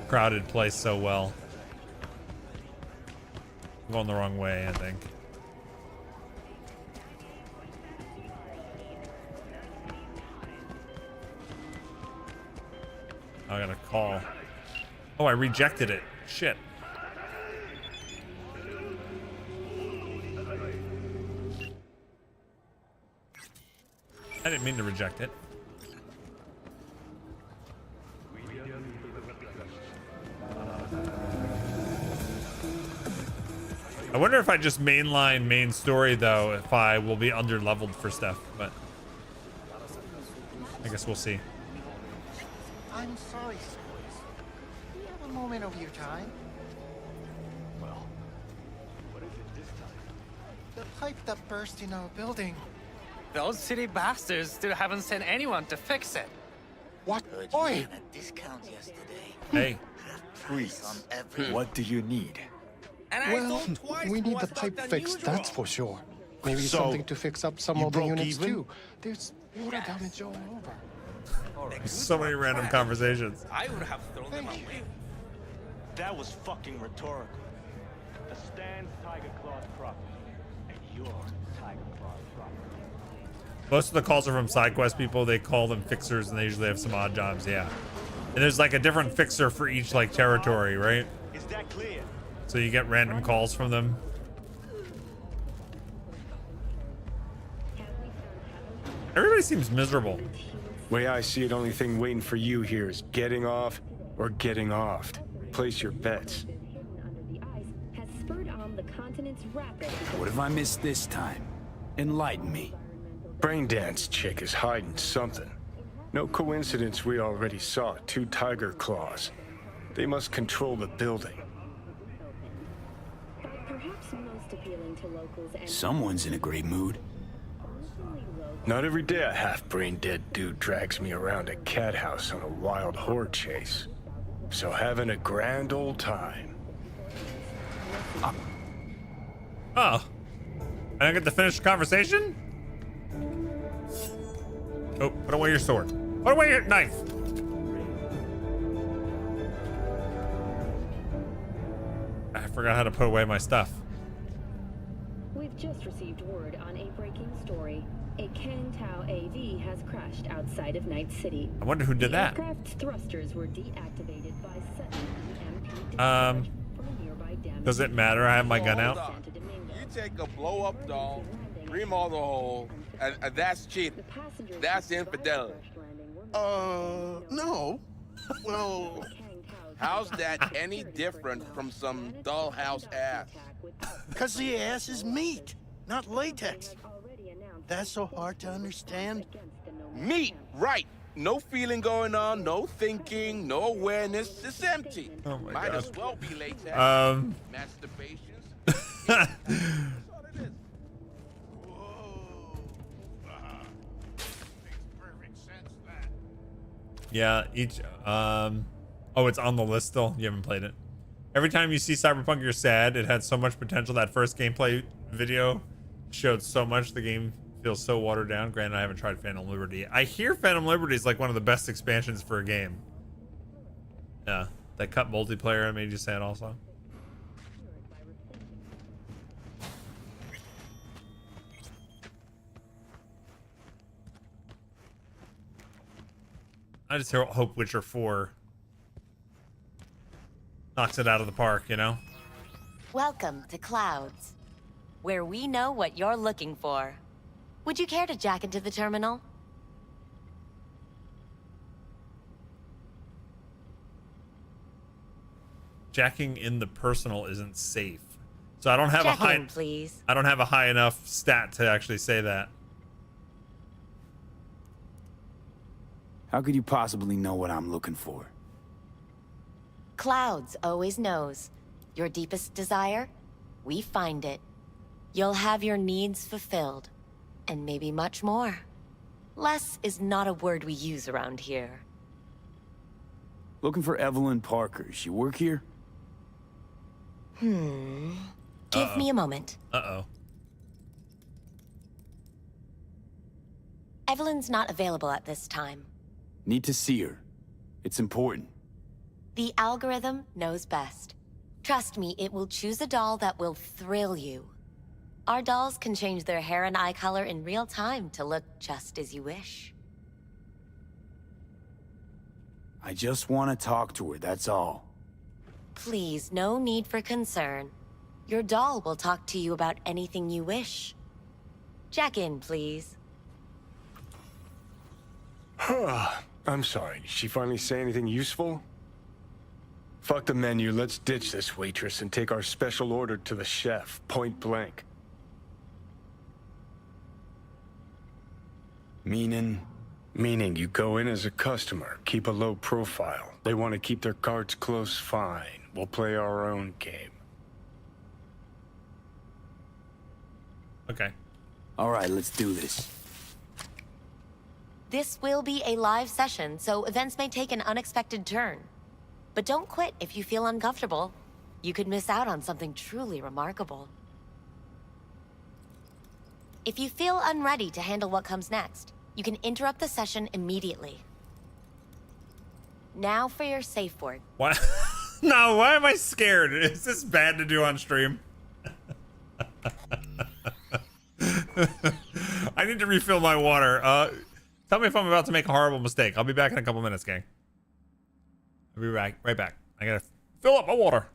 crowded place so well. I'm going the wrong way, I think. I got a call. Oh, I rejected it. Shit. I didn't mean to reject it. I wonder if I just mainline main story though, if I will be under leveled for stuff, but I guess we'll see. I'm sorry, Squirts. Do you have a moment of your time? Well, what is it this time? The pipe that burst in our building. Those city bastards still haven't sent anyone to fix it. What? Oi! A discount yesterday. Hey. Please. What do you need? Well, we need the pipe fixed, that's for sure. Maybe something to fix up some of the units too. There's water damage all over. So many random conversations. I would have thrown them away. That was fucking rhetorical. The Stan's Tiger Claw's property, and your Tiger Claw's property. Most of the calls are from side quest people. They call them fixers, and they usually have some odd jobs. Yeah, and there's like a different fixer for each like territory, right? Is that clear? So you get random calls from them. Everybody seems miserable. Way I see it, only thing waiting for you here is getting off or getting offed. Place your bets. What have I missed this time? Enlighten me. Braindance chick is hiding something. No coincidence we already saw 2 tiger claws. They must control the building. Someone's in a great mood. Not every day a half-brain dead dude drags me around a cat house on a wild horde chase. So having a grand old time. Oh. I don't get to finish the conversation? Oh, put away your sword. Put away your knife. I forgot how to put away my stuff. just received word on a breaking story. A Kang Tao AV has crashed outside of Night City. I wonder who did that. Aircraft's thrusters were deactivated by sudden EMP discharge from a nearby damaged. Does it matter? I have my gun out. You take a blow-up doll, remodel the hole, and that's cheating. That's infidelity. No. Well, how's that any different from some dollhouse ass? Because the ass is meat, not latex. That's so hard to understand. Meat, right. No feeling going on, no thinking, no awareness. It's empty. Oh my Might God. as well be latex. Masturbations. Yeah, each oh, it's on the list still. You haven't played it. Every time you see Cyberpunk, you're sad. It had so much potential. That first gameplay video showed so much. The game feels so watered down. Granted, I haven't tried Phantom Liberty. I hear Phantom Liberty is like one of the best expansions for a game. Yeah, that cut multiplayer made you sad also. I just hope Witcher 4 knocks it out of the park, you know? Welcome to Clouds, where we know what you're looking for. Would you care to jack into the terminal? Jacking in the personal isn't safe. So I don't have Jack a high in, please. I don't have a high enough stat to actually say that. How could you possibly know what I'm looking for? Clouds always knows. Your deepest desire, we find it. You'll have your needs fulfilled, and maybe much more. Less is not a word we use around here. Looking for Evelyn Parker. She work here? Give me a moment. Uh-oh. Evelyn's not available at this time. Need to see her. It's important. The algorithm knows best. Trust me, it will choose a doll that will thrill you. Our dolls can change their hair and eye color in real time to look just as you wish. I just want to talk to her, that's all. Please, no need for concern. Your doll will talk to you about anything you wish. Jack in, please. I'm sorry, did she finally say anything useful? Fuck the menu, let's ditch this waitress and take our special order to the chef, point blank. Meaning you go in as a customer, keep a low profile. They want to keep their cards close, fine. We'll play our own game. Okay. All right, let's do this. This will be a live session, so events may take an unexpected turn. But don't quit if you feel uncomfortable. You could miss out on something truly remarkable. If you feel unready to handle what comes next, you can interrupt the session immediately. Now for your safe word. Why? No, why am I scared? Is this bad to do on stream? I need to refill my water. Tell me if I'm about to make a horrible mistake. I'll be back in a couple minutes, gang. I'll be right back. I gotta fill up my water.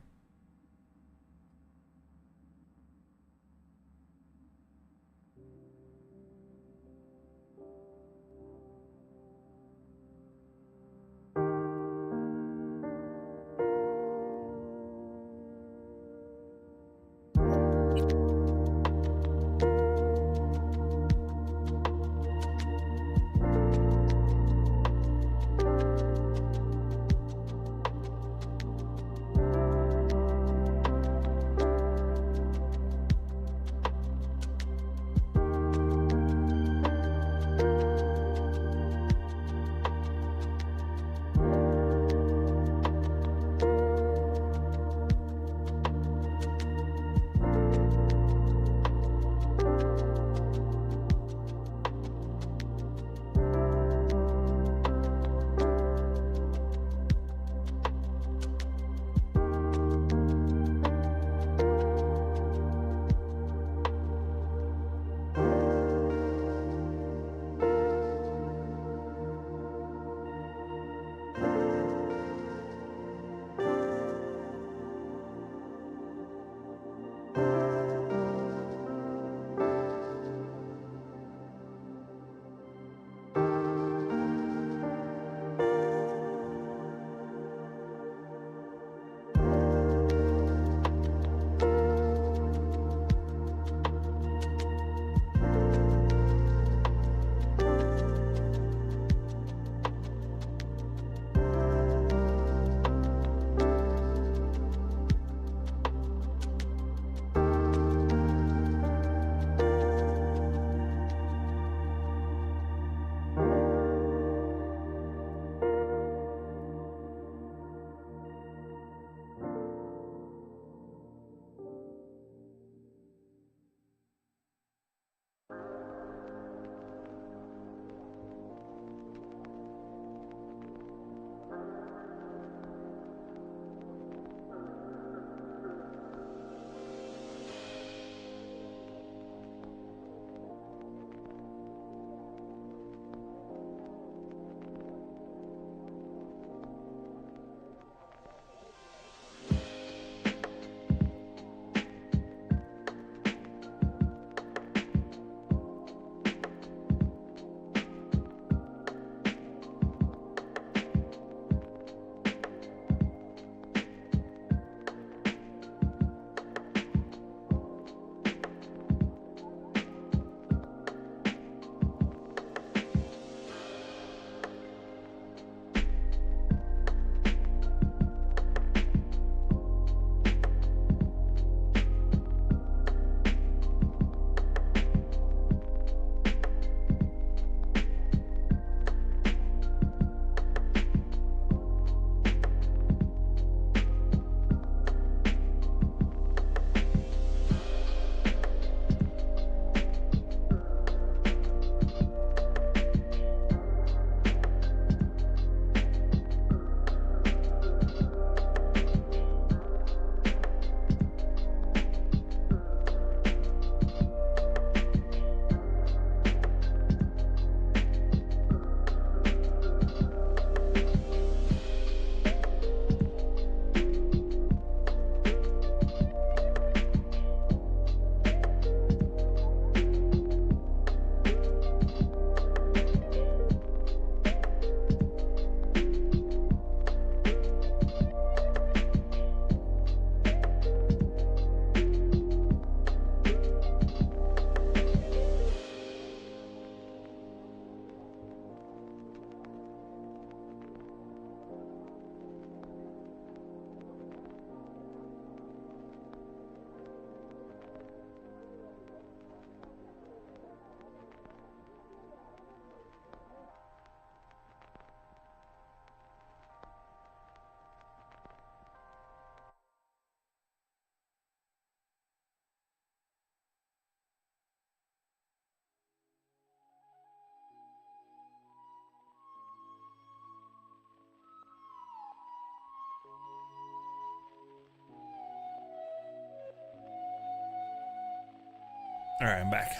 All right, I'm back.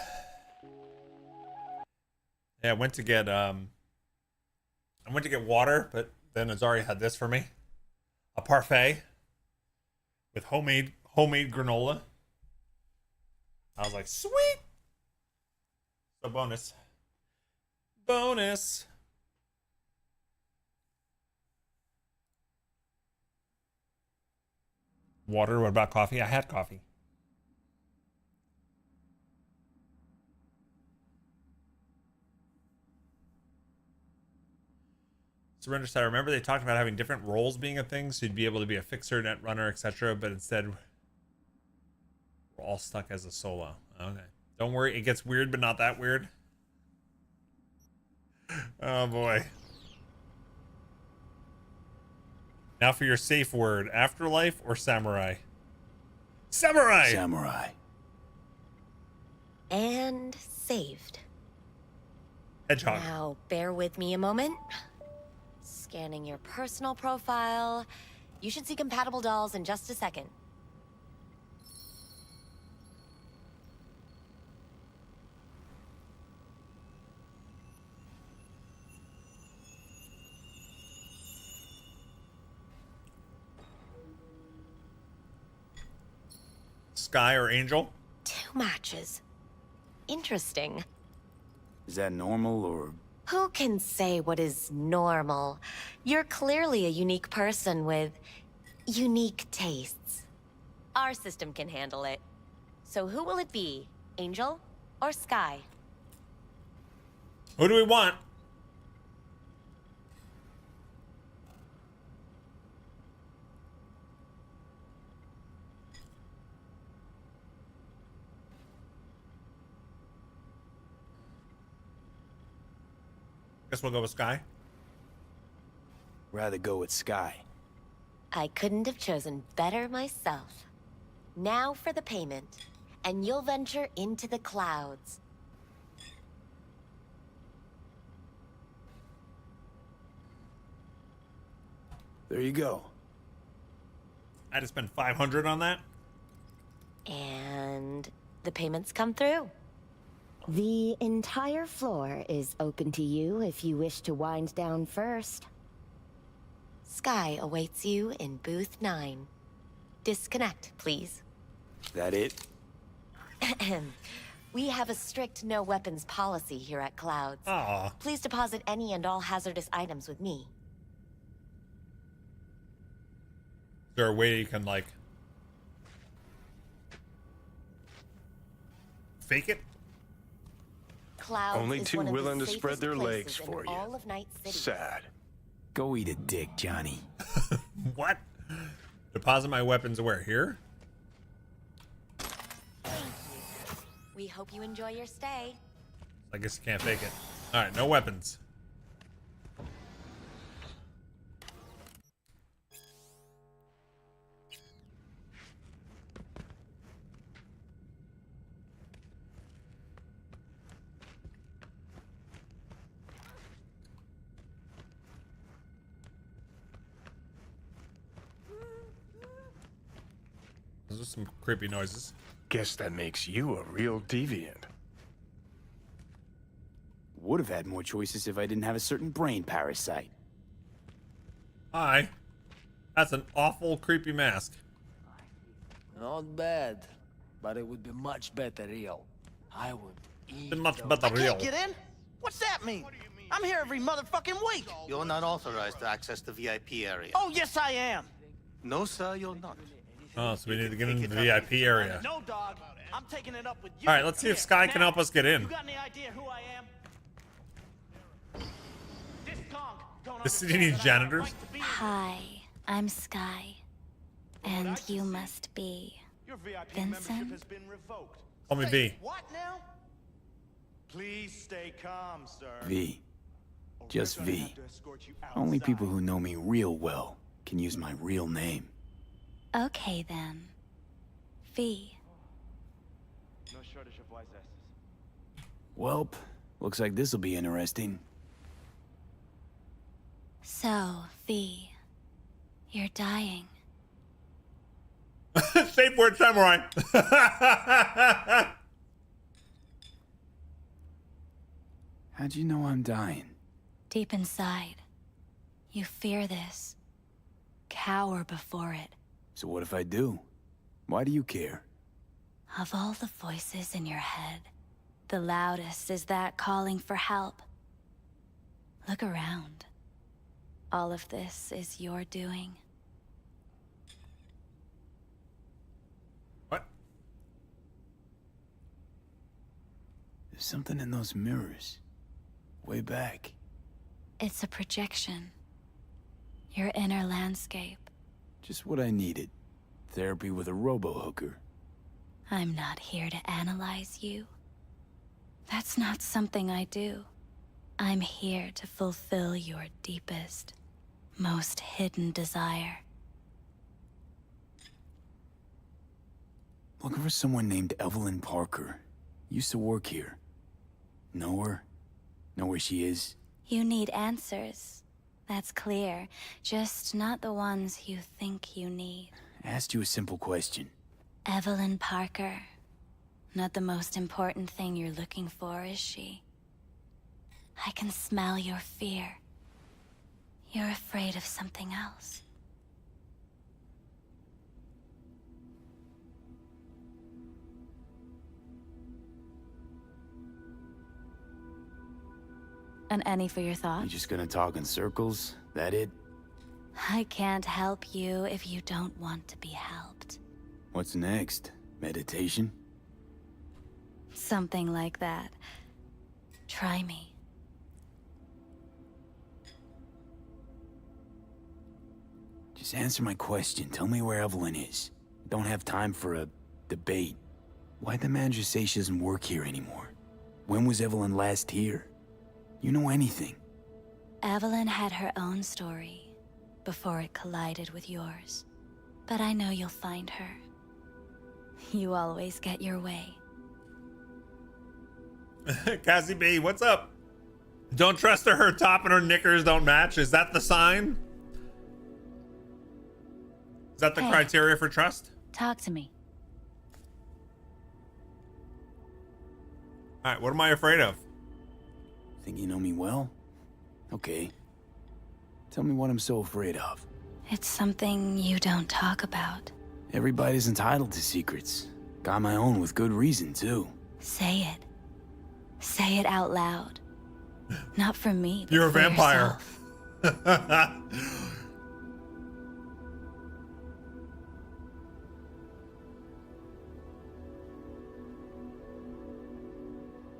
Yeah, I went to get water, but then Azari had this for me. A parfait with homemade granola. I was like, sweet. So bonus. Bonus. Water, what about coffee? I had coffee. Surrender side. Remember they talked about having different roles being a thing, so you'd be able to be a fixer, net runner, etc. But instead, we're all stuck as a solo. Okay. Don't worry, it gets weird, but not that weird. Oh boy. Now for your safe word: afterlife or samurai? Samurai. Samurai. And saved. Hedgehog. Now, bear with me a moment. Scanning your personal profile. You should see compatible dolls in just a second. Sky or Angel? 2 matches. Interesting. Is that normal or... Who can say what is normal? You're clearly a unique person with unique tastes. Our system can handle it. So who will it be? Angel or Sky? Who do we want? Guess we'll go with Sky. Rather go with Sky. I couldn't have chosen better myself. Now for the payment, and you'll venture into the clouds. There you go. I had to spend 500 on that. And the payments come through. The entire floor is open to you if you wish to wind down first. Sky awaits you in booth 9. Disconnect, please. That it? We have a strict no weapons policy here at Clouds. Aww. Please deposit any and all hazardous items with me. Is there a way you can, like, fake it? Clouds Only is two one of the willing to spread safest their places legs in for you. all of Night City. Sad. Go eat a dick, Johnny. What? Deposit my weapons where? Here? We hope you enjoy your stay. I guess you can't fake it. Alright, no weapons. Those are some creepy noises. Guess that makes you a real deviant. Would have had more choices if I didn't have a certain brain parasite. Hi. That's an awful creepy mask. Not bad, but it would be much better real. I would eat Much better I real. can't get in? What's that mean? I'm here every motherfucking week. You're not authorized to access the VIP area. Oh, yes, I am. No, sir, you're not. Oh, so we need to get into the VIP area. No, dog. I'm taking it up with you. All right, let's see if Sky can help us get in. You got any idea who I am? The city needs janitors. Hi, I'm Sky. And you must be Vincent? Call me V. What now? Please stay calm, sir. V. Just V. Only people who know me real well can use my real name. Okay then. V. No shortage of wise asses. Welp, looks like this'll be interesting. So, V. You're dying. Safe word samurai. How'd you know I'm dying? Deep inside, you fear this. Cower before it. So what if I do? Why do you care? Of all the voices in your head, the loudest is that calling for help. Look around. All of this is your doing. What? There's something in those mirrors. Way back. It's a projection. Your inner landscape. Just what I needed. Therapy with a robo-hooker. I'm not here to analyze you. That's not something I do. I'm here to fulfill your deepest, most hidden desire. Looking for someone named Evelyn Parker. Used to work here. Know her? Know where she is? You need answers. That's clear. Just not the ones you think you need. I asked you a simple question. Evelyn Parker. Not the most important thing you're looking for, is she? I can smell your fear. You're afraid of something else. An any for your thoughts? You just gonna talk in circles? That it? I can't help you if you don't want to be helped. What's next? Meditation? Something like that. Try me. Just answer my question. Tell me where Evelyn is. Don't have time for a debate. Why'd the manager say she doesn't work here anymore? When was Evelyn last here? You know anything? Evelyn had her own story before it collided with yours. But I know you'll find her. You always get your way. Cassie B, what's up? Don't trust her. Her top and her knickers don't match. Is that the sign? Is that the criteria for trust? Talk to me. All right, what am I afraid of? Think you know me well? Okay. Tell me what I'm so afraid of. It's something you don't talk about. Everybody's entitled to secrets. Got my own with good reason, too. Say it. Say it out loud. Not for me, but You're a for vampire. yourself.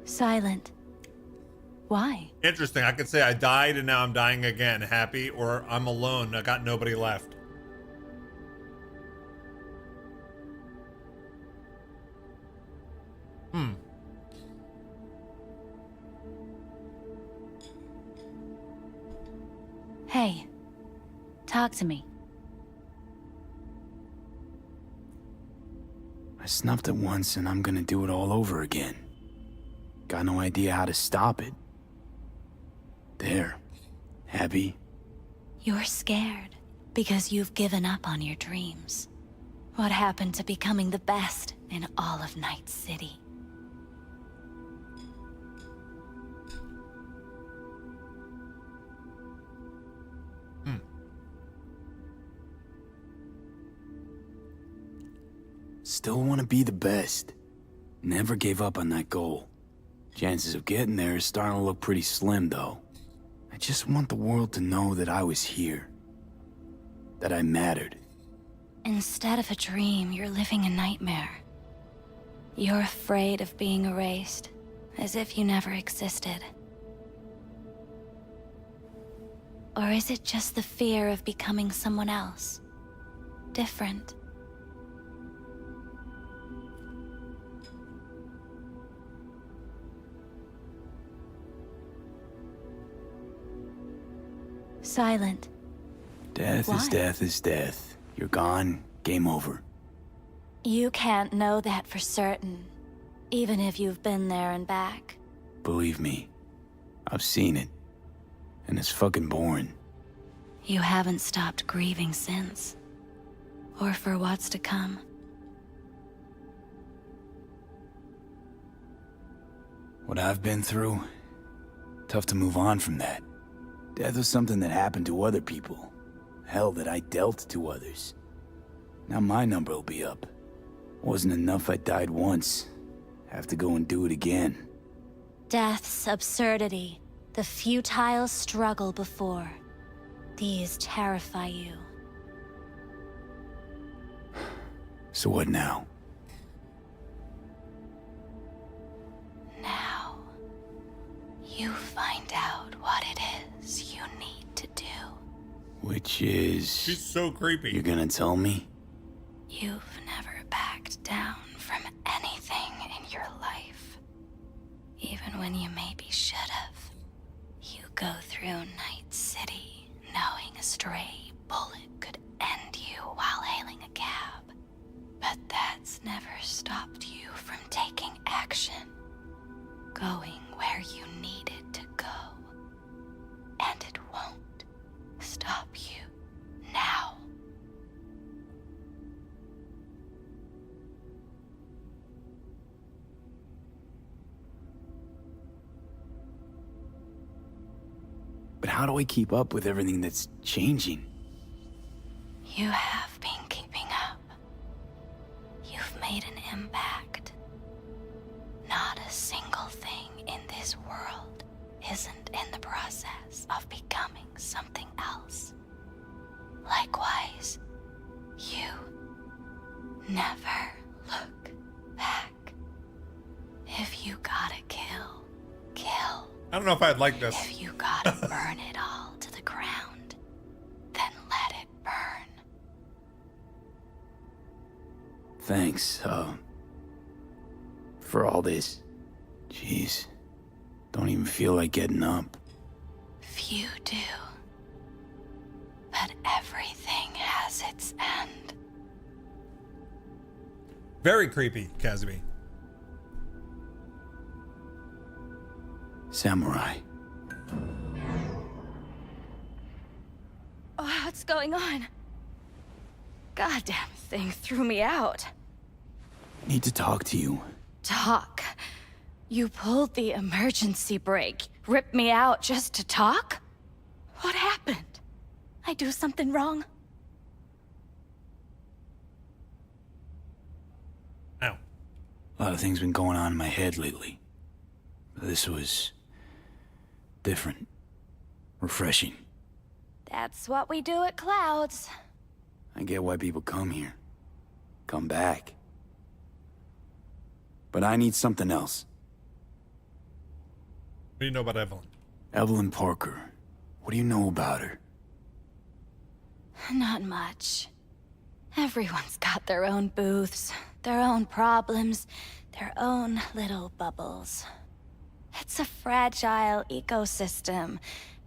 Silent. Why? Interesting. I could say I died and now I'm dying again. Happy, or I'm alone. I got nobody left. Hey. Talk to me. I snuffed it once and I'm gonna do it all over again. Got no idea how to stop it. There. Happy? You're scared because you've given up on your dreams. What happened to becoming the best in all of Night City? Still want to be the best. Never gave up on that goal. Chances of getting there is starting to look pretty slim, though. I just want the world to know that I was here. That I mattered. Instead of a dream, you're living a nightmare. You're afraid of being erased, as if you never existed. Or is it just the fear of becoming someone else? Different? Silent. Death is Why? death is death. You're gone, game over. You can't know that for certain, even if you've been there and back. Believe me, I've seen it. And it's fucking boring. You haven't stopped grieving since. Or for what's to come. What I've been through, Tough to move on from that. Death was something that happened to other people. Hell, that I dealt to others. Now my number will be up. Wasn't enough I died once. Have to go and do it again. Death's absurdity, the futile struggle before. These terrify you. So what now? Now, you find out what it is you need to do. Which is... She's so creepy. You're gonna tell me? You've never backed down from anything in your life. Even when you maybe should have. You go through Night City knowing a stray bullet could end you while hailing a cab. But that's never stopped you from taking action. Going where you needed to go. And it won't stop you now. But how do I keep up with everything that's changing? You have been keeping up. You've made an impact. Not a single thing in this world isn't in the process of becoming something else. Likewise, you never look back. If you gotta kill, kill. I don't know if I'd like this. If you gotta burn it all to the ground, then let it burn. Thanks, for all this. Jeez. Don't even feel like getting up. Few do. But everything has its end. Very creepy, Kazumi. Samurai. Oh, what's going on? Goddamn thing threw me out. Need to talk to you. Talk? You pulled the emergency brake, ripped me out just to talk? What happened? I do something wrong? Ow. A lot of things been going on in my head lately. This was... different. Refreshing. That's what we do at Clouds. I get why people come here. Come back. But I need something else. What do you know about Evelyn? Evelyn Parker. What do you know about her? Not much. Everyone's got their own booths, their own problems, their own little bubbles. It's a fragile ecosystem.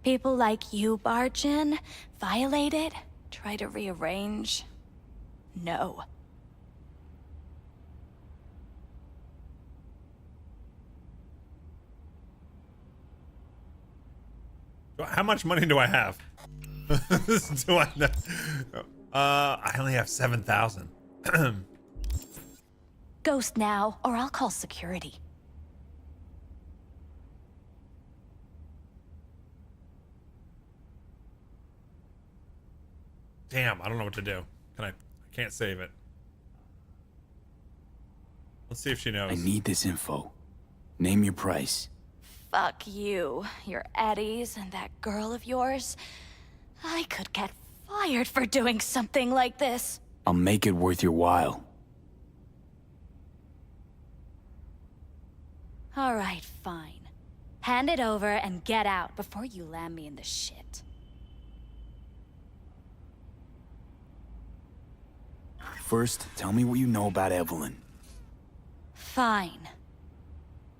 People like you barge in, violate it, try to rearrange. No. How much money do I have? Do I know? I only have 7,000. Ghost now, or I'll call security. Damn, I don't know what to do. I can't save it. Let's see if she knows. I need this info. Name your price. Fuck you, your Eddies, and that girl of yours. I could get fired for doing something like this. I'll make it worth your while. All right, fine. Hand it over and get out before you land me in the shit. First, tell me what you know about Evelyn. Fine.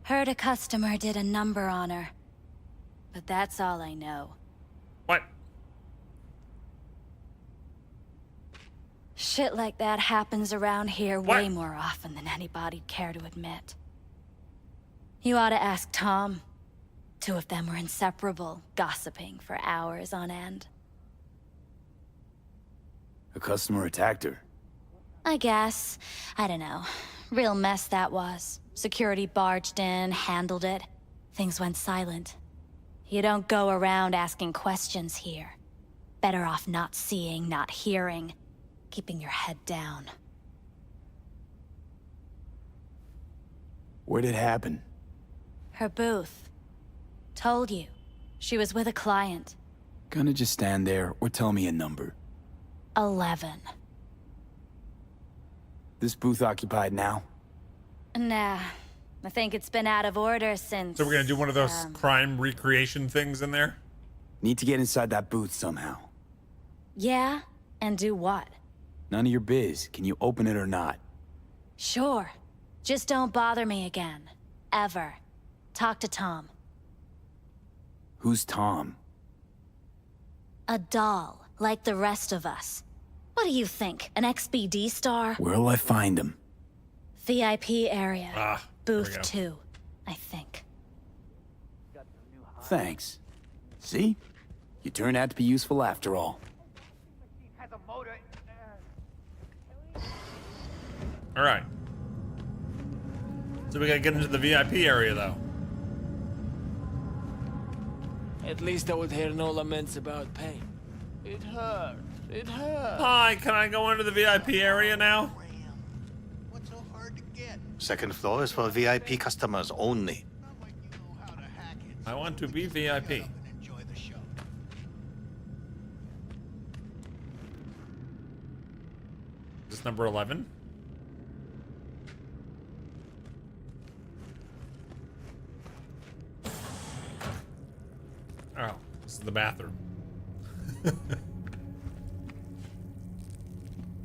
Heard a customer did a number on her. But that's all I know. What? Shit like that happens around here way more often than anybody'd care to admit. You ought to ask Tom. Two of them were inseparable, gossiping for hours on end. A customer attacked her. I guess. I don't know. Real mess that was. Security barged in, handled it. Things went silent. You don't go around asking questions here. Better off not seeing, not hearing, keeping your head down. Where'd it happen? Her booth. Told you. She was with a client. Gonna just stand there or tell me a number. 11. This booth occupied now? Nah. I think it's been out of order since... So we're gonna do one of those crime recreation things in there? Need to get inside that booth somehow. Yeah? And do what? None of your biz. Can you open it or not? Sure. Just don't bother me again. Ever. Talk to Tom. Who's Tom? A doll, like the rest of us. What do you think? An XBD star? Where'll I find him? VIP area. There we Booth go. 2, I think. Thanks. See? You turned out to be useful after all. All right. So we gotta get into the VIP area, though. At least I would hear no laments about pain. It hurt. It hurt. Hi, can I go into the VIP area now? Second floor is for VIP customers only. I want to be VIP. Is this number 11? Oh, this is the bathroom.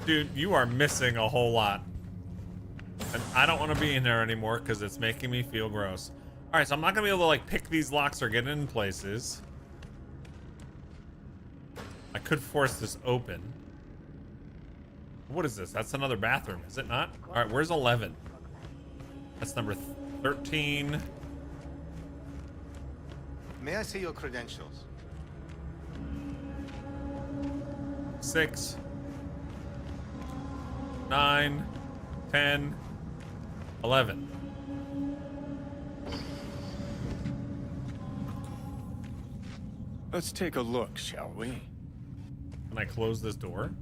Dude, you are missing a whole lot. And I don't want to be in there anymore because it's making me feel gross. All right, so I'm not going to be able to like pick these locks or get in places. I could force this open. What is this? That's another bathroom, is it not? All right, where's 11? That's number 13. May I see your credentials? 6, 9, 10, 11. Let's take a look, shall we? Can I close this door?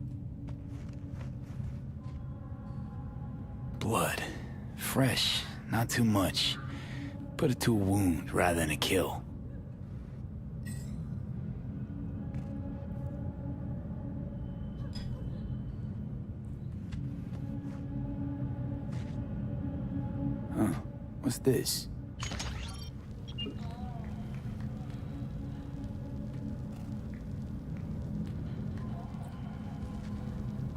Blood. Fresh. Not too much. Put it to a wound rather than a kill. Huh. What's this?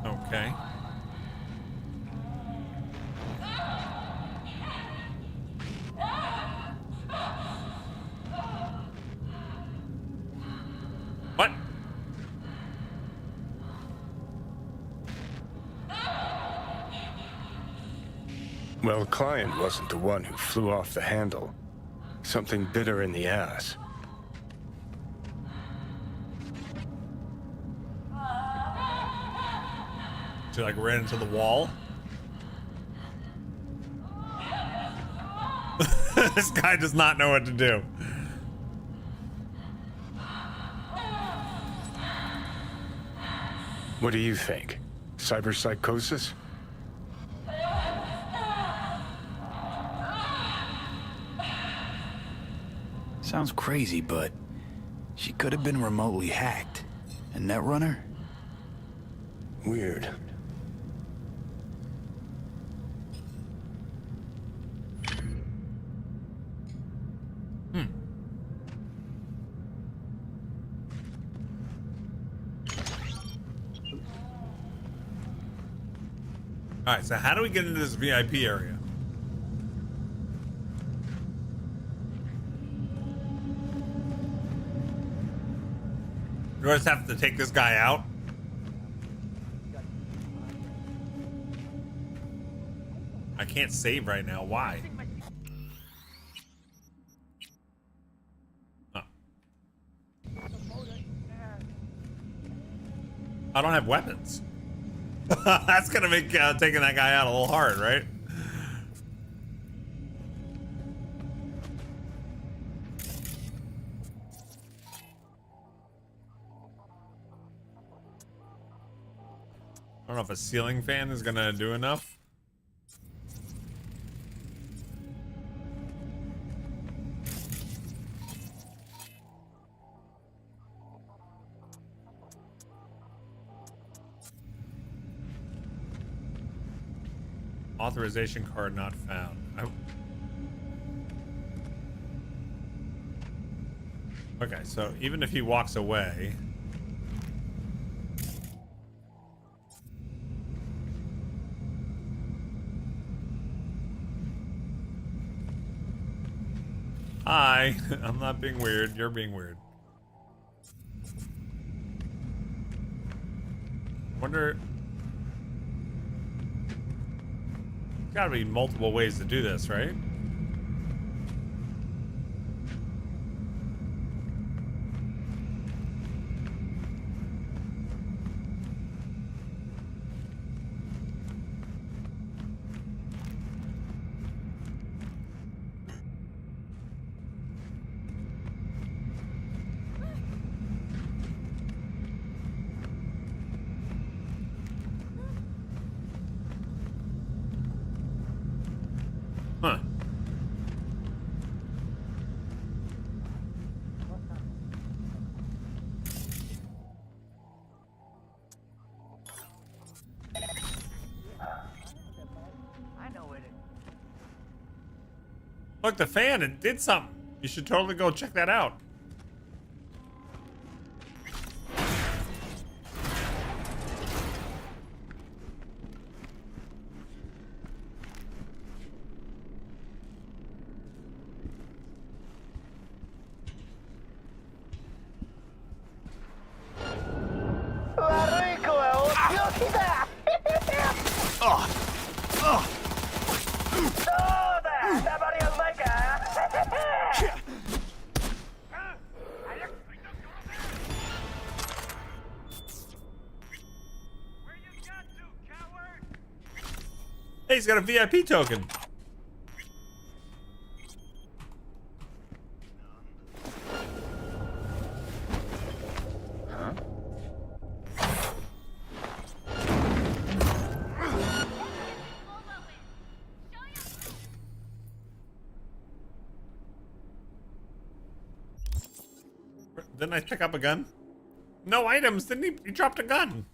Okay. What? Well, client wasn't the one who flew off the handle. Something bit her in the ass. She like ran into the wall. This guy does not know what to do. What do you think? Cyberpsychosis? Sounds crazy, but she could have been remotely hacked. A netrunner? Weird. All right, so how do we get into this VIP area? Do I just have to take this guy out? I can't save right now. Why? Oh. I don't have weapons. That's gonna make taking that guy out a little hard, right? don't know if a ceiling fan is gonna do enough. Authorization card not found. Okay, so even if he walks away. Hi, I'm not being weird. You're being weird. Wonder. There's gotta be multiple ways to do this, right? Huh. Look, the fan, it did something. You should totally go check that out. Hey, he's got a VIP token. Huh? Didn't I pick up a gun? No items. Didn't he? He dropped a gun.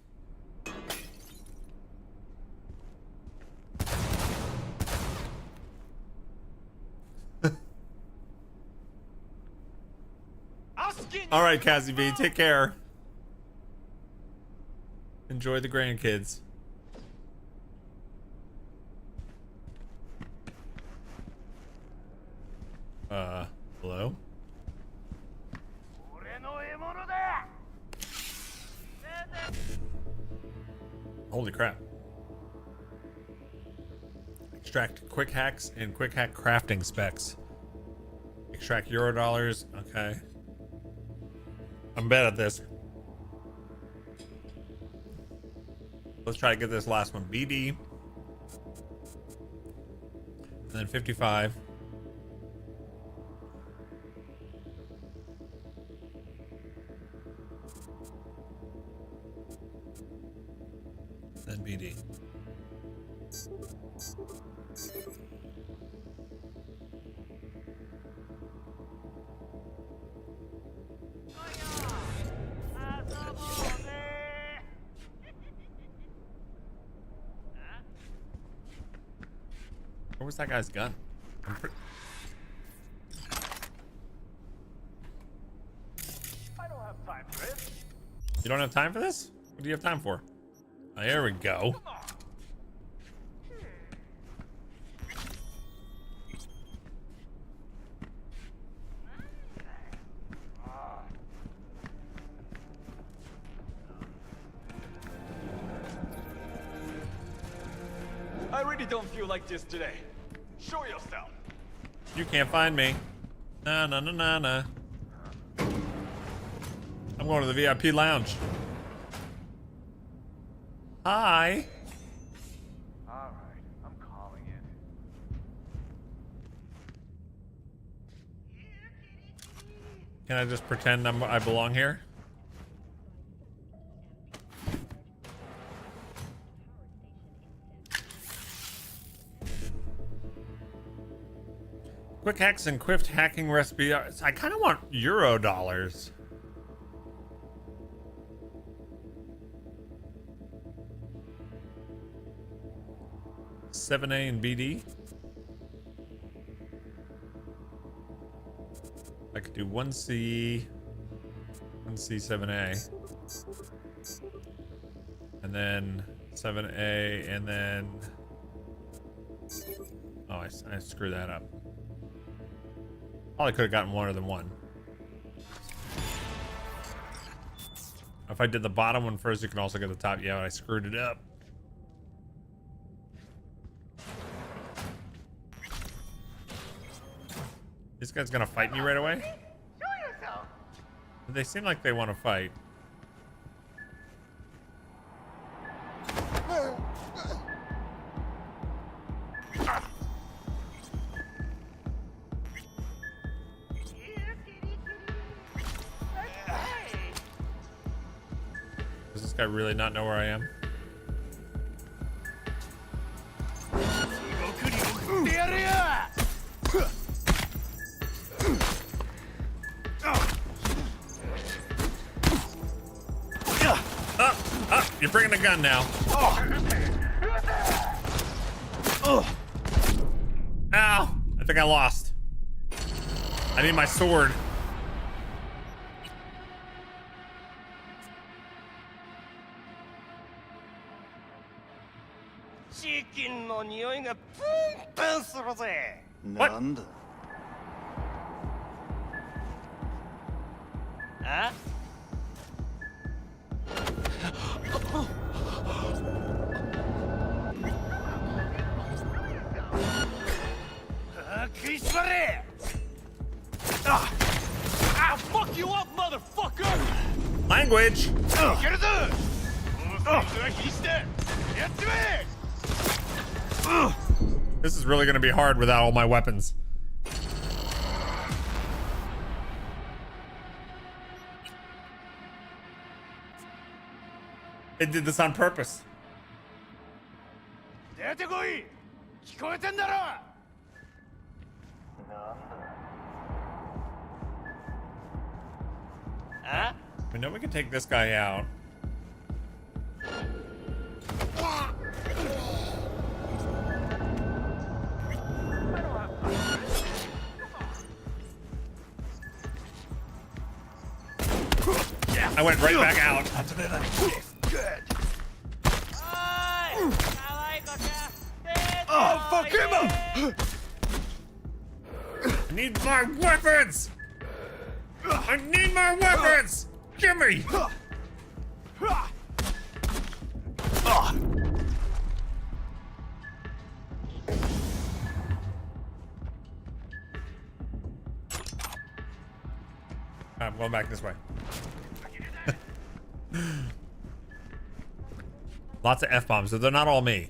All right, Cassie B, take care. Enjoy the grandkids. Hello? Holy crap. Extract quick hacks and quick hack crafting specs. Extract Eurodollars. Okay. I'm bad at this. Let's try to get this last one. BD. And then 55. Then BD. Where was that guy's gun? I don't have time for this. You don't have time for this? What do you have time for? Oh, there we go. I really don't feel like this today. Show yourself. You can't find me. Nah, nah, nah, nah, nah. I'm going to the VIP lounge. Hi. All right, I'm calling it. Can I just pretend I belong here? Quick hacks and quick hacking recipe. I kind of want Euro dollars. $7A and BD. I could do 1C, 7A, and then 7A, and then oh, I screwed that up. Probably could have gotten more than one. If I did the bottom one first, you can also get the top. Yeah, but I screwed it up. This guy's gonna fight me right away? They seem like they want to fight. Does this guy really not know where I am? You're bringing a gun now. Ow! I think I lost. I need my sword. What? Huh? I'll fuck you up, motherfucker! Language! This is really gonna be hard without all my weapons. It did this on purpose. Huh? We know we can take this guy out. I went right back out. Oh, fuck him up! I need more weapons! I need more weapons! Gimme! I'm going back this way. Lots of F-bombs, so they're not all me.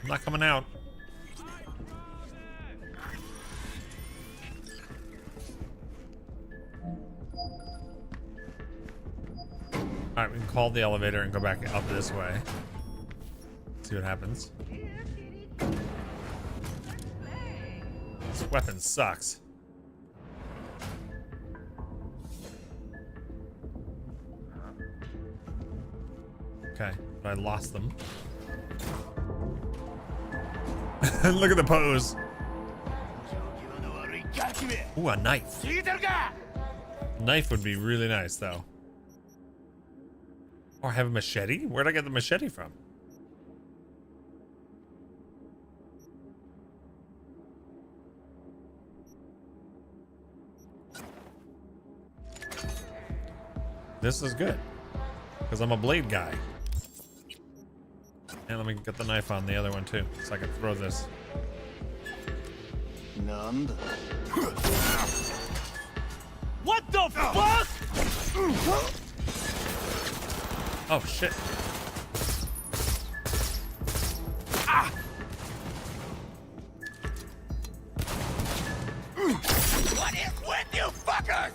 I'm not coming out. Alright, we can call the elevator and go back up this way. See what happens. This weapon sucks. Okay, but I lost them. Look at the pose. Ooh, a knife. Knife would be really nice, though. Or have a machete? Where'd I get the machete from? This is good, because I'm a blade guy. And let me get the knife on the other one too, so I can throw this. What the fuck? Oh shit. What is with you fuckers?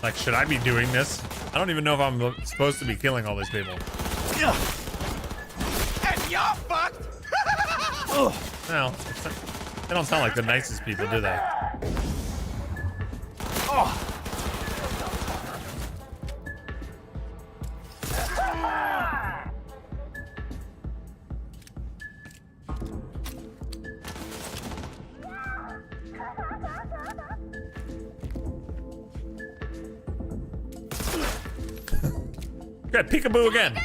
Like, should I be doing this? I don't even know if I'm supposed to be killing all these people. And you're fucked. Well, they don't sound like the nicest people, do they? Good, peekaboo again.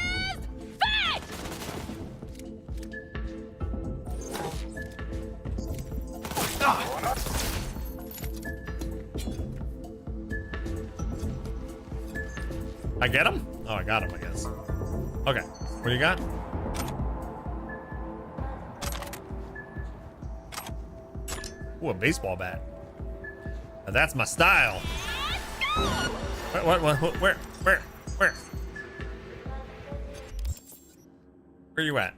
I get him? Oh, I got him, I guess. Okay, what do you got? Ooh, a baseball bat. Now that's my style. What, where? Where are you at?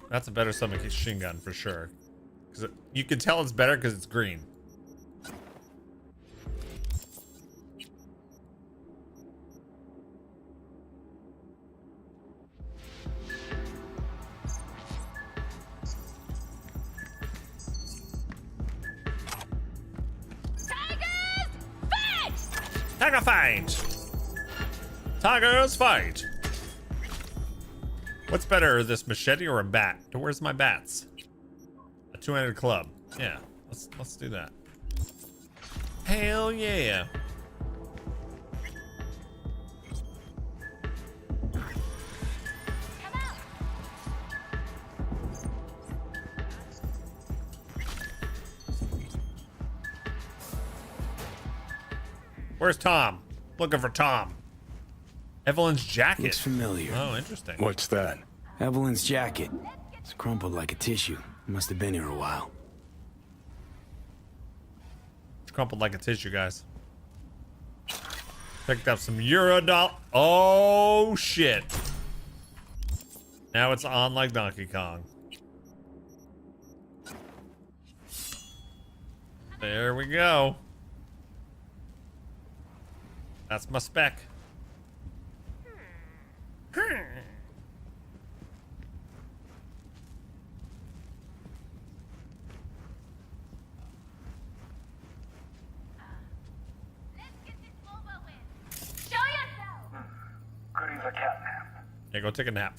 That's a better submachine gun for sure. Because you can tell it's better because it's green. Tiger fight! Tigers fight! What's better, this machete or a bat? Where's my bats? A two-handed club. Yeah, let's do that. Hell yeah! Where's Tom? Looking for Tom. Evelyn's jacket. Looks familiar. Oh, interesting. What's that? Evelyn's jacket. It's crumpled like a tissue. Must have been here a while. It's crumpled like a tissue, guys. Picked up some Eurodoll. Oh, shit. Now it's on like Donkey Kong. There we go. That's my spec. Yeah, go take a nap.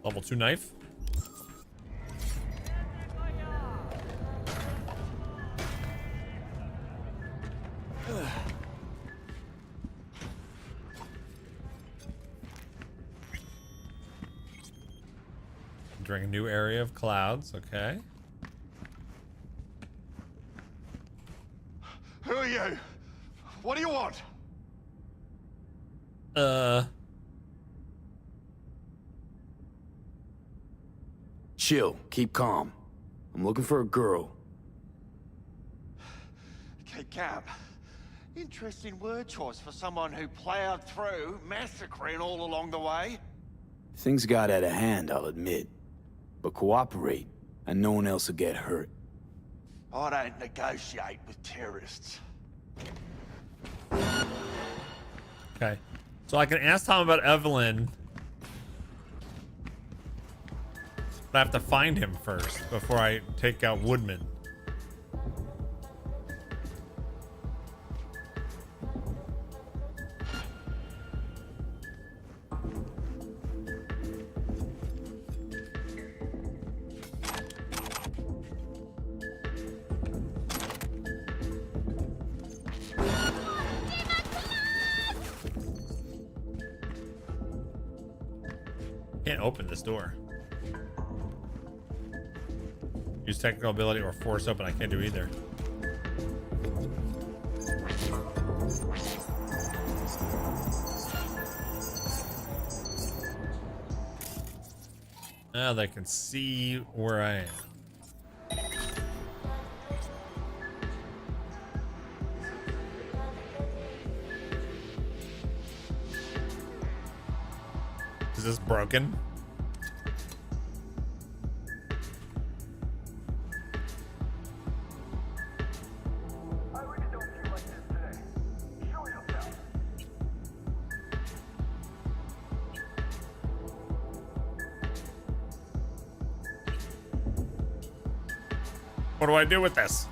Level 2 knife. Entering a new area of clouds, okay. Who are you? What do you want? Chill, keep calm. I'm looking for a girl. Okay, Cap. Interesting word choice for someone who plowed through, massacring all along the way. Things got out of hand, I'll admit. But cooperate, and no one else will get hurt. I don't negotiate with terrorists. Okay. So I can ask Tom about Evelyn. But I have to find him first before I take out Woodman. Can't open this door. Use technical ability or force open. I can't do either. Now they can see where I am. Is this broken? What do I do with this?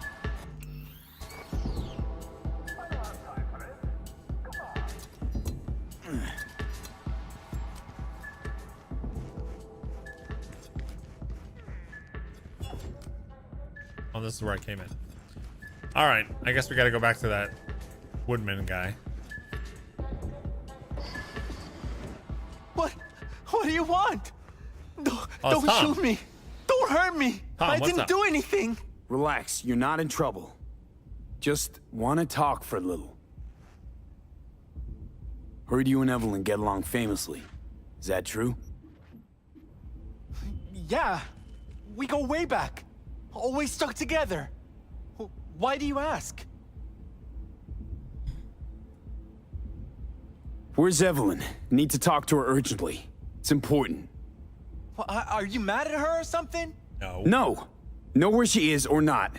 Oh, this is where I came in. All right, I guess we got to go back to that woodman guy. What do you want? Don't Tom. shoot me. Don't hurt me. Tom, I what's didn't up? do anything. Relax, you're not in trouble. Just want to talk for a little. Heard you and Evelyn get along famously. Is that true? Yeah, we go way back. Always stuck together. Why do you ask? Where's Evelyn? Need to talk to her urgently. It's important. Are you mad at her or something? No. No. Know where she is or not.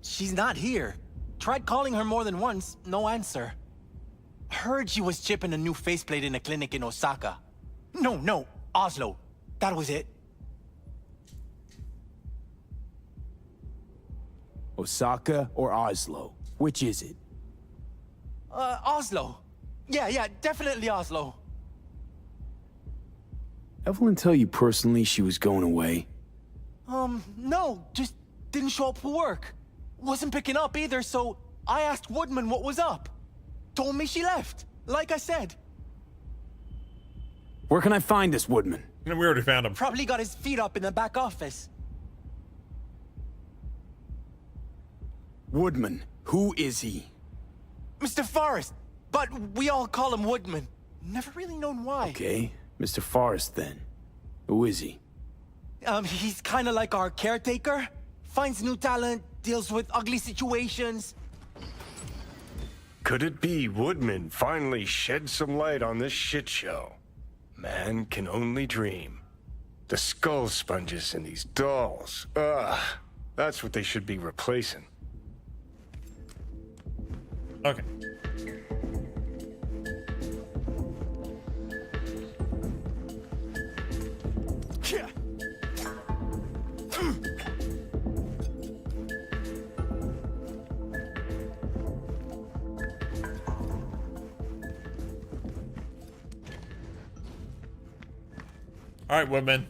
She's not here. Tried calling her more than once, no answer. Heard she was chipping a new faceplate in a clinic in Osaka. No, Oslo. That was it. Osaka or Oslo? Which is it? Oslo. Yeah, definitely Oslo. Evelyn tell you personally she was going away? No, just didn't show up for work. Wasn't picking up either, so I asked Woodman what was up. Told me she left, like I said. Where can I find this Woodman? We already found him. Probably got his feet up in the back office. Woodman, who is he? Mr. Forrest, but we all call him Woodman. Never really known why. Okay, Mr. Forrest then. Who is he? He's kind of like our caretaker. Finds new talent, deals with ugly situations. Could it be Woodman finally shed some light on this shit show? Man can only dream. The skull sponges in these dolls. Ugh. That's what they should be replacing. Okay. All right, women.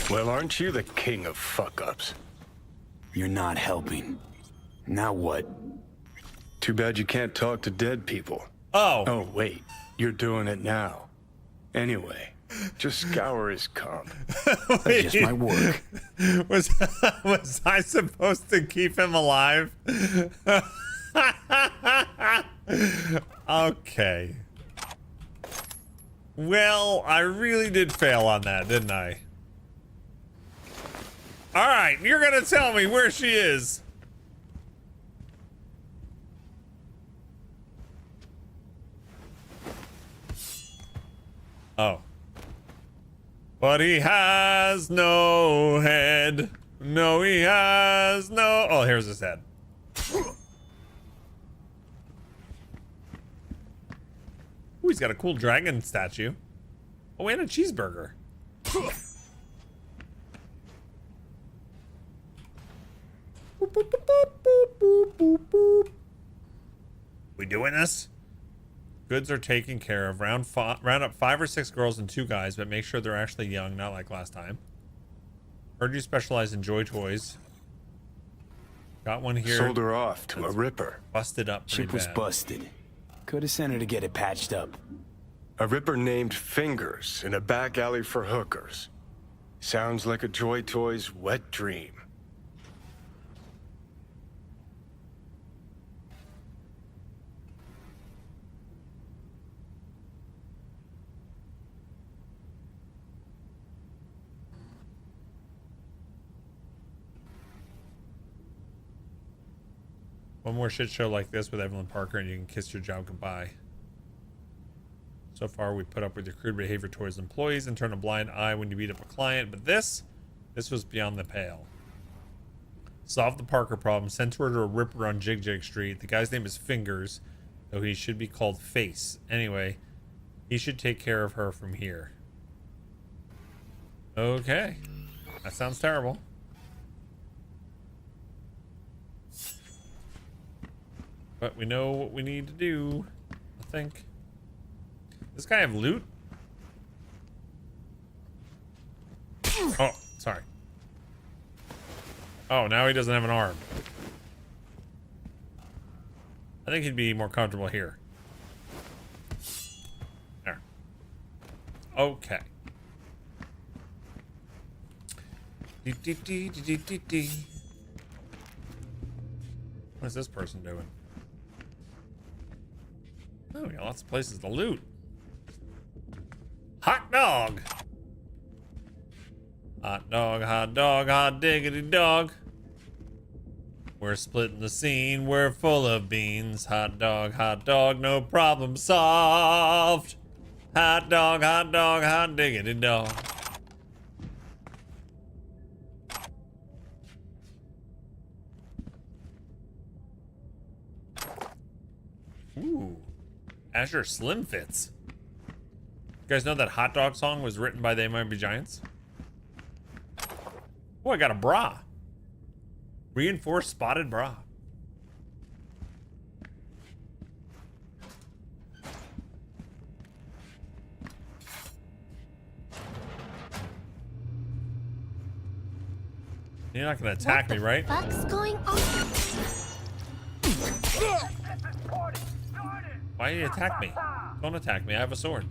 Well, aren't you the king of fuck-ups? You're not helping. Now what? Too bad you can't talk to dead people. Oh, wait. You're doing it now. Anyway, just scour his cum. That's just my work. Was I supposed to keep him alive? Okay. Well, I really did fail on that, didn't I? All right, you're gonna tell me where she is. Oh. But he has no head. No, he has no... Oh, here's his head. Ooh, he's got a cool dragon statue. Oh, and a cheeseburger. We doing this? Goods are taken care of. Round up 5 or 6 girls and 2 guys, but make sure they're actually young, not like last time. Heard you specialize in joy toys. Got one here. Sold her off to a Ripper. Busted up pretty Ship was bad. busted. Could have sent her to get it patched up. A Ripper named Fingers in a back alley for hookers. Sounds like a Joy Toy's wet dream. One more shit show like this with Evelyn Parker and you can kiss your job goodbye. So far, we put up with your crude behavior towards employees and turn a blind eye when you beat up a client, but this was beyond the pale. Solve the Parker problem, sent her to a Ripper on Jig Jig Street. The guy's name is Fingers, though he should be called Face. Anyway, he should take care of her from here. Okay. That sounds terrible. But we know what we need to do, I think. Does this guy have loot? Oh, sorry. Oh, now he doesn't have an arm. I think he'd be more comfortable here. There. Okay. What is this person doing? Oh, we got lots of places to loot. Hot dog. Hot dog, hot diggity dog. We're splitting the scene, we're full of beans. Hot dog, no problem solved. Hot dog, hot diggity dog. Ooh. Azure Slim Fits. You guys know that Hot Dog song was written by They Might Be Giants? Oh, I got a bra. Reinforced spotted bra. You're not gonna attack me, right? What's going on? Why do you attack me? Don't attack me, I have a sword.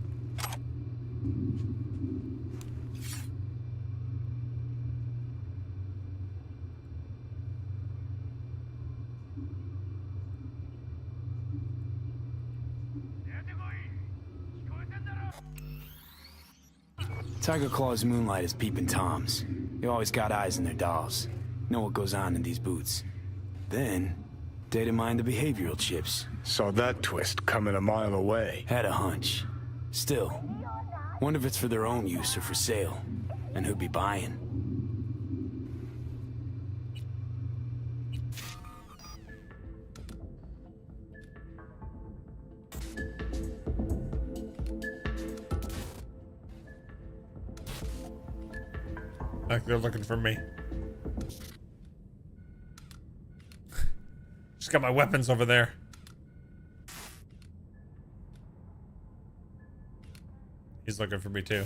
Tiger Claw's moonlight is peeping Toms. They always got eyes in their dolls. Know what goes on in these boots. Then, data mine the behavioral chips. Saw that twist coming a mile away. Had a hunch. Still, wonder if it's for their own use or for sale. And who'd be buying. Like they're looking for me. Just got my weapons over there. He's looking for me too.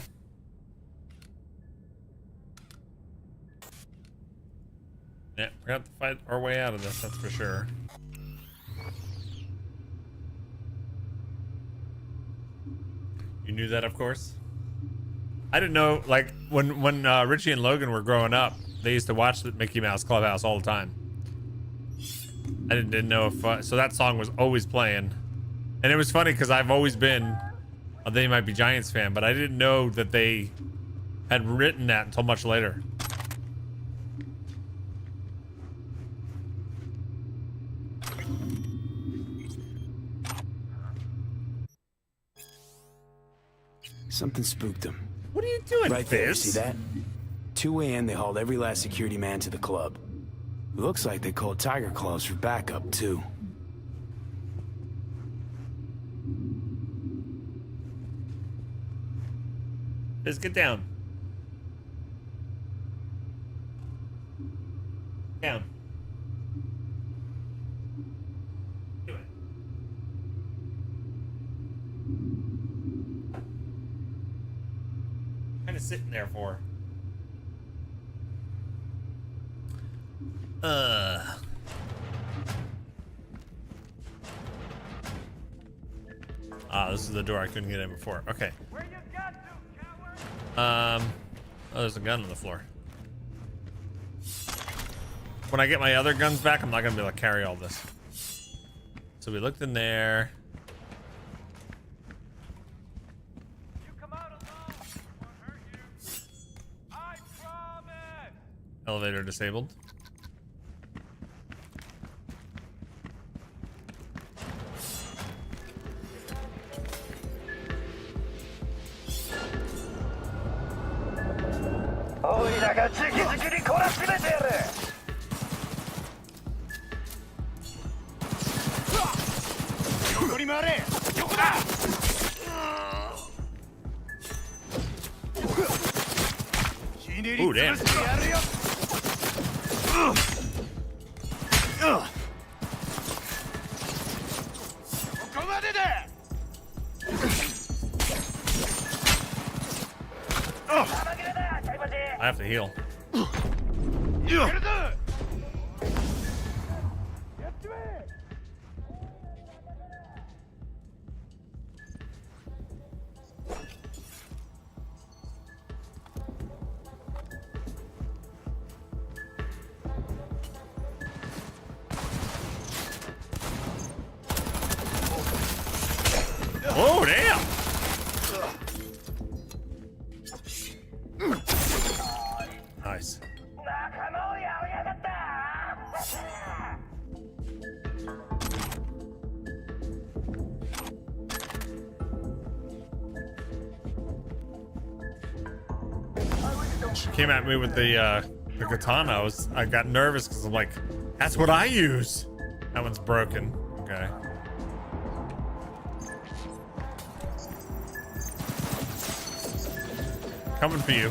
Yeah, we're gonna have to fight our way out of this, that's for sure. You knew that, of course. I didn't know, like, when Richie and Logan were growing up, they used to watch the Mickey Mouse Clubhouse all the time. I didn't know if, so that song was always playing. And it was funny because I've always been a They Might Be Giants fan, but I didn't know that they had written that until much later. Something spooked them. What are you doing, right there, Fizz? see that? 2 a.m. they hauled every last security man to the club. Looks like they called Tiger Claws for backup, too. Fizz, get down. Down. Do it. What kind of sitting there for? This is the door I couldn't get in before. Okay. Oh, there's a gun on the floor. When I get my other guns back, I'm not gonna be able to carry all this. So we looked in there. Elevator disabled. Ooh, damn. I have to heal. Oh, damn! Nice. She came at me with the katana. I got nervous because I'm like, that's what I use. That one's broken. Okay. Coming for you.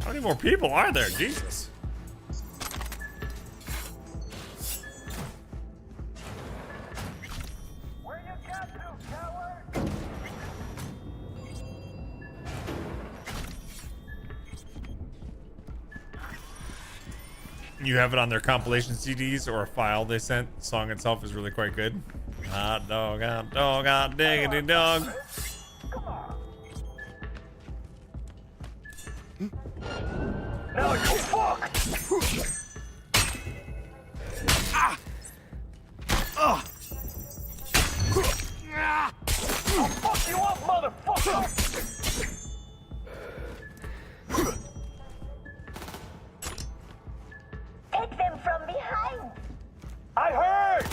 How many more people are there? Jesus. You have it on their compilation CDs or a file they sent. The song itself is really quite good. Hot dog, diggity dog. Now you fucked! I'll fuck you up, motherfucker! Take them from behind. I heard!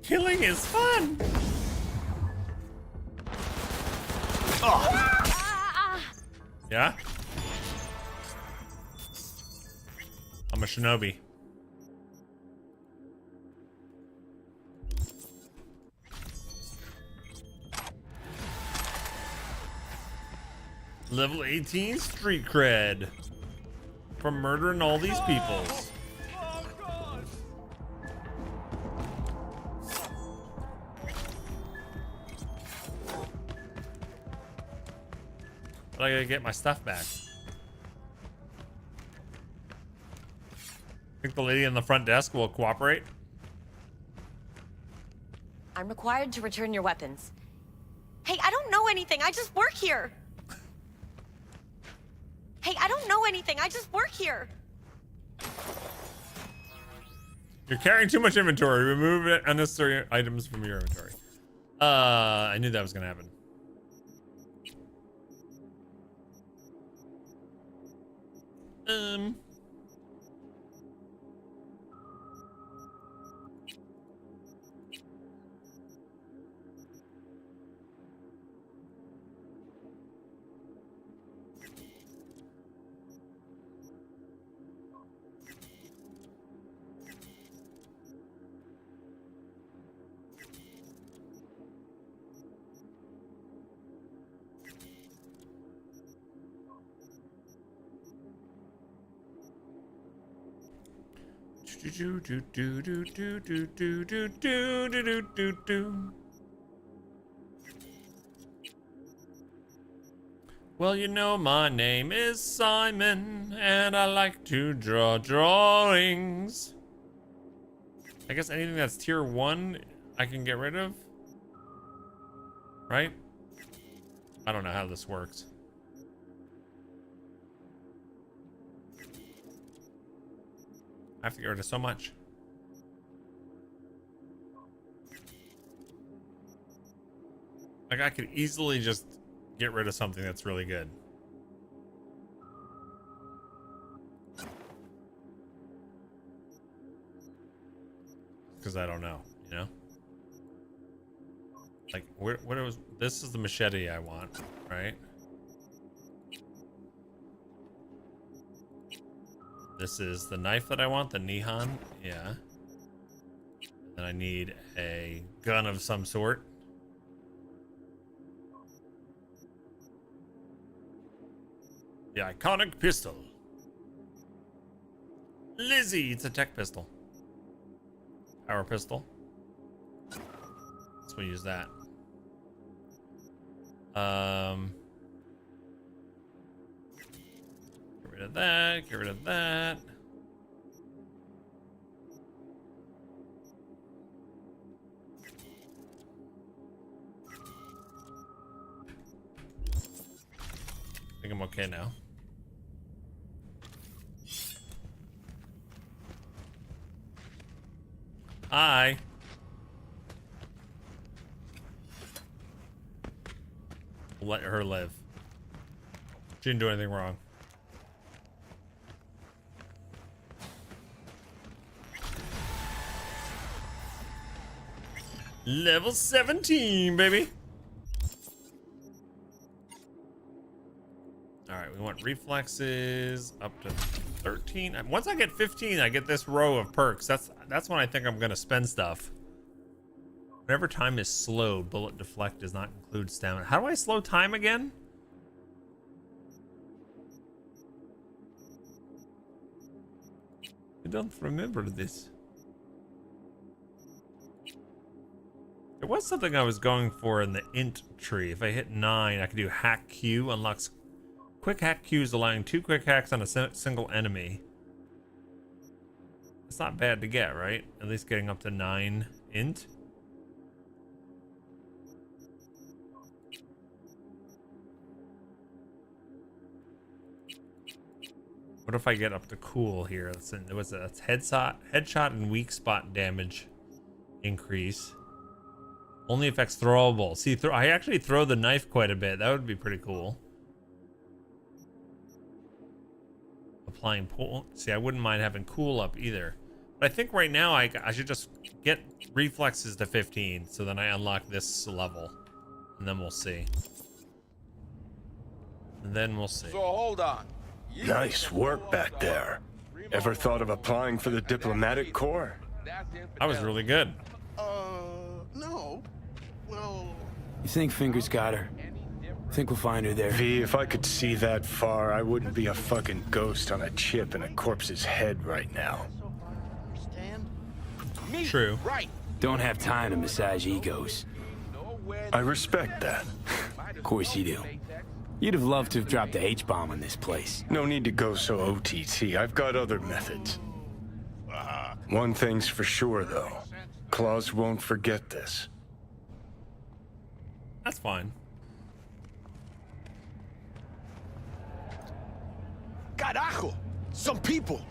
Killing is fun. Yeah? I'm a shinobi. Level 18 street cred from murdering all these people. But I gotta get my stuff back. Think the lady in the front desk will cooperate? I'm required to return your weapons. Hey, I don't know anything. I just work here. Hey, I don't know anything. I just work here. You're carrying too much inventory. Remove unnecessary items from your inventory. I knew that was gonna happen. Well, you know, my name is Simon, and I like to draw drawings. I guess anything that's tier 1, I can get rid of. Right? I don't know how this works. I have to get rid of so much. Like, I could easily just get rid of something that's really good. Because I don't know, you know? Like, what was... This is the machete I want, right? This is the knife that I want, the Nihon. Yeah. Then I need a gun of some sort. The iconic pistol. Lizzie, it's a tech pistol. Power pistol. So we use that. Get rid of that, get rid of that. I think I'm okay now. Hi. Let her live. She didn't do anything wrong. Level 17, baby. All right, we want reflexes up to 13. Once I get 15, I get this row of perks. That's when I think I'm gonna spend stuff. Whenever time is slowed, bullet deflect does not include stamina. How do I slow time again? I don't remember this. There was something I was going for in the int tree. If I hit 9, I could do hack Q. Unlocks quick hack Qs, allowing 2 quick hacks on a single enemy. It's not bad to get, right? At least getting up to 9 int. What if I get up to cool here? That's headshot and weak spot damage increase. Only affects throwable. See, I actually throw the knife quite a bit. That would be pretty cool. Applying pull. See, I wouldn't mind having cool up either. But I think right now I should just get reflexes to 15, so then I unlock this level, and then we'll see. And then we'll see. So hold on. Nice work back there. Ever thought of applying for the diplomatic corps? I was really good. No. Well... You think Fingers got her? Think we'll find her there? V, if I could see that far, I wouldn't be a fucking ghost on a chip in a corpse's head right now. True. Right. Don't have time to massage egos. I respect that. Of course you do. You'd have loved to have dropped the H-bomb on this place. No need to go so OTT. I've got other methods. One thing's for sure, though. Claus won't forget this. That's fine. Carajo! Some people!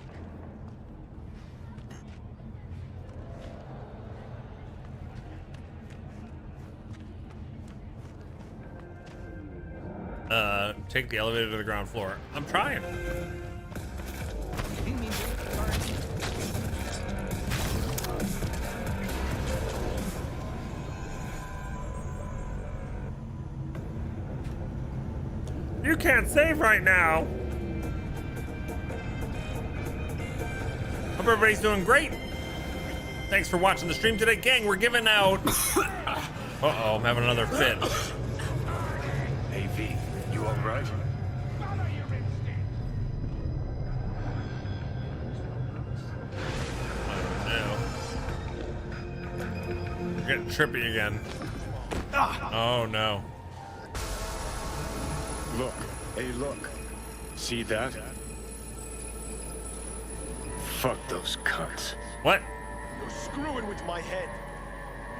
Take the elevator to the ground floor. I'm trying. You can't save right now. Hope everybody's doing great. Thanks for watching the stream today, gang. We're giving out. Uh-oh, I'm having another fit. Hey, V, you all right? get trippy again. Oh no. Look. Hey, look. See that? Fuck those cunts. What? You're screwing with my head.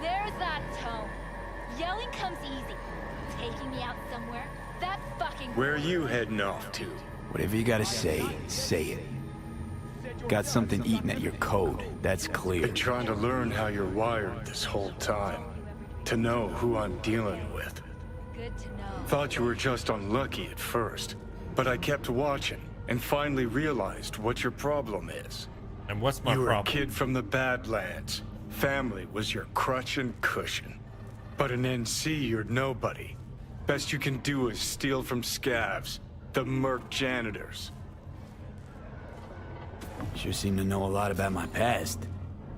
There's that tone. Yelling comes easy. Taking me out somewhere, that's fucking... Where are you heading off to? Whatever you gotta say it. Got something eating at your code, that's clear. Been trying to learn how you're wired this whole time. To know who I'm dealing with. Good to know. Thought you were just unlucky at first, but I kept watching and finally realized what your problem is. And what's my problem? You were a kid from the Badlands. Family was your crutch and cushion. But in NC, you're nobody. Best you can do is steal from scavs, the merc janitors. Sure seem to know a lot about my past.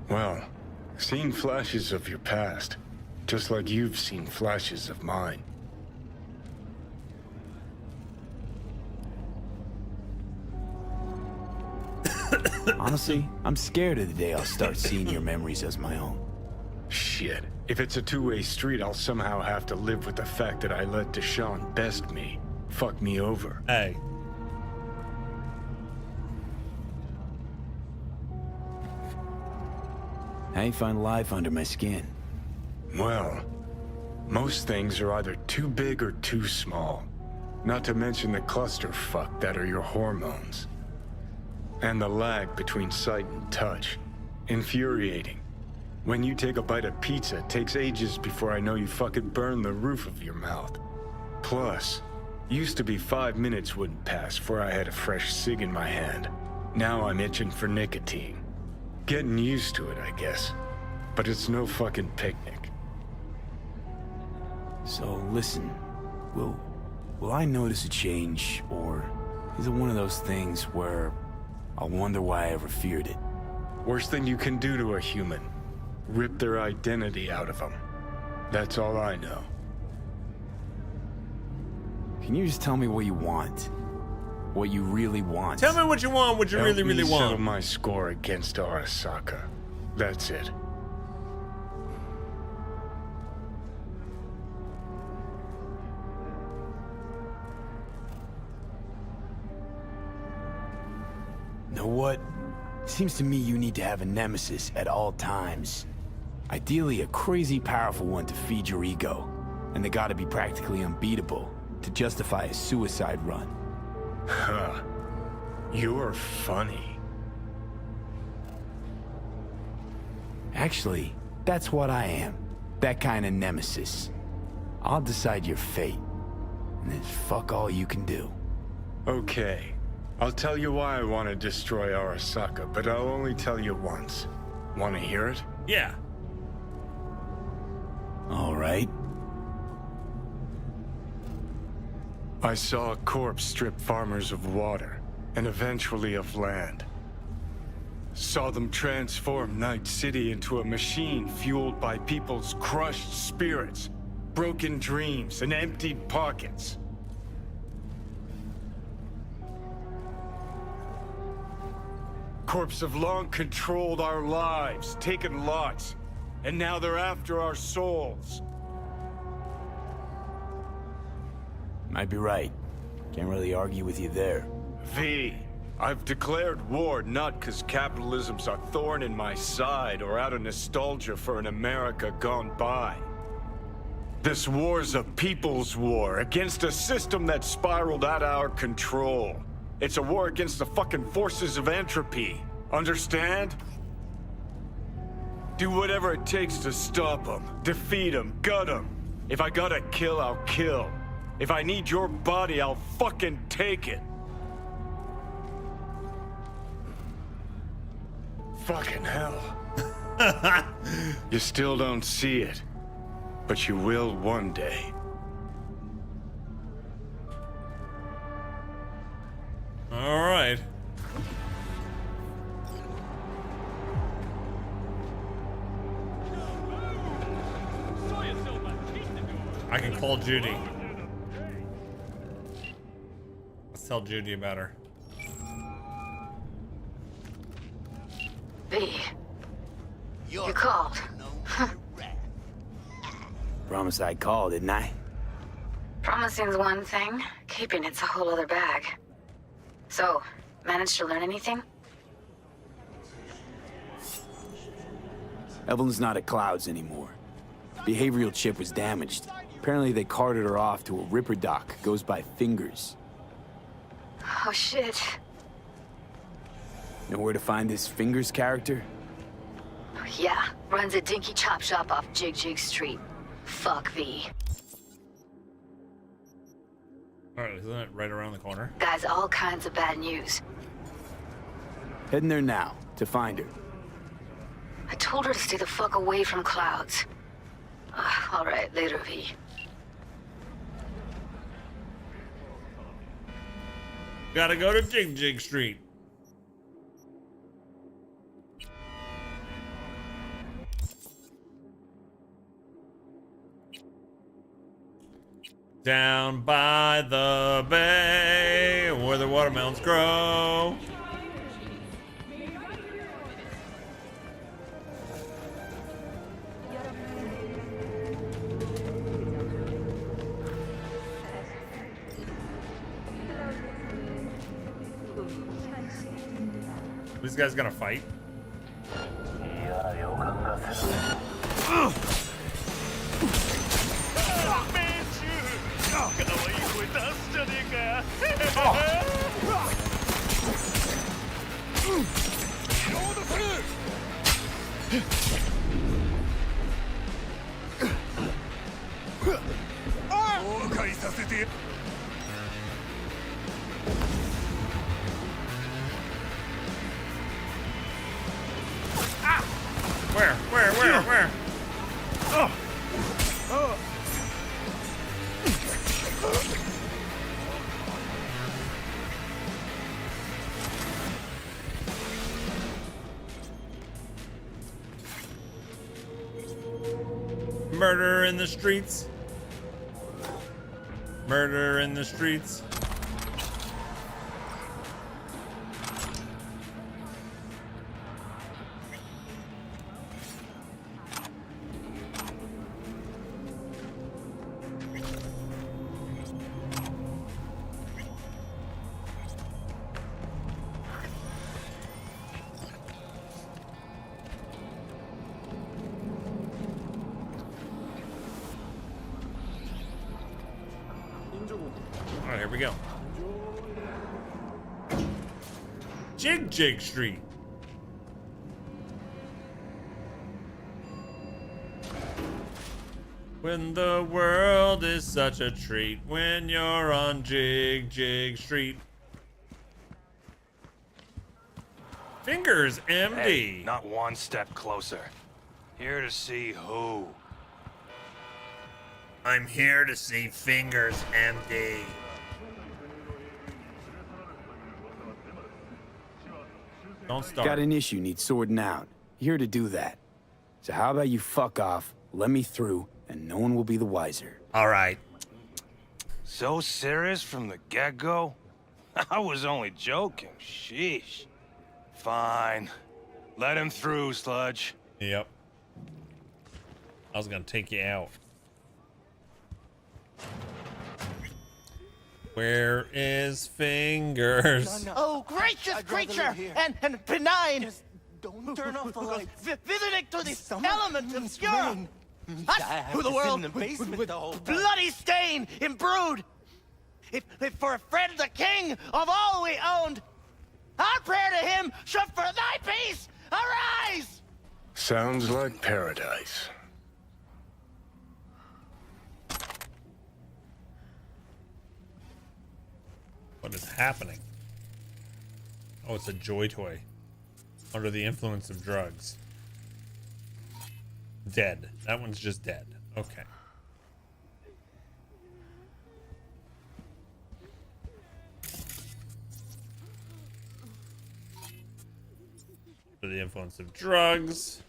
Well, seen flashes of your past, just like you've seen flashes of mine. Honestly, I'm scared of the day I'll start seeing your memories as my own. Shit. If it's a two-way street, I'll somehow have to live with the fact that I let Deshaun best me. Fuck me over. Hey. How you find life under my skin? Well, most things are either too big or too small. Not to mention the clusterfuck that are your hormones. And the lag between sight and touch. Infuriating. When you take a bite of pizza, it takes ages before I know you fucking burn the roof of your mouth. Plus, used to be 5 minutes wouldn't pass before I had a fresh cig in my hand. Now I'm itching for nicotine. Getting used to it, I guess. But it's no fucking picnic. So listen, will I notice a change, or is it one of those things where I'll wonder why I ever feared it? Worst thing you can do to a human. Rip their identity out of them. That's all I know. Can you just tell me what you want? What you really want? Tell me what you want, what you really, really Help me settle want. my score against Arasaka. That's it. Know what? Seems to me you need to have a nemesis at all times. Ideally, a crazy powerful one to feed your ego. And they gotta be practically unbeatable to justify a suicide run. Huh. You're funny. Actually, that's what I am. That kind of nemesis. I'll decide your fate. And then fuck all you can do. Okay. I'll tell you why I want to destroy Arasaka, but I'll only tell you once. Want to hear it? Yeah. All right. I saw a corpse strip farmers of water, and eventually of land. Saw them transform Night City into a machine fueled by people's crushed spirits, broken dreams, and emptied pockets. Corps have long controlled our lives, taken lots, and now they're after our souls. Might be right. Can't really argue with you there. V, I've declared war not because capitalism's a thorn in my side or out of nostalgia for an America gone by. This war's a people's war against a system that spiraled out of our control. It's a war against the fucking forces of entropy. Understand? Do whatever it takes to stop them, defeat them, gut them. If I gotta kill, I'll kill. If I need your body, I'll fucking take it. Fucking hell. You still don't see it, but you will one day. All right. I can call Judy. Let's tell Judy about her. B. You called. Promise I'd call, didn't I? Promising's one thing, keeping it's a whole other bag. So, managed to learn anything? Evelyn's not at Clouds anymore. Behavioral chip was damaged. Apparently they carted her off to a Ripper dock. Goes by Fingers. Oh shit. Know where to find this Fingers character? Yeah, runs a dinky chop shop off Jig Jig Street. Fuck V. Alright, isn't it right around the corner? Guy's all kinds of bad news. Heading there now, to find her. I told her to stay the fuck away from Clouds. Alright, later, V. Gotta go to Jig Jig Street. Down by the bay, where the watermelons grow. These guys gonna fight? Where? Murder in the streets. Murder in the streets. All right, here we go. Jig Jig Street. When the world is such a treat, when you're on Jig Jig Street. Fingers, MD. Hey, not one step closer. Here to see who? I'm here to see Fingers, MD. Don't start. Got an issue, need sorting out. Here to do that. So how about you fuck off, let me through, and no one will be the wiser. All right. So serious from the get-go? I was only joking. Sheesh. Fine. Let him through, Sludge. Yep. I was gonna take you out. Where is Fingers? Oh, gracious creature and benign! Just don't turn off the lights. Visiting to this element obscure! Us, who the world with bloody stain imbrued! If for a friend the king of all we owned, our prayer to him should for thy peace arise! Sounds like paradise. What is happening? Oh, it's a joy toy. Under the influence of drugs. Dead. That one's just dead. Okay. Under the influence of drugs.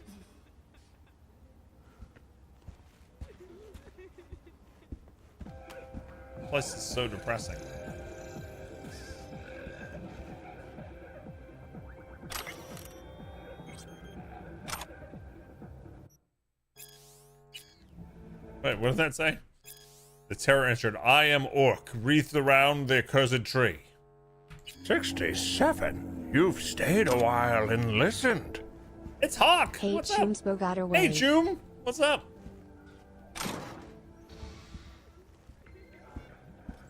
This place is so depressing. Wait, what does that say? The terror answered, I am Orc, wreathed around the accursed tree. 67. You've stayed a while and listened. It's Hawk. Kate What's up? Schumsburg got her way. Hey, Choom. What's up?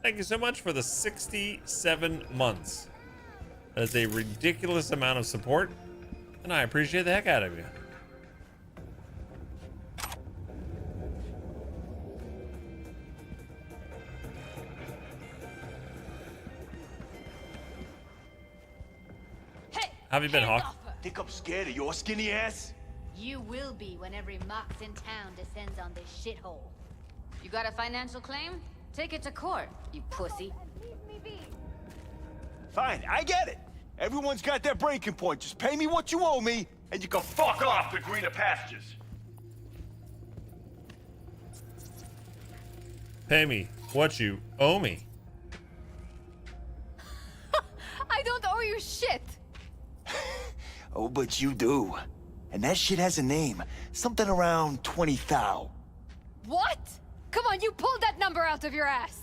Thank you so much for the 67 months. That is a ridiculous amount of support, and I appreciate the heck out of you. How have you been, Hawk? Think I'm scared of your skinny ass? You will be when every mox in town descends on this shithole. You got a financial claim? Take it to court, you pussy. Fine, I get it. Everyone's got their breaking point. Just pay me what you owe me, and you can fuck off to greener pastures. Pay me what you owe me. I don't owe you shit. Oh, but you do. And that shit has a name. Something around 20 thou. What? Come on, you pulled that number out of your ass.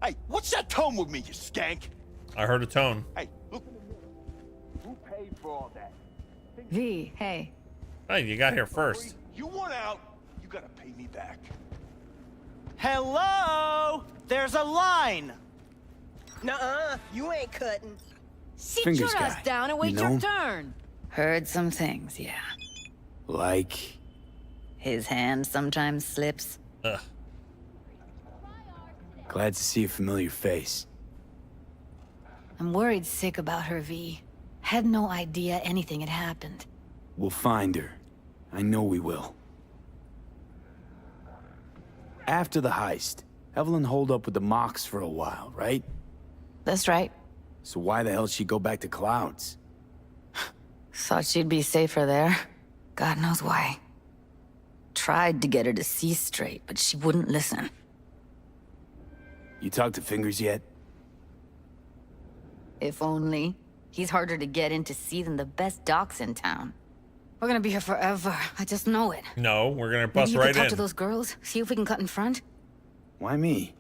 Hey, what's that tone with me, you skank? I heard a tone. Hey, look. Who paid for all that? V, hey. Hey, you got here first. You want out, you gotta pay me back. Hello? There's a line. Nuh-uh, you ain't cutting. Sit Fingers your ass guy. down and wait You know your him? turn. Heard some things, yeah. Like, His hand sometimes slips. Ugh. glad to see a familiar face. I'm worried sick about her, V. Had no idea anything had happened. We'll find her. I know we will. After the heist, Evelyn holed up with the Mox for a while, right? That's right. So why the hell she go back to Clouds? Thought she'd be safer there. God knows why. Tried to get her to see straight, but she wouldn't listen. You talked to Fingers yet? If only. He's harder to get in to see than the best docs in town. We're gonna be here forever. I just know it. No, we're gonna Maybe bust you right could talk in. to those girls, see if we can cut in front. Why me?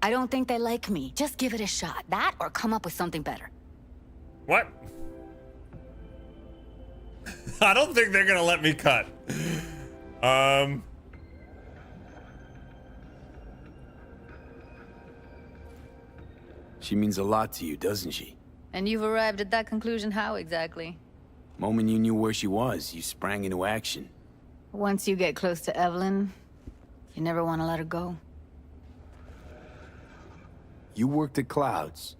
I don't think they like me. Just give it a shot. That or come up with something better. What? I don't think they're gonna let me cut. She means a lot to you, doesn't she? And you've arrived at that conclusion how exactly? Moment you knew where she was, you sprang into action. Once you get close to Evelyn, you never want to let her go. You worked at Clouds.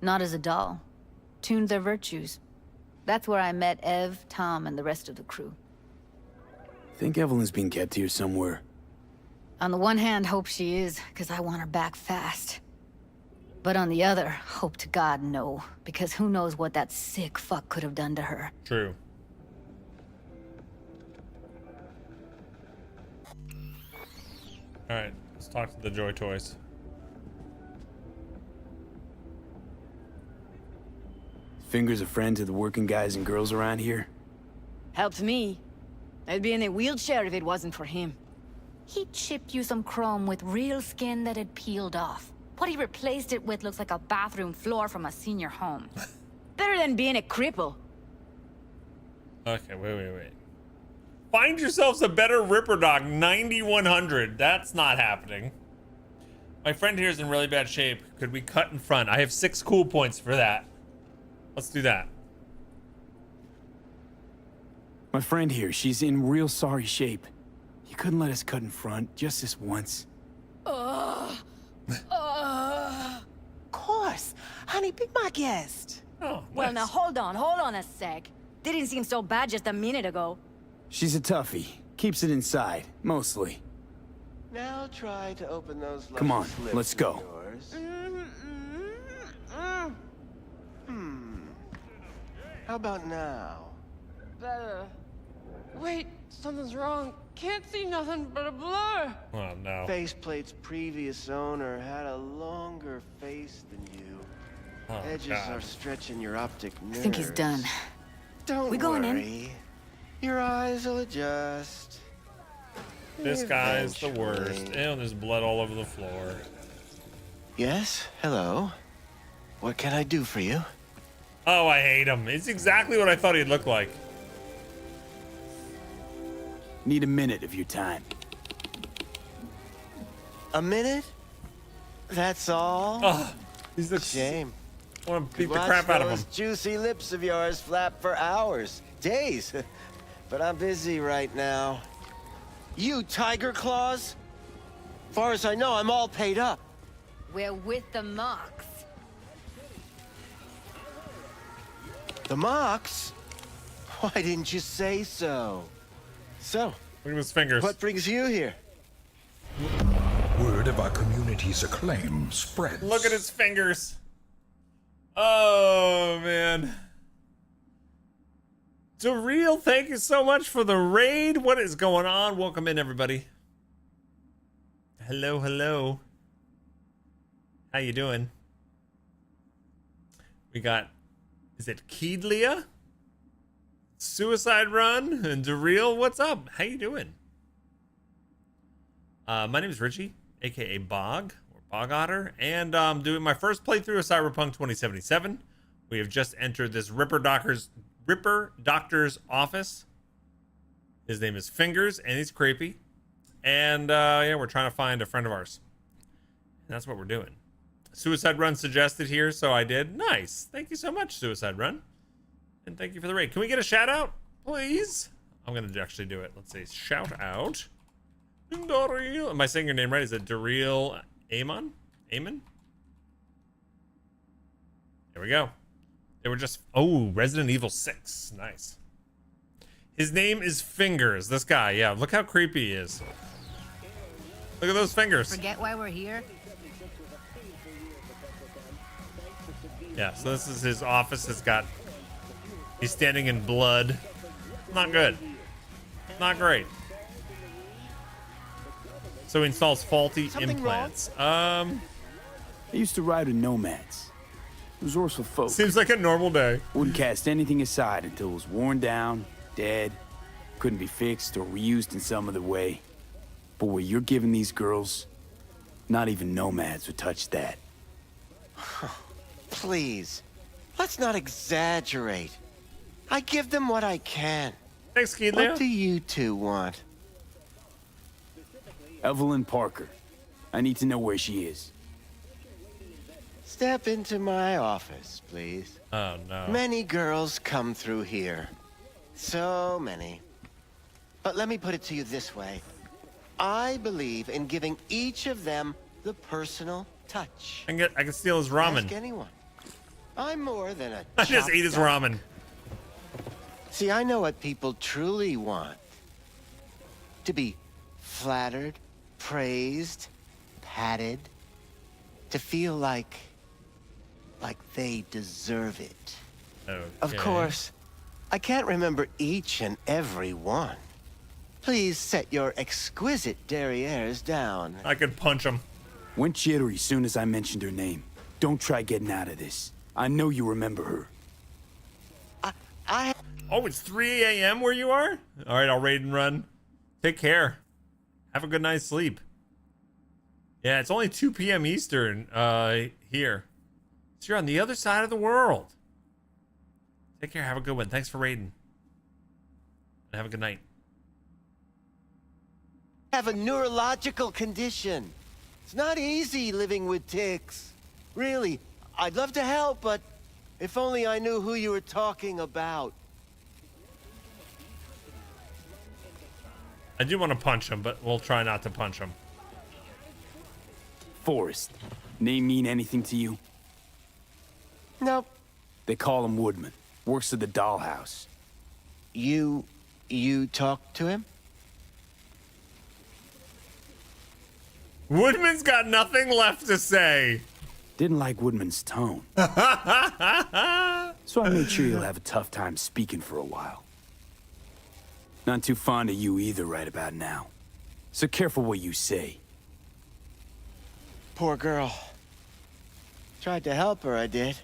Not as a doll. Tuned their virtues. That's where I met Ev, Tom, and the rest of the crew. Think Evelyn's being kept here somewhere. On the one hand, hope she is, because I want her back fast. But on the other, hope to God no, because who knows what that sick fuck could have done to her. True. Alright, let's talk to the Joy Toys. Fingers a friend to the working guys and girls around here? Helped me. I'd be in a wheelchair if it wasn't for him. He chipped you some chrome with real skin that had peeled off. What he replaced it with looks like a bathroom floor from a senior home. Better than being a cripple. Okay, wait. Find yourselves a better Ripper Dog, 9100. That's not happening. My friend here is in really bad shape. Could we cut in front? I have 6 cool points for that. Let's do that. My friend here, she's in real sorry shape. You couldn't let us cut in front, just this once. Of course. Honey, be my guest. Oh, Well, now hold on a sec. Didn't seem so bad just a minute ago. She's a toughie. Keeps it inside, mostly. Now try to open those. Come on, luscious lips let's of go. yours. How about now? Better. Wait, something's wrong. Can't see nothing but a blur. Oh, no. Faceplate's previous owner had a longer face than you. Oh, Edges God. are stretching your optic nerves. I think he's done. Don't We going in? worry. Your eyes will adjust. This guy's the worst. And there's blood all over the floor. Yes, hello. What can I do for you? Oh, I hate him. It's exactly what I thought he'd look like. Need a minute of your time. A minute? That's all? Oh, he's a shame. I want to beat the crap out of him. Those juicy lips of yours flap for hours, days. But I'm busy right now. You tiger claws? Far as I know, I'm all paid up. We're with the Mox. The Mox? Why didn't you say so? So, look at his fingers. What brings you here? Word of our community's acclaim spreads. Look at his fingers. Oh, man. Surreal, thank you so much for the raid. What is going on? Welcome in, everybody. Hello, hello. How you doing? We got, is it Keedlia? Suicide Run and Surreal. What's up? How you doing? My name is Richie, aka Bog, or Bog Otter, and I'm doing my first playthrough of Cyberpunk 2077. We have just entered this Ripper Doctor's office. His name is Fingers, and he's creepy. And yeah, we're trying to find a friend of ours. And that's what we're doing. Suicide Run suggested here, so I did. Nice. Thank you so much, Suicide Run. And thank you for the raid. Can we get a shout out, please? I'm going to actually do it. Let's see. Shout out. Dareel. Am I saying your name right? Is it Dareel Amon? Amon? There we go. They were just... Oh, Resident Evil 6. Nice. His name is Fingers. This guy, yeah. Look how creepy he is. Look at those fingers. Forget why we're here? Yeah, so this is his office. It's got... He's standing in blood. Not good. Not great. So he installs faulty implants. I used to ride with nomads. Resourceful folk. Seems like a normal day. Wouldn't cast anything aside until it was worn down, dead, couldn't be fixed or reused in some other way. But what you're giving these girls, not even nomads would touch that. Please, let's not exaggerate. I give them what I can. Thanks, Keedlia. What do you two want? Evelyn Parker. I need to know where she is. Step into my office, please. Oh, no. Many girls come through here. So many. But let me put it to you this way. I believe in giving each of them the personal touch. I can steal his ramen. Ask anyone. I'm more than a I just ate his ramen. See, I know what people truly want. To be flattered, praised, patted. To feel like they deserve it. Okay. Of course, I can't remember each and every one. Please set your exquisite derrieres down. I could punch him. Went jittery soon as I mentioned her name. Don't try getting out of this. I know you remember her. Oh, it's 3 a.m. where you are? All right, I'll raid and run. Take care. Have a good night's sleep. Yeah, it's only 2 p.m. Eastern here. So you're on the other side of the world. Take care. Have a good one. Thanks for raiding. And have a good night. I have a neurological condition. It's not easy living with tics. Really, I'd love to help, but if only I knew who you were talking about. I do want to punch him, but we'll try not to punch him. Forrest. Name mean anything to you? Nope. They call him Woodman. Works at the dollhouse. You talked to him? Woodman's got nothing left to say. Didn't like Woodman's tone. So I made sure you'll have a tough time speaking for a while. Not too fond of you either right about now. So careful what you say. Poor girl. Tried to help her, I did.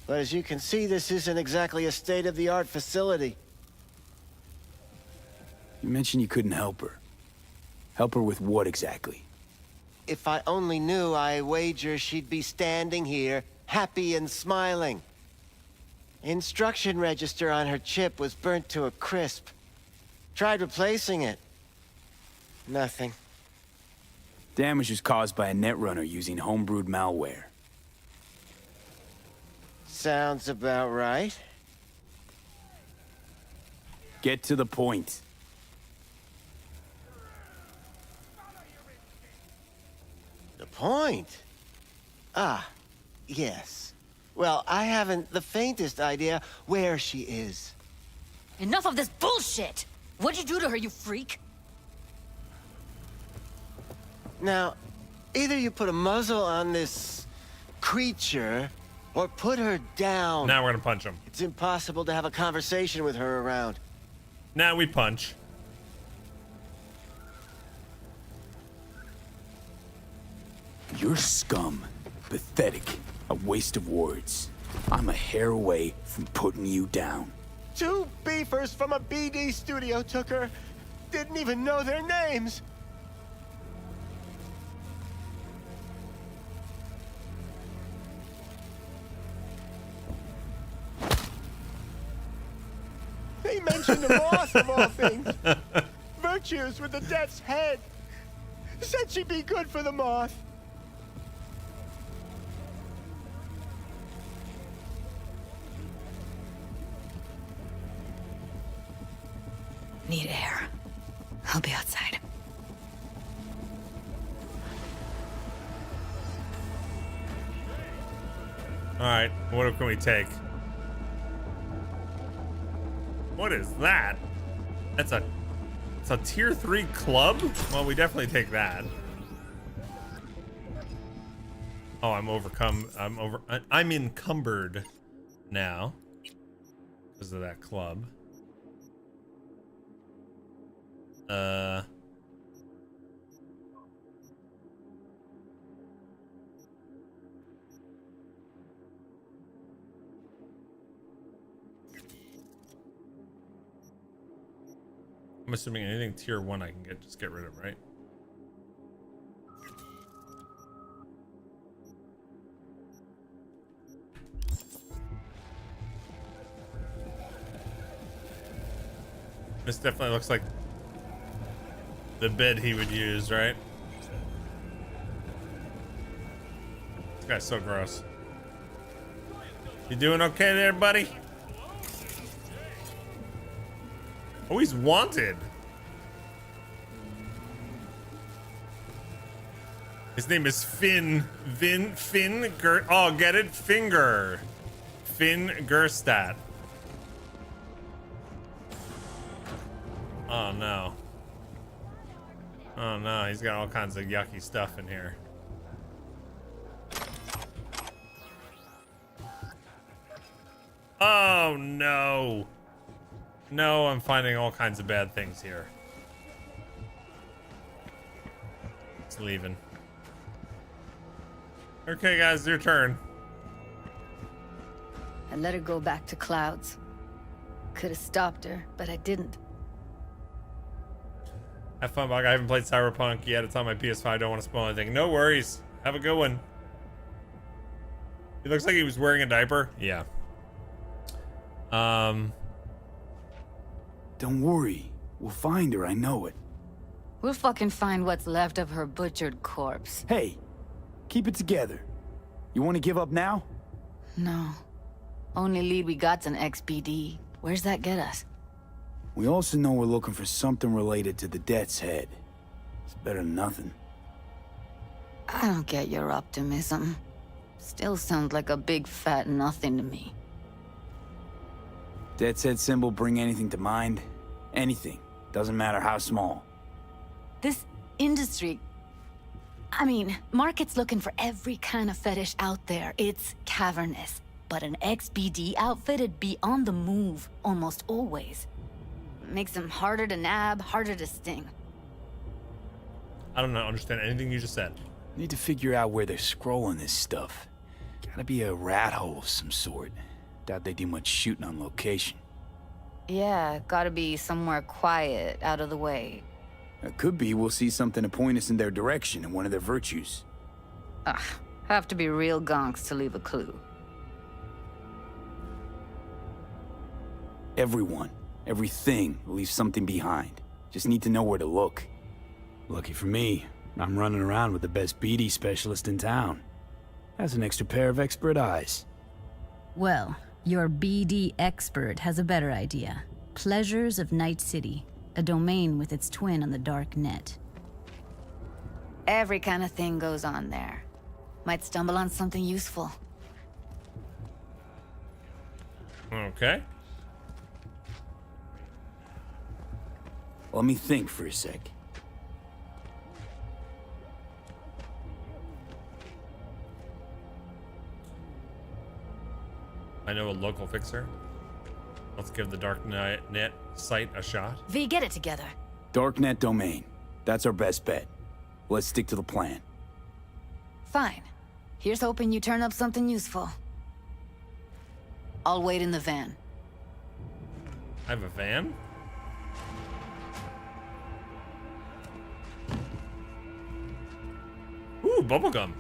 But as you can see, this isn't exactly a state-of-the-art facility. You mentioned you couldn't help her. Help her with what exactly? If I only knew, I wager she'd be standing here, happy and smiling. Instruction register on her chip was burnt to a crisp. Tried replacing it. Nothing. Damage was caused by a netrunner using homebrewed malware. Sounds about right. Get to the point. The point? Ah, yes. Well, I haven't the faintest idea where she is. Enough of this bullshit! What'd you do to her, you freak? Now, either you put a muzzle on this creature, or put her down. Now we're gonna punch him. It's impossible to have a conversation with her around. Now we punch. You're scum. Pathetic. A waste of words. I'm a hair away from putting you down. 2 beefers from a BD studio took her. Didn't even know their names. They mentioned a moth of all things. Virtues with the death's head. Said she'd be good for the moth. Need air. I'll be outside. Alright, what can we take? What is that? It's a tier 3 club? Well, we definitely take that. Oh, I'm encumbered now because of that club. I'm assuming anything tier 1 I can just get rid of, right? This definitely looks like the bed he would use, right? This guy's so gross. You doing okay there, buddy? Oh, he's wanted. His name is Finn. Oh, get it? Finger. Finn Gerstadt. Oh, no. Oh, no. He's got all kinds of yucky stuff in here. Oh, no. No, I'm finding all kinds of bad things here. It's leaving. Okay, guys, your turn. I let her go back to Clouds. Could have stopped her, but I didn't. Have fun, Bog. I haven't played Cyberpunk yet. It's on my PS5. I don't want to spoil anything. No worries. Have a good one. He looks like he was wearing a diaper. Yeah. Don't worry. We'll find her, I know it. We'll fucking find what's left of her butchered corpse. Hey, keep it together. You want to give up now? No. Only lead we got's an XBD. Where's that get us? We also know we're looking for something related to the Death's Head. It's better than nothing. I don't get your optimism. Still sounds like a big fat nothing to me. Death's Head symbol bring anything to mind? Anything. Doesn't matter how small. This industry... I mean, market's looking for every kind of fetish out there. It's cavernous. But an XBD outfit'd be on the move, almost always. Makes them harder to nab, harder to sting. I don't understand anything you just said. Need to figure out where they're scrolling this stuff. Gotta be a rat hole of some sort. Doubt they do much shooting on location. Yeah, gotta be somewhere quiet, out of the way. It could be we'll see something to point us in their direction and one of their virtues. Have to be real gonks to leave a clue. Everyone, everything leaves something behind. Just need to know where to look. Lucky for me, I'm running around with the best BD specialist in town. That's an extra pair of expert eyes. Well, your BD expert has a better idea. Pleasures of Night City, a domain with its twin on the dark net. Every kind of thing goes on there. Might stumble on something useful. Okay. Let me think for a sec. I know a local fixer. Let's give the dark net site a shot. V, get it together. Darknet domain. That's our best bet. Let's stick to the plan. Fine. Here's hoping you turn up something useful. I'll wait in the van. I have a van? Ooh, bubblegum.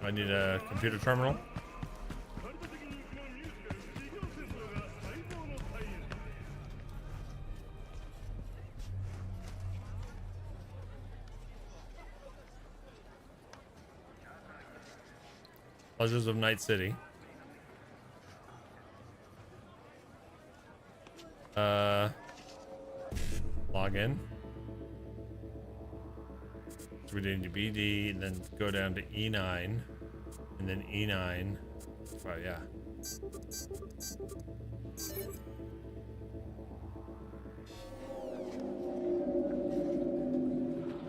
I need a computer terminal. Pleasures of Night City. Log in. So we need to BD and then go down to E9 and then E9. Oh yeah.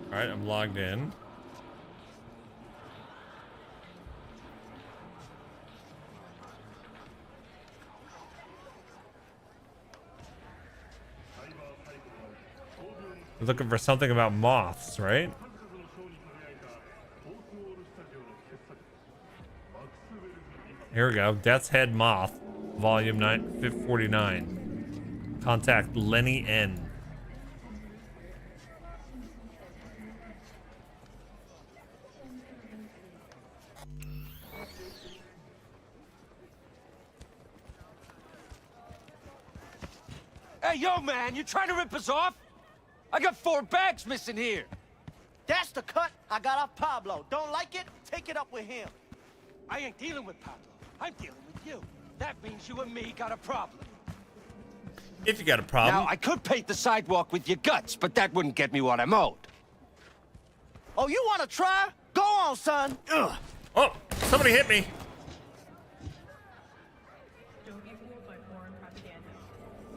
All right, I'm logged in. Looking for something about moths, right? Here we go. Death's Head Moth, Volume 9, 49. Contact Lenny N. Hey, yo, man, you trying to rip us off? I got 4 bags missing here. That's the cut I got off Pablo. Don't like it? Take it up with him. I ain't dealing with Pablo. I'm dealing with you. That means you and me got a problem. If you got a problem. Now, I could paint the sidewalk with your guts, but that wouldn't get me what I'm owed. Oh, you want to try? Go on, son. Ugh. Oh, somebody hit me.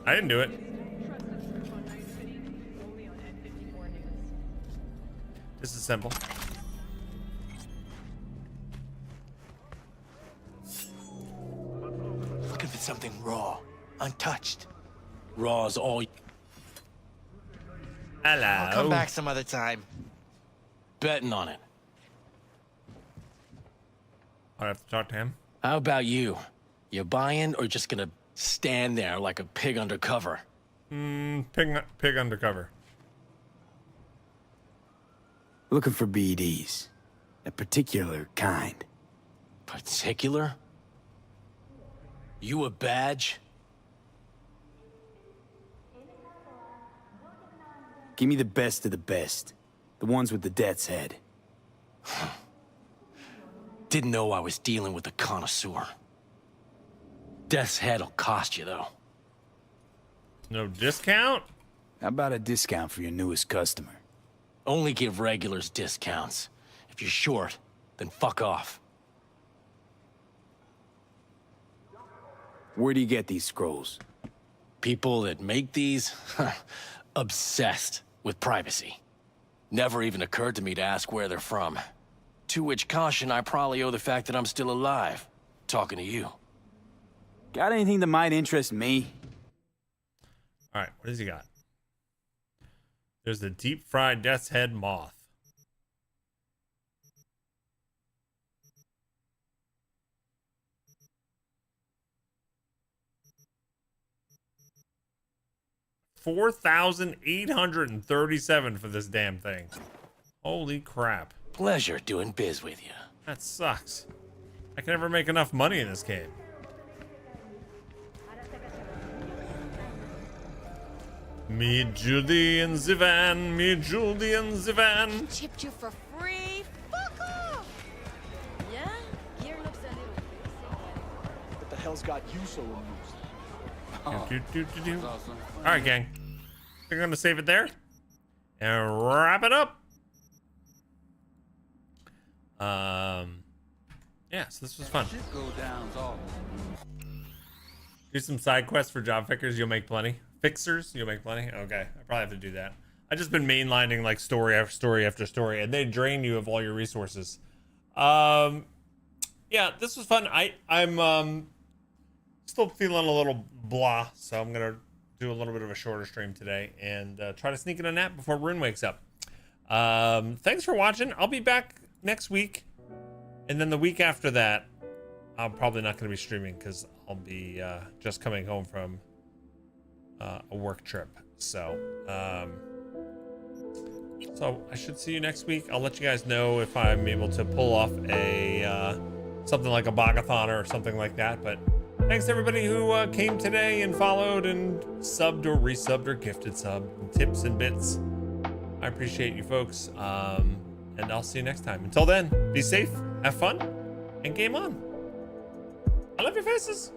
I didn't do it. This is simple. Looking for something raw, untouched. Raw's all. Hello. I'll come back some other time. Betting on it. I have to talk to him. How about you? You buying or just gonna stand there like a pig undercover? Pig undercover. Looking for BDs. A particular kind. Particular? You a badge? Give me the best of the best. The ones with the death's head. Didn't know I was dealing with a connoisseur. Death's head'll cost you, though. No discount? How about a discount for your newest customer? Only give regulars discounts. If you're short, then fuck off. Where do you get these scrolls? People that make these, obsessed with privacy. Never even occurred to me to ask where they're from. To which caution I probably owe the fact that I'm still alive, talking to you. Got anything that might interest me? All right, what does he got? There's the deep fried death's head moth. 4,837 for this damn thing. Holy crap. Pleasure doing biz with you. That sucks. I can never make enough money in this game. Me Judy and Zivan, me Judy and Zivan. Chipped you for free? Fuck off! Yeah? Gear looks a little basic. What the hell's got you so amused? All right, gang. We're going to save it there and wrap it up. Yeah, so this was fun. Do some side quests for job fixers. You'll make plenty. Fixers, you'll make plenty. Okay, I probably have to do that. I just been mainlining like story after story after story, and they drain you of all your resources. Yeah, this was fun. I'm still feeling a little blah, so I'm gonna do a little bit of a shorter stream today and try to sneak in a nap before Rune wakes up. Thanks for watching. I'll be back next week, and then the week after that, I'm probably not going to be streaming because I'll be just coming home from a work trip. So I should see you next week. I'll let you guys know if I'm able to pull off a something like a Bogathon or something like that. But thanks to everybody who came today and followed and subbed or resubbed or gifted sub and tips and bits. I appreciate you folks. And I'll see you next time. Until then, be safe, have fun, and game on. I love your faces.